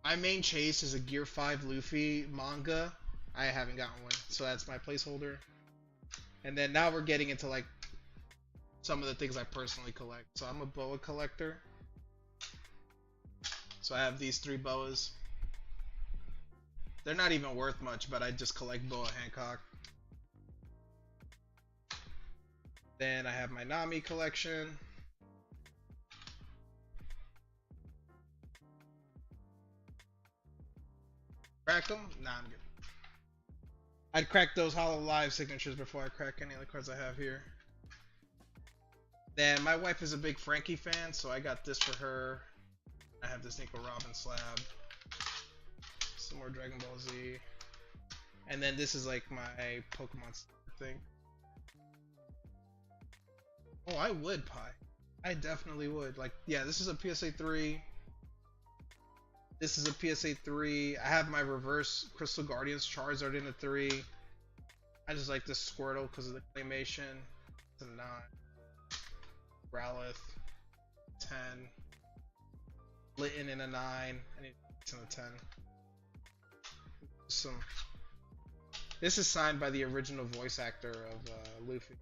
My main chase is a Gear 5 Luffy manga. I haven't gotten one, so that's my placeholder. And then now we're getting into like some of the things I personally collect. So I'm a boa collector. So I have these 3 boas. They're not even worth much, but I just collect Boa Hancock. Then I have my Nami collection. Crack them? Nah, I'm good. I'd crack those Hollow Live signatures before I crack any of the cards I have here. Then my wife is a big Frankie fan, so I got this for her. I have this Nico Robin slab. Some more Dragon Ball Z. And then this is like my Pokemon thing. Oh, I would, Pi. I definitely would. Like, yeah, this is a PSA 3. This is a PSA 3. I have my reverse Crystal Guardians Charizard in a 3. I just like this Squirtle because of the claymation. It's a 9. Growlithe, 10. Litten in a 9. I need it's in a 10. This is signed by the original voice actor of Luffy.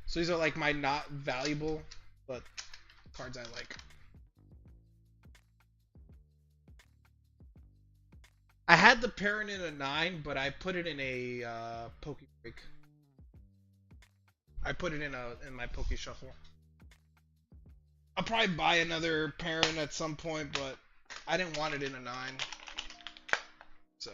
So these are like my not valuable, but cards I like. I had the parent in a 9, but I put it in a Poke Break. I put it in my Poke Shuffle. I'll probably buy another parent at some point, but I didn't want it in a 9. So.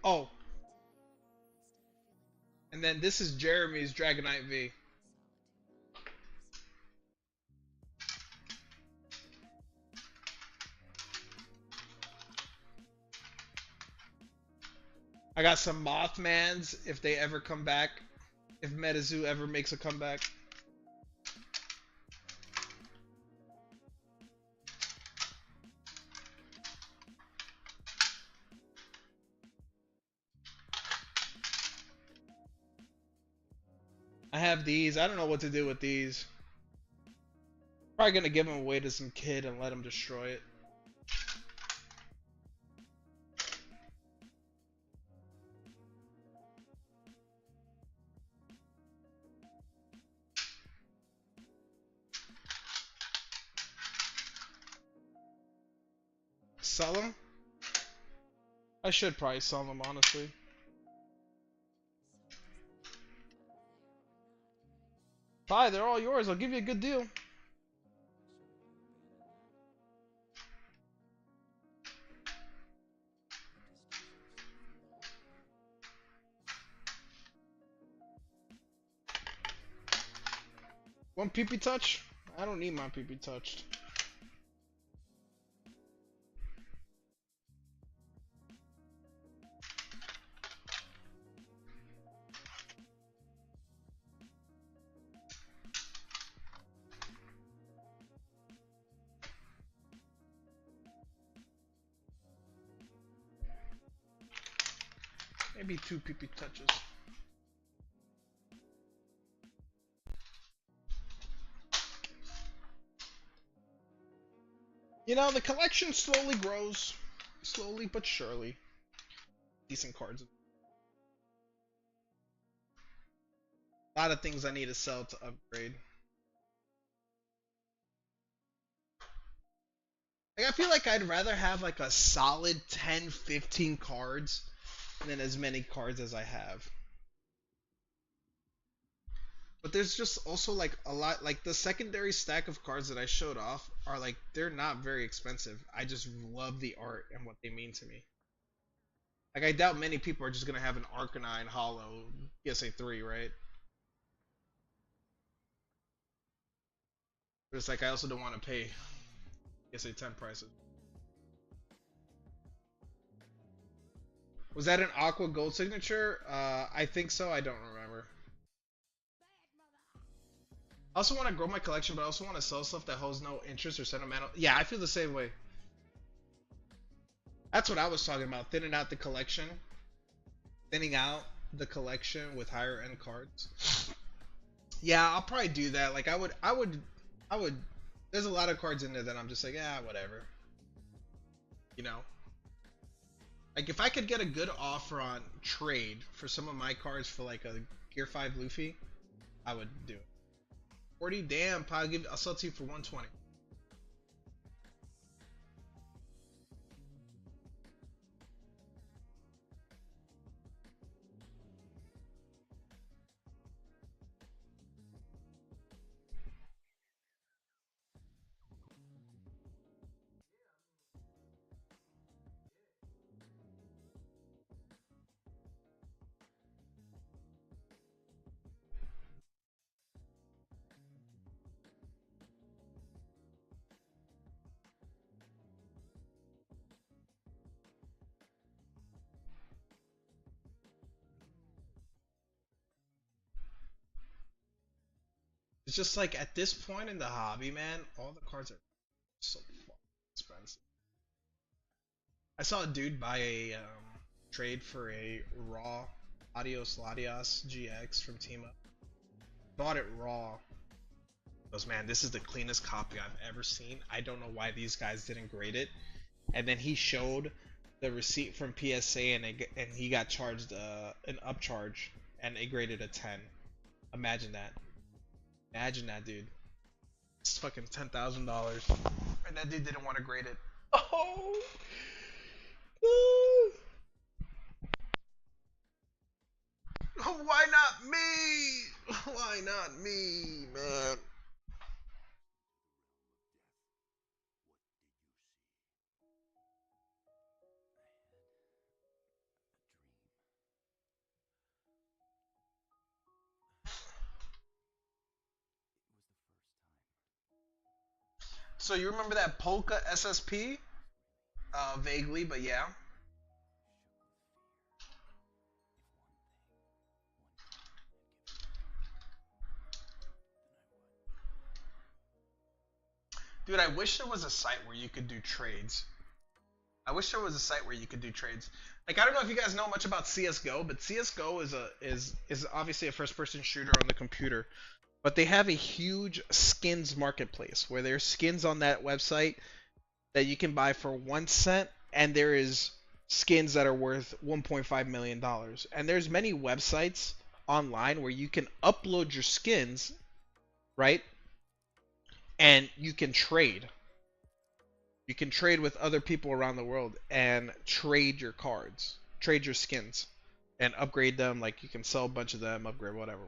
Oh. And then this is Jeremy's Dragonite V. I got some Mothmans if they ever come back. If Metazoo ever makes a comeback. I have these. I don't know what to do with these. Probably gonna give them away to some kid and let him destroy it. Sell them? I should probably sell them, honestly. Bye, they're all yours. I'll give you a good deal. One PP touch? I don't need my PP touched. Maybe 2 PP touches. You know, the collection slowly grows. Slowly but surely. Decent cards. A lot of things I need to sell to upgrade. Like, I feel like I'd rather have like a solid 10, 15 cards than as many cards as I have. But there's just also like a lot, like the secondary stack of cards that I showed off are like, they're not very expensive. I just love the art and what they mean to me. Like, I doubt many people are just gonna have an Arcanine Hollow PSA 3, right? But it's like, I also don't want to pay PSA 10 prices. Was that an Aqua Gold signature? I think so. I don't remember. I also want to grow my collection, but I also want to sell stuff that holds no interest or sentimental. Yeah, I feel the same way. That's what I was talking about. Thinning out the collection. Thinning out the collection with higher end cards. Yeah, I'll probably do that. Like, I would. There's a lot of cards in there that I'm just like, yeah, whatever. You know? Like, if I could get a good offer on trade for some of my cards for like a Gear 5 Luffy, I would do it. 40, damn, I'll sell it to you for 120. It's just like, at this point in the hobby, man, all the cards are so fucking expensive. I saw a dude buy a trade for a raw Adios Latias GX from Team Up. Bought it raw. Goes, man, this is the cleanest copy I've ever seen. I don't know why these guys didn't grade it. And then he showed the receipt from PSA, and he got charged an upcharge, and it graded a 10. Imagine that. Imagine that, dude. It's fucking $10,000, and that dude didn't want to grade it. Oh. Why not me? Why not me, man? So you remember that Polka SSP? Vaguely, but yeah. Dude, I wish there was a site where you could do trades. I wish there was a site where you could do trades. Like, I don't know if you guys know much about CS:GO, but CS:GO is obviously a first-person shooter on the computer. But they have a huge skins marketplace where there's skins on that website that you can buy for 1 cent, and there is skins that are worth $1.5 million. And there's many websites online where you can upload your skins, right? And you can trade. You can trade with other people around the world and trade your cards, trade your skins, and upgrade them. Like you can sell a bunch of them, upgrade whatever.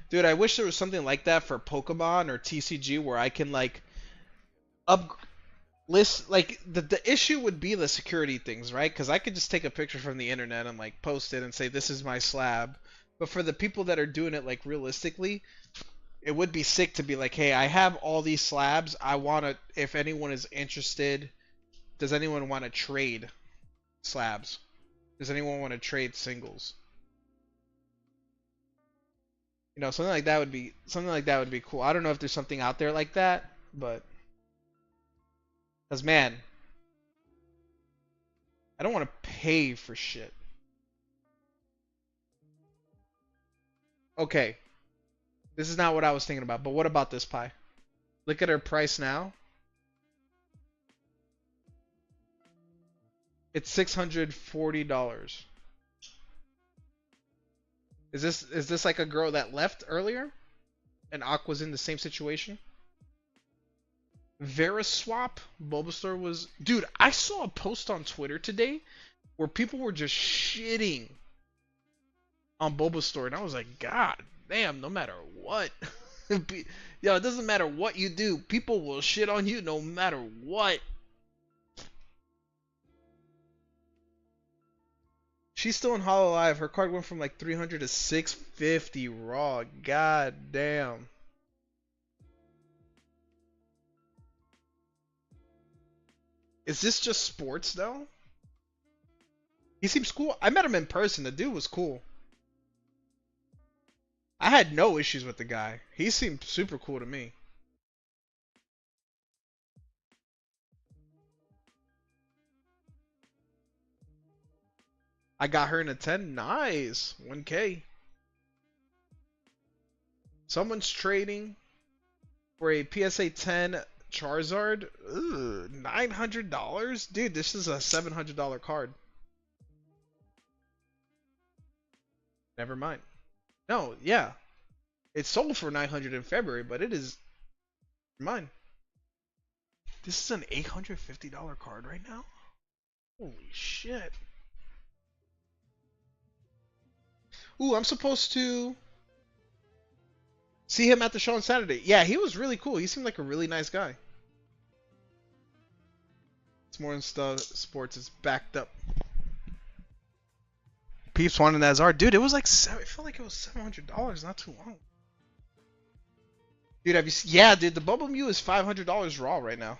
Dude, I wish there was something like that for Pokemon or TCG where I can like up list like the issue would be the security things, right? Because I could just take a picture from the internet and like post it and say this is my slab. But for the people that are doing it like realistically, it would be sick to be like, hey, I have all these slabs. I want to, if anyone is interested, does anyone want to trade slabs? Does anyone want to trade singles? You know, something like that would be cool. I don't know if there's something out there like that, but because man, I don't want to pay for shit. Okay, this is not what I was thinking about. But what about this pie? Look at her price now. It's $640. Is this like a girl that left earlier? And Aqua's in the same situation? Veriswap Bulbasaur was... Dude, I saw a post on Twitter today where people were just shitting on Bulbasaur, and I was like, God damn, no matter what. Yo, it doesn't matter what you do. People will shit on you no matter what. She's still in Hollow Live. Her card went from like 300 to 650 raw. God damn. Is this just sports though? He seems cool. I met him in person. The dude was cool. I had no issues with the guy. He seemed super cool to me. I got her in a 10. Nice. 1K. Someone's trading for a PSA 10 Charizard. Ugh, $900? Dude, this is a $700 card. Never mind. No, yeah. It sold for $900 in February, but it is mine. This is an $850 card right now? Holy shit. Ooh, I'm supposed to see him at the show on Saturday. Yeah, he was really cool. He seemed like a really nice guy. It's more than stuff. Sports is backed up. Peeps wanted that Zard. Dude, it was like it felt like it was $700 not too long. Dude, have you seen? Yeah, dude, the Bubble Mew is $500 raw right now.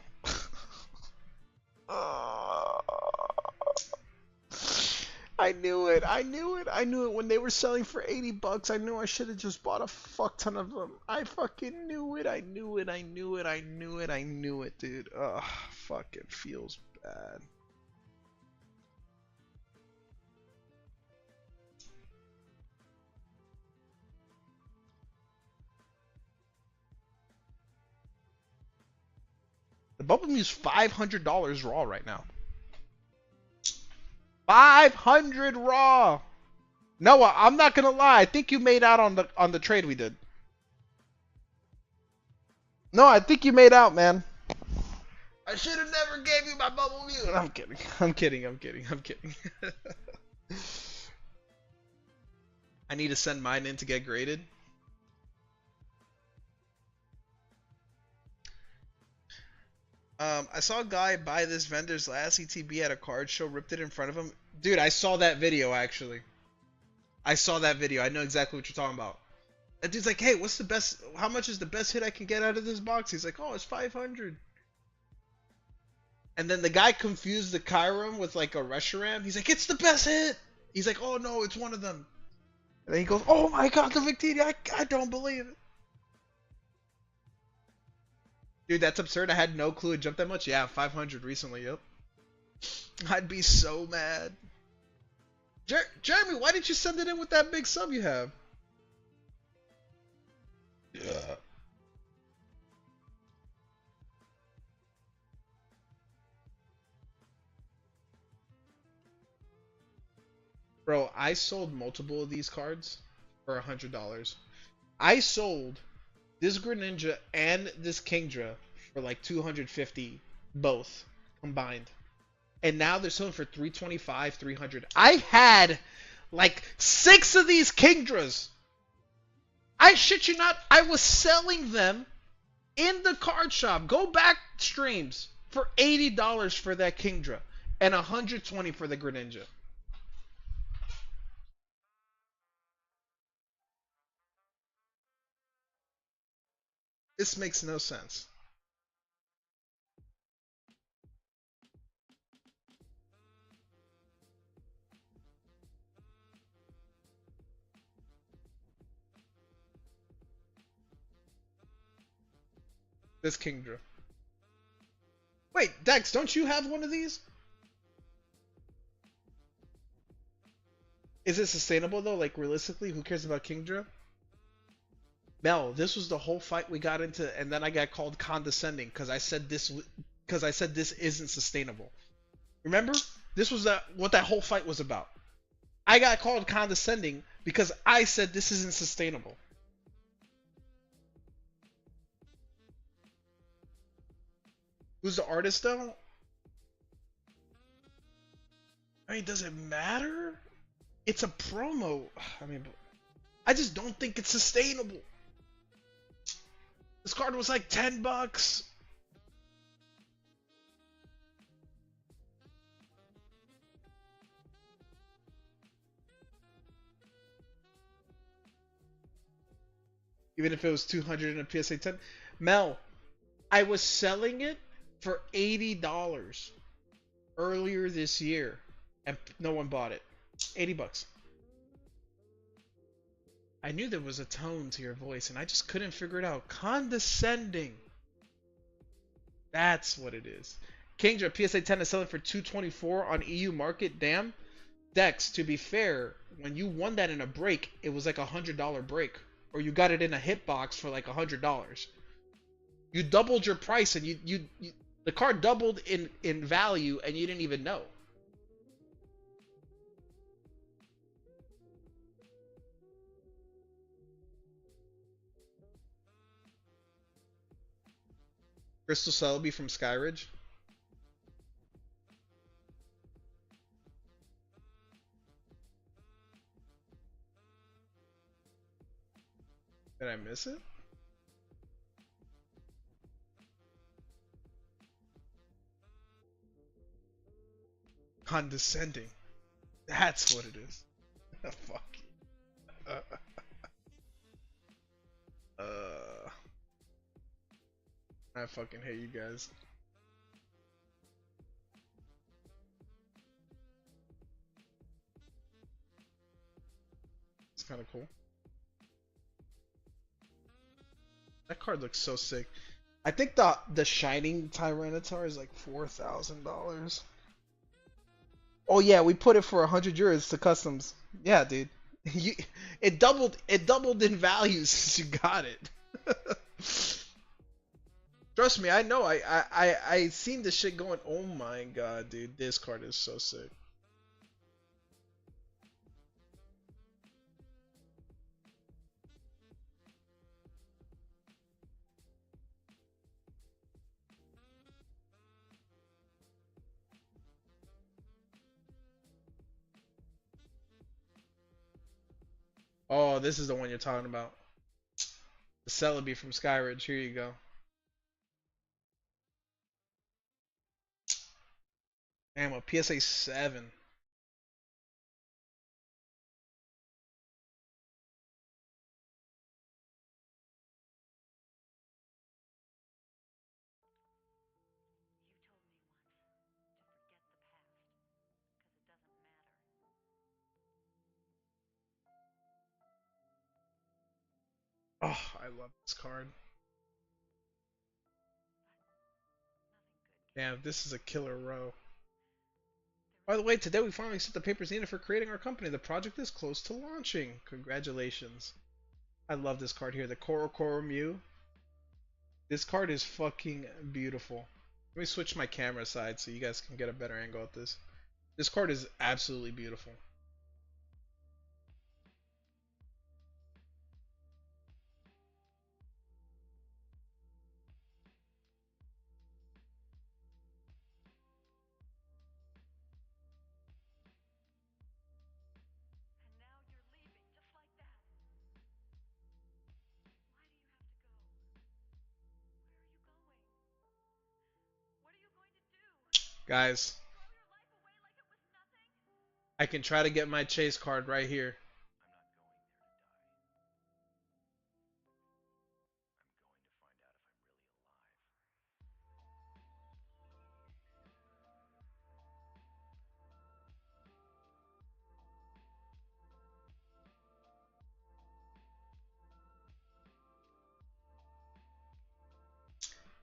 I knew it. I knew it. I knew it when they were selling for $80. I knew I should have just bought a fuck ton of them. I fucking knew it. I knew it. I knew it. I knew it. I knew it, dude. Ugh, fucking feels bad. The Bubble Mew's $500 raw right now. 500 raw. Noah, I'm not gonna lie. I think you made out on the trade we did. No, I think you made out, man. I should have never gave you my Bubble Mew. I'm kidding. I'm kidding. I'm kidding. I'm kidding. I need to send mine in to get graded. I saw a guy buy this vendor's last ETB at a card show, ripped it in front of him. Dude, I saw that video, actually. I saw that video. I know exactly what you're talking about. That dude's like, hey, what's the best, how much is the best hit I can get out of this box? He's like, oh, it's 500. And then the guy confused the Kyurem with like a Reshiram. He's like, it's the best hit. He's like, oh no, it's one of them. And then he goes, oh my god, the Victini, I don't believe it. Dude, that's absurd. I had no clue it jumped that much. Yeah, 500 recently, yep. I'd be so mad. Jeremy, why didn't you send it in with that big sub you have? Yeah. Bro, I sold multiple of these cards for $100. I sold this Greninja and this Kingdra for like 250 both combined. And now they're selling for 325, 300. I had like 6 of these Kingdras. I shit you not, I was selling them in the card shop. Go back streams for $80 for that Kingdra and 120 for the Greninja. This makes no sense. This Kingdra. Wait, Dex, don't you have one of these? Is it sustainable though? Like realistically, who cares about Kingdra? Mel, this was the whole fight we got into, and then I got called condescending because I said this isn't sustainable. Remember? This was what that whole fight was about. I got called condescending because I said this isn't sustainable. Who's the artist though? I mean, does it matter? It's a promo. I mean, I just don't think it's sustainable. This card was like $10. Even if it was 200 in a PSA 10. Mel, I was selling it for $80 earlier this year, and no one bought it. $80. I knew there was a tone to your voice, and I just couldn't figure it out. Condescending. That's what it is. Kingdra PSA 10 is selling for $224 on EU market. Damn. Dex, to be fair, when you won that in a break, it was like a $100 break, or you got it in a hitbox for like $100. You doubled your price, and you the card doubled in value, and you didn't even know. Crystal Celebi from Skyridge. Did I miss it? Condescending. That's what it is. Fuck. I fucking hate you guys. It's kind of cool. That card looks so sick. I think the Shining Tyranitar is like $4,000. Oh yeah, we put it for 100 euros to customs. Yeah, dude. It doubled in value since you got it. Trust me, I know. I seen this shit going. Oh my god, dude, this card is so sick. Oh, this is the one you're talking about. The Celebi from Skyridge. Here you go. Damn, a PSA 7. Oh, I love this card. Damn, this is a killer row. By the way, today we finally sent the papers needed for creating our company. The project is close to launching. Congratulations. I love this card here. The Koro Mew. This card is fucking beautiful. Let me switch my camera side so you guys can get a better angle at this. This card is absolutely beautiful. Guys, I can try to get my chase card right here.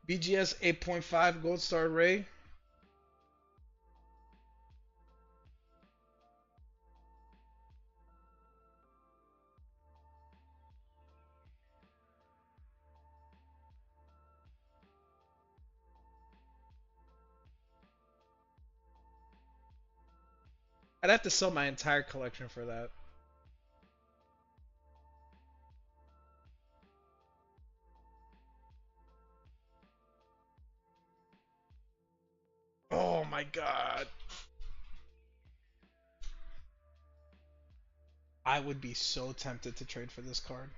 BGS 8.5 Gold Star Ray. I'd have to sell my entire collection for that. Oh my god. I would be so tempted to trade for this card.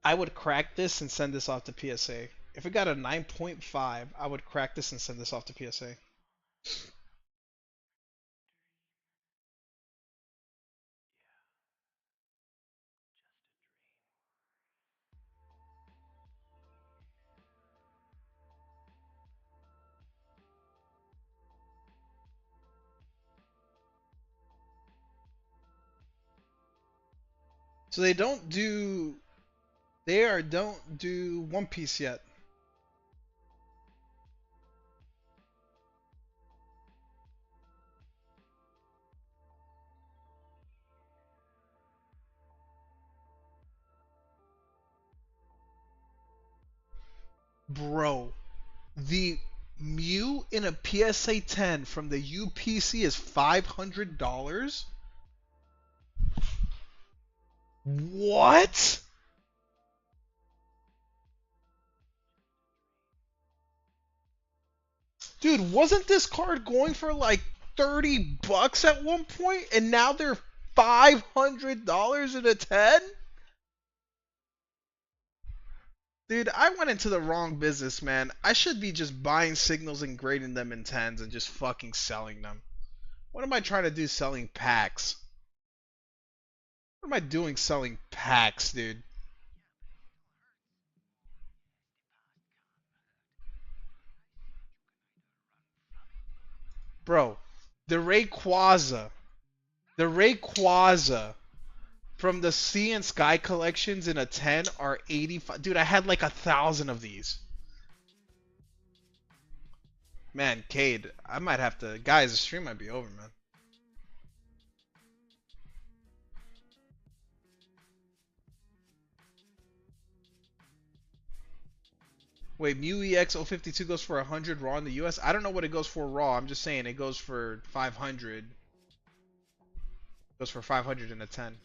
I would crack this and send this off to PSA. If it got a 9.5, I would crack this and send this off to PSA. So they don't do One Piece yet. Bro, the Mew in a PSA 10 from the UPC is $500? What? Dude, wasn't this card going for like $30 at one point, and now they're $500 in a 10? Dude, I went into the wrong business, man. I should be just buying signals and grading them in 10s and just fucking selling them. What am I trying to do selling packs? What am I doing selling packs, dude? Bro, the Rayquaza from the Sea and Sky collections in a 10 are 85. Dude, I had like 1,000 of these. Man, Cade, I might have to. Guys, the stream might be over, man. Wait, Mew EX 052 goes for 100 raw in the US? I don't know what it goes for raw. I'm just saying it goes for 500. Goes for 500 in a 10.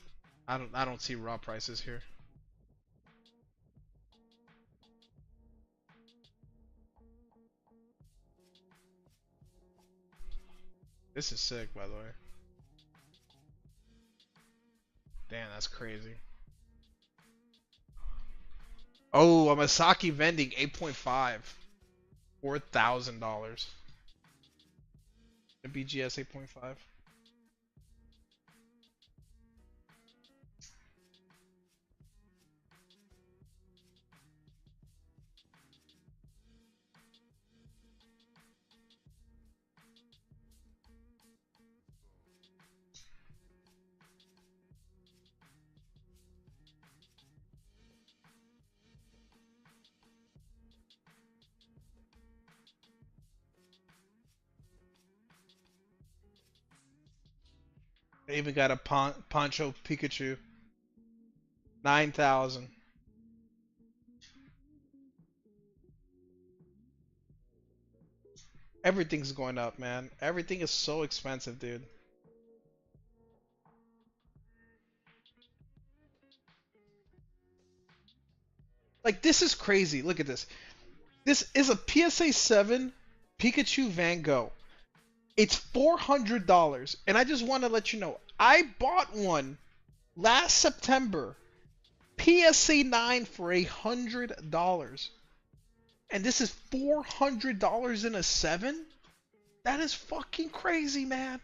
I don't see raw prices here. This is sick, by the way. Damn, that's crazy. Oh, a Masaki vending 8.5. $4,000. A BGS 8.5. They even got a Poncho Pikachu. 9,000. Everything's going up, man. Everything is so expensive, dude. Like, this is crazy. Look at this. This is a PSA 7 Pikachu Van Gogh. It's $400. And I just want to let you know, I bought one last September. PSA 9 for $100. And this is $400 in a 7? That is fucking crazy, man.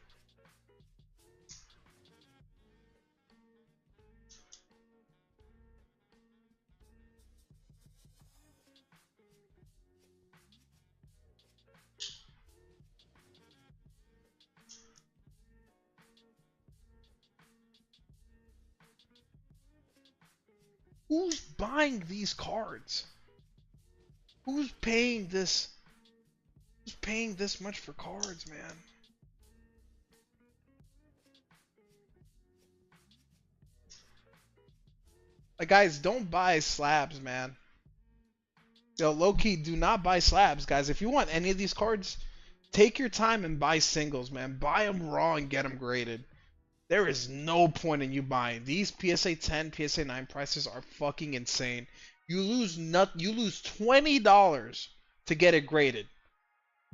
Who's buying these cards? Who's paying this? Who's paying this much for cards, man? Like, guys, don't buy slabs, man. Yo, low key, do not buy slabs, guys. If you want any of these cards, take your time and buy singles, man. Buy them raw and get them graded. There is no point in you buying these PSA 10, PSA 9 prices are fucking insane. You lose $20 to get it graded.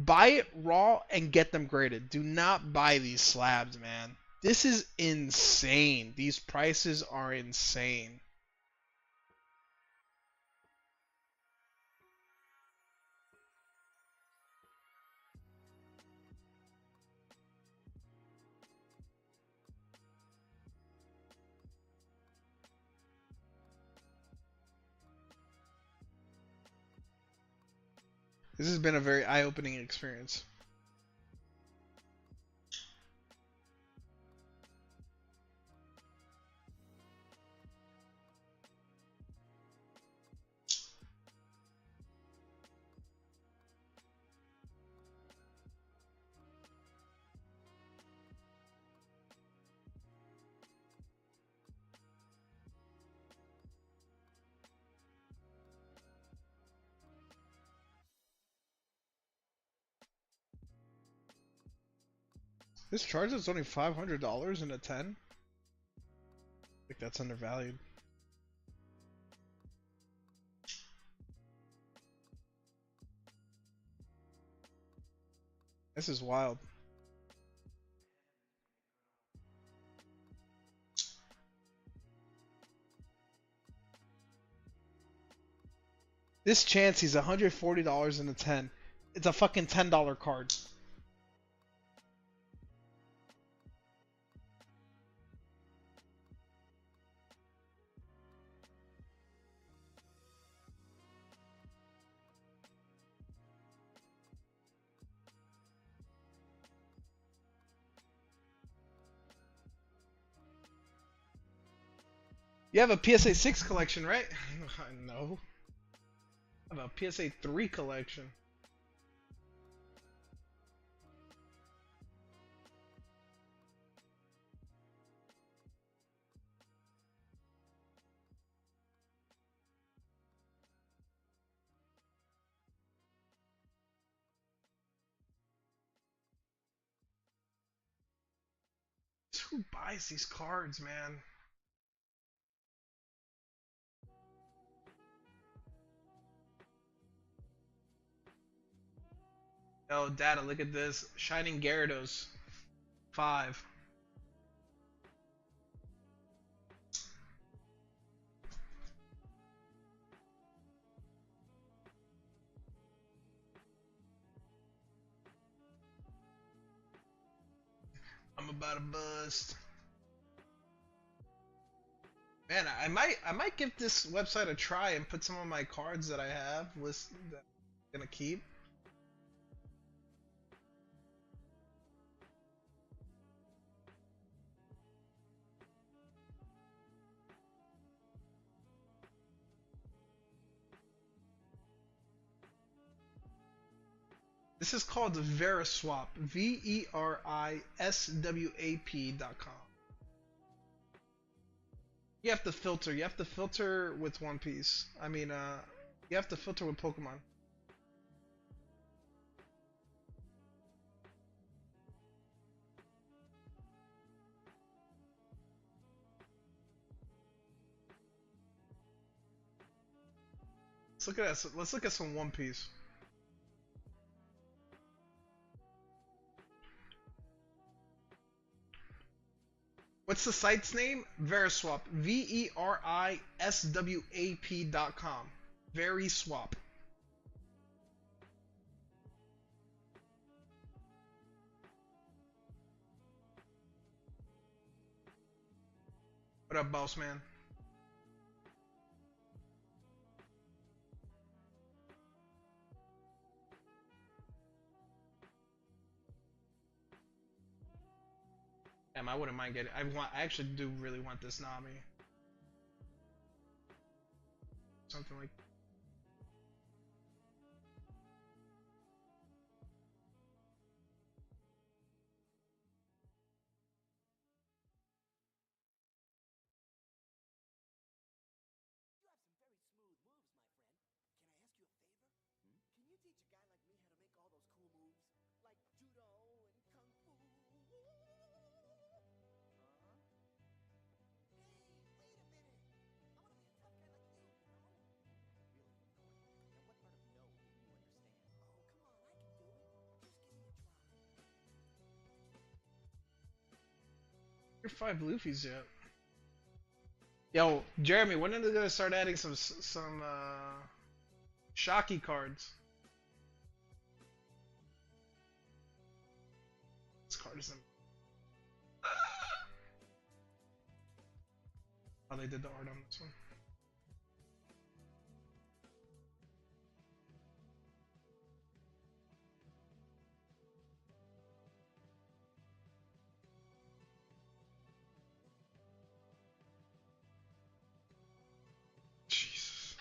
Buy it raw and get them graded. Do not buy these slabs, man. This is insane. These prices are insane. This has been a very eye-opening experience. This Charizard's only $500 in a 10? I think that's undervalued. This is wild. This Chansey's $140 in a 10. It's a fucking $10 card. You have a PSA 6 collection, right? No. I have a PSA 3 collection. Who buys these cards, man? Oh, data, look at this. Shining Gyarados. 5. I'm about to bust. Man, I might give this website a try and put some of my cards that I have list that I'm gonna keep. This is called Veriswap. VERISWAP.com. You have to filter. You have to filter with One Piece. I mean, you have to filter with Pokemon. Let's look at that. Let's look at some One Piece. What's the site's name? Veriswap. VERISWAP.com. Veriswap. What up, boss man? Damn, I wouldn't mind getting. I actually do really want this Nami. Something like. You're 5 Luffy's yet. Yo, Jeremy, when are they gonna start adding some Shocky cards? This card isn't. Oh, they did the art on this one. Jesus.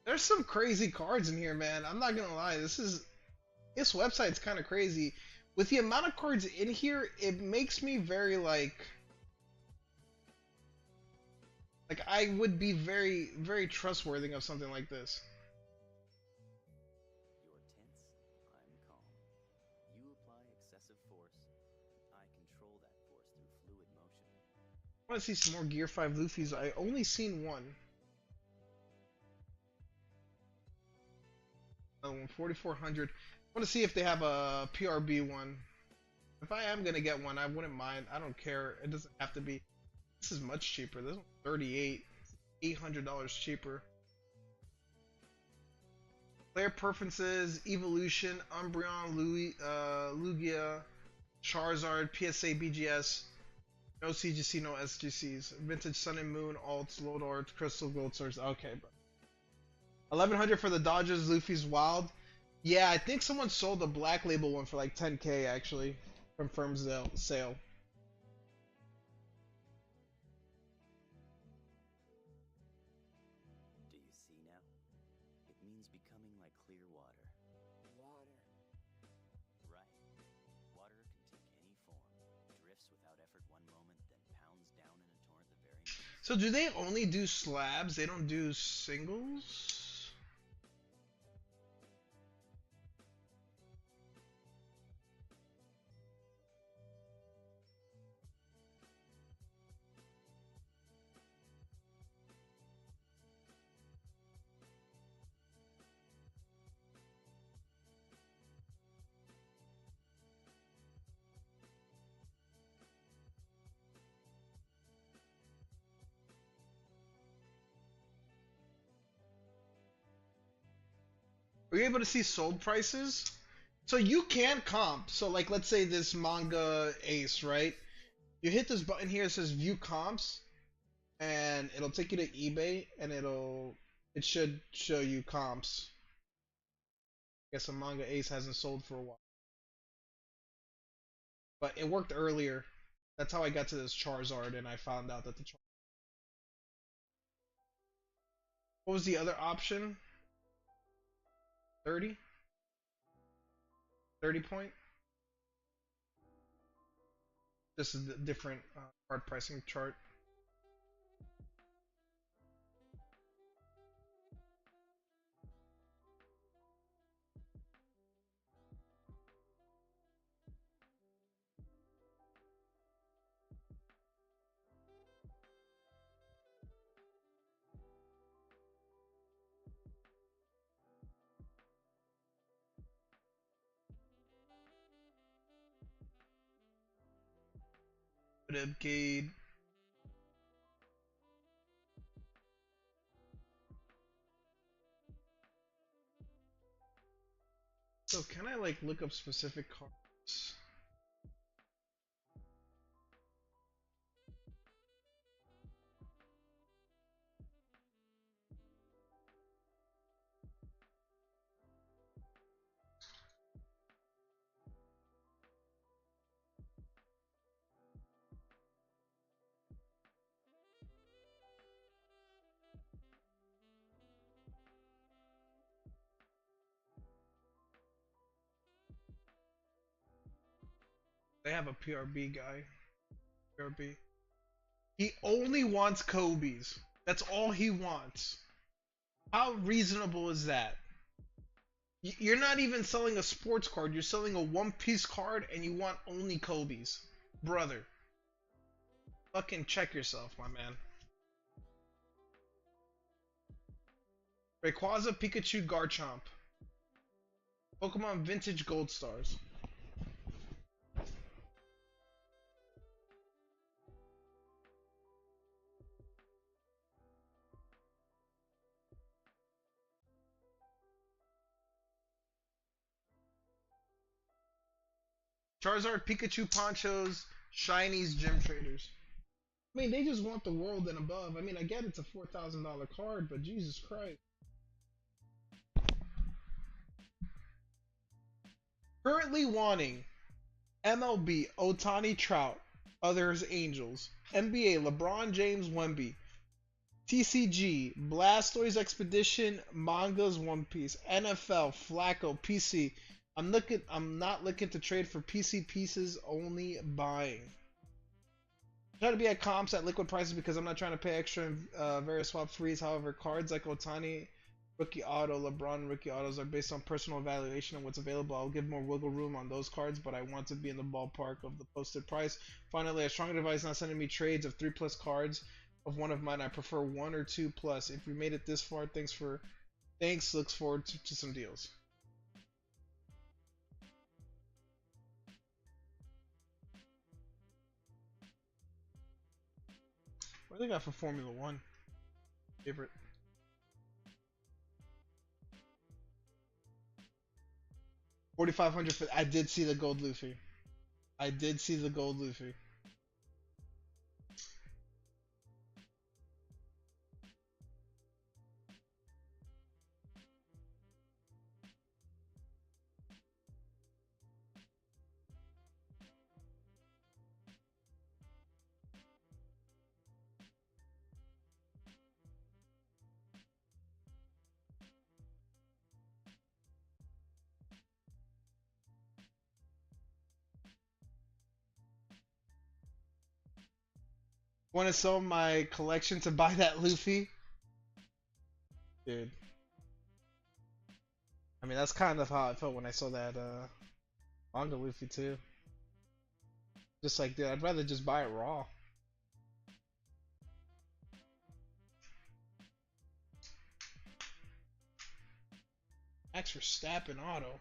There's some crazy cards in here, man. I'm not gonna lie. This website's kind of crazy. With the amount of cards in here, it makes me very like I would be very, very trustworthy of something like this. You're tense, I'm calm. You apply excessive force, I control that force through fluid motion. I want to see some more Gear 5 Luffy's. I only seen one. Another one, 4400. I want to see if they have a PRB one. If I am gonna get one, I wouldn't mind. I don't care. It doesn't have to be. This is much cheaper. This one's 38, $800 cheaper. Player preferences: Evolution, Umbreon, Lugia, Charizard, PSA, BGS. No CGC, no SGCs. Vintage Sun and Moon, Alts, Load Art, Crystal Gold Source. Okay, bro. 1100 for the Dodgers, Luffy's Wild. Yeah, I think someone sold the Black Label one for like 10K actually. Confirmed sale. Do you see now? It means becoming like clear water. Water. Right. Water can take any form. Drifts without effort one moment, then pounds down in a torrent the very next. So do they only do slabs? They don't do singles? Are you able to see sold prices? So you can comp. So like let's say this manga ace, right? You hit this button here, it says view comps, and it'll take you to eBay and it should show you comps. I guess a manga ace hasn't sold for a while. But it worked earlier. That's how I got to this Charizard and I found out that the What was the other option? 30? 30 point? This is a different card pricing chart. Abdib, Gade. So can I like look up specific cards? They have a PRB guy. PRB. He only wants Kobe's. That's all he wants. How reasonable is that? You're not even selling a sports card. You're selling a one-piece card, and you want only Kobe's. Brother. Fucking check yourself, my man. Rayquaza, Pikachu, Garchomp. Pokemon Vintage Gold Stars. Charizard, Pikachu, Ponchos, Shinies, Gym Traders. I mean, they just want the world and above. I mean, I get it's a $4,000 card, but Jesus Christ. Currently wanting MLB, Otani, Trout, others, Angels, NBA, LeBron James, Wemby, TCG, Blastoise Expedition, Mangas, One Piece, NFL, Flacco, PC. I'm not looking to trade for PC pieces, only buying. Try to be at comps at liquid prices because I'm not trying to pay extra in various swap fees. However, cards like Otani, Rookie Auto, LeBron Rookie Autos are based on personal evaluation and what's available. I'll give more wiggle room on those cards, but I want to be in the ballpark of the posted price. Finally, a stronger device not sending me trades of 3+ cards of one of mine. I prefer 1 or 2+. If you made it this far, thanks. Looks forward to some deals. What do they got for Formula One? Favorite. $4,500 for. I did see the gold Luffy. I did see the gold Luffy. Want to sell my collection to buy that Luffy? Dude. I mean, that's kind of how I felt when I saw that manga Luffy too. Just like, dude, I'd rather just buy it raw. Max Verstappen auto.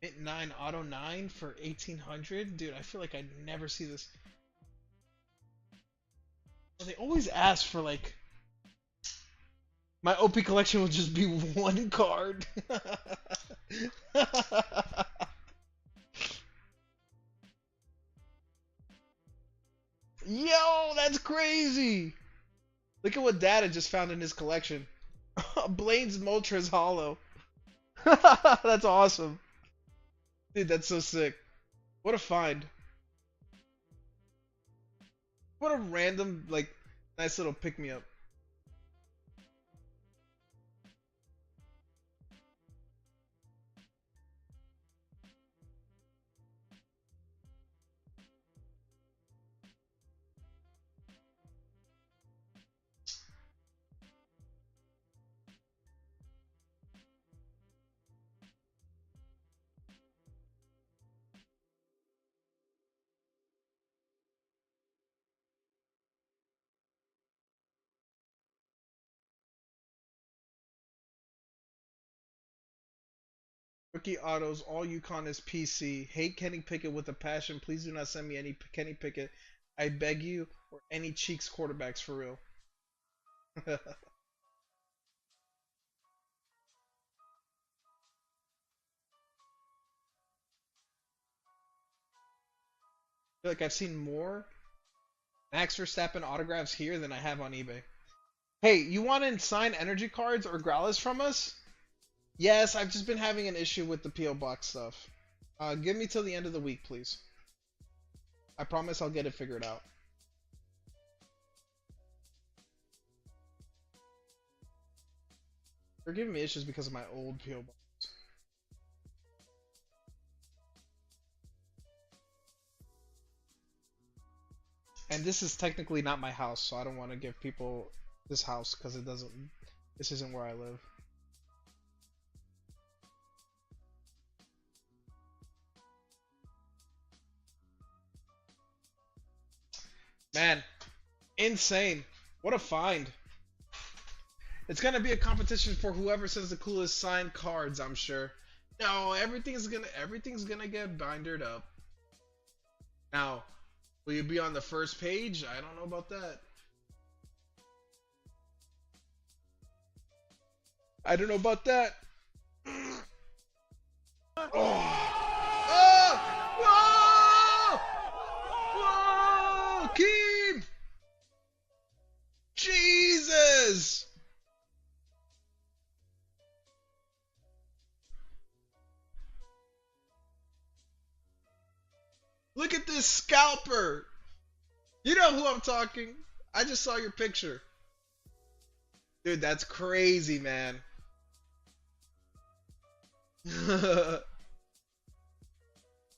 Mint 9 auto 9 for 1,800? Dude, I feel like I never see this. Well, they always ask for like my OP collection will just be one card. Yo, that's crazy. Look at what Data just found in his collection. Blaine's Moltres Hollow. That's awesome. Dude, that's so sick. What a find. What a random, like, nice little pick-me-up. Rookie autos, all Yukon is PC. Hate Kenny Pickett with a passion. Please do not send me any Kenny Pickett. I beg you, or any Cheeks quarterbacks for real. I feel like I've seen more Max Verstappen autographs here than I have on eBay. Hey, you want to sign energy cards or Growlers from us? Yes, I've just been having an issue with the PO box stuff. Give me till the end of the week, please. I promise I'll get it figured out. They're giving me issues because of my old PO box. And this is technically not my house, so I don't want to give people this house because this isn't where I live. Man, insane. What a find. It's gonna be a competition for whoever sends the coolest signed cards, I'm sure. No, everything's gonna get bindered up. Now, will you be on the first page? I don't know about that. I don't know about that. Oh! Oh! Whoa! Whoa! Keem! Jesus! Look at this scalper! You know who I'm talking. I just saw your picture. Dude, that's crazy, man.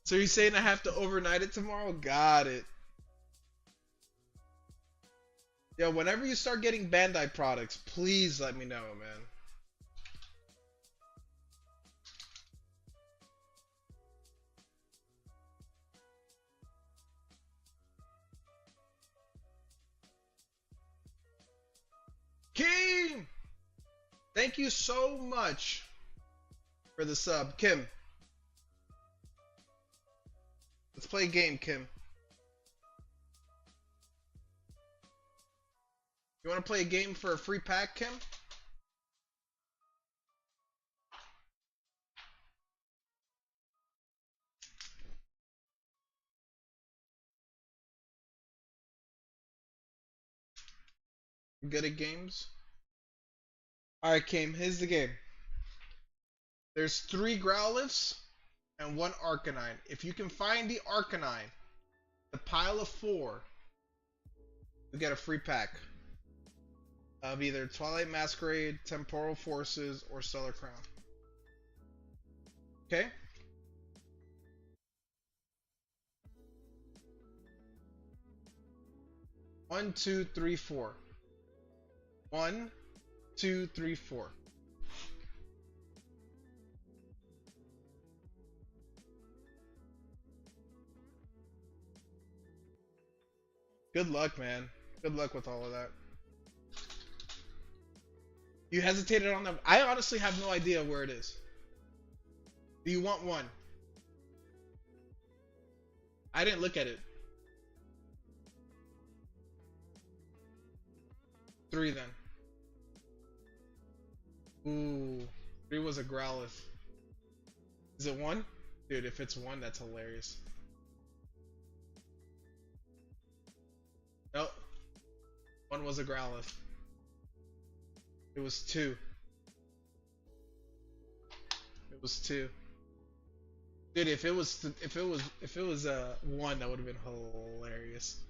So you're saying I have to overnight it tomorrow? Got it. Yeah, whenever you start getting Bandai products, please let me know, man. Kim! Thank you so much for the sub. Kim. Let's play a game, Kim. You want to play a game for a free pack, Kim? You good at games? Alright, Kim, here's the game. There's 3 Growliths and 1 Arcanine. If you can find the Arcanine, the pile of 4, you get a free pack of either Twilight Masquerade, Temporal Forces, or Stellar Crown. Okay? One, two, three, four. 1, 2, 3, 4. Good luck, man. Good luck with all of that. You hesitated on them. I honestly have no idea where it is. Do you want 1? I didn't look at it. 3 then. Ooh, 3 was a Growlithe. Is it 1? Dude, if it's 1, that's hilarious. Nope. 1 was a Growlithe. It was 2. It was 2. Dude, if it was 1, that would have been hilarious.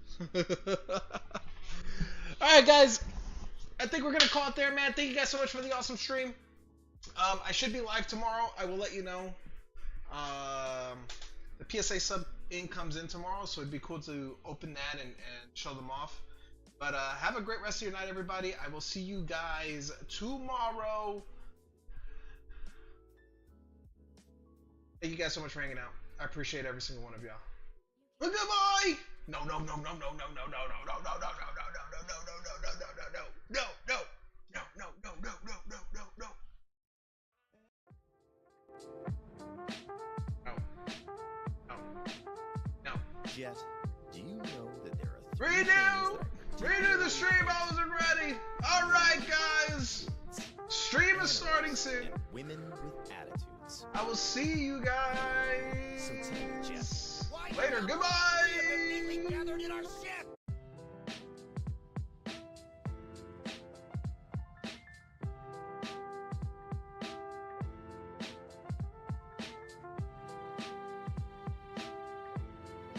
All right, guys. I think we're gonna call it there, man. Thank you guys so much for the awesome stream. I should be live tomorrow. I will let you know. The PSA sub in comes in tomorrow, so it'd be cool to open that and show them off. But have a great rest of your night, everybody. I will see you guys tomorrow. Thank you guys so much for hanging out. I appreciate every single one of y'all. Goodbye. No. Jet, do you know that there are Redo the stream. I wasn't ready. All right, guys. Stream is starting soon. Women with attitudes. I will see you guys later. Goodbye.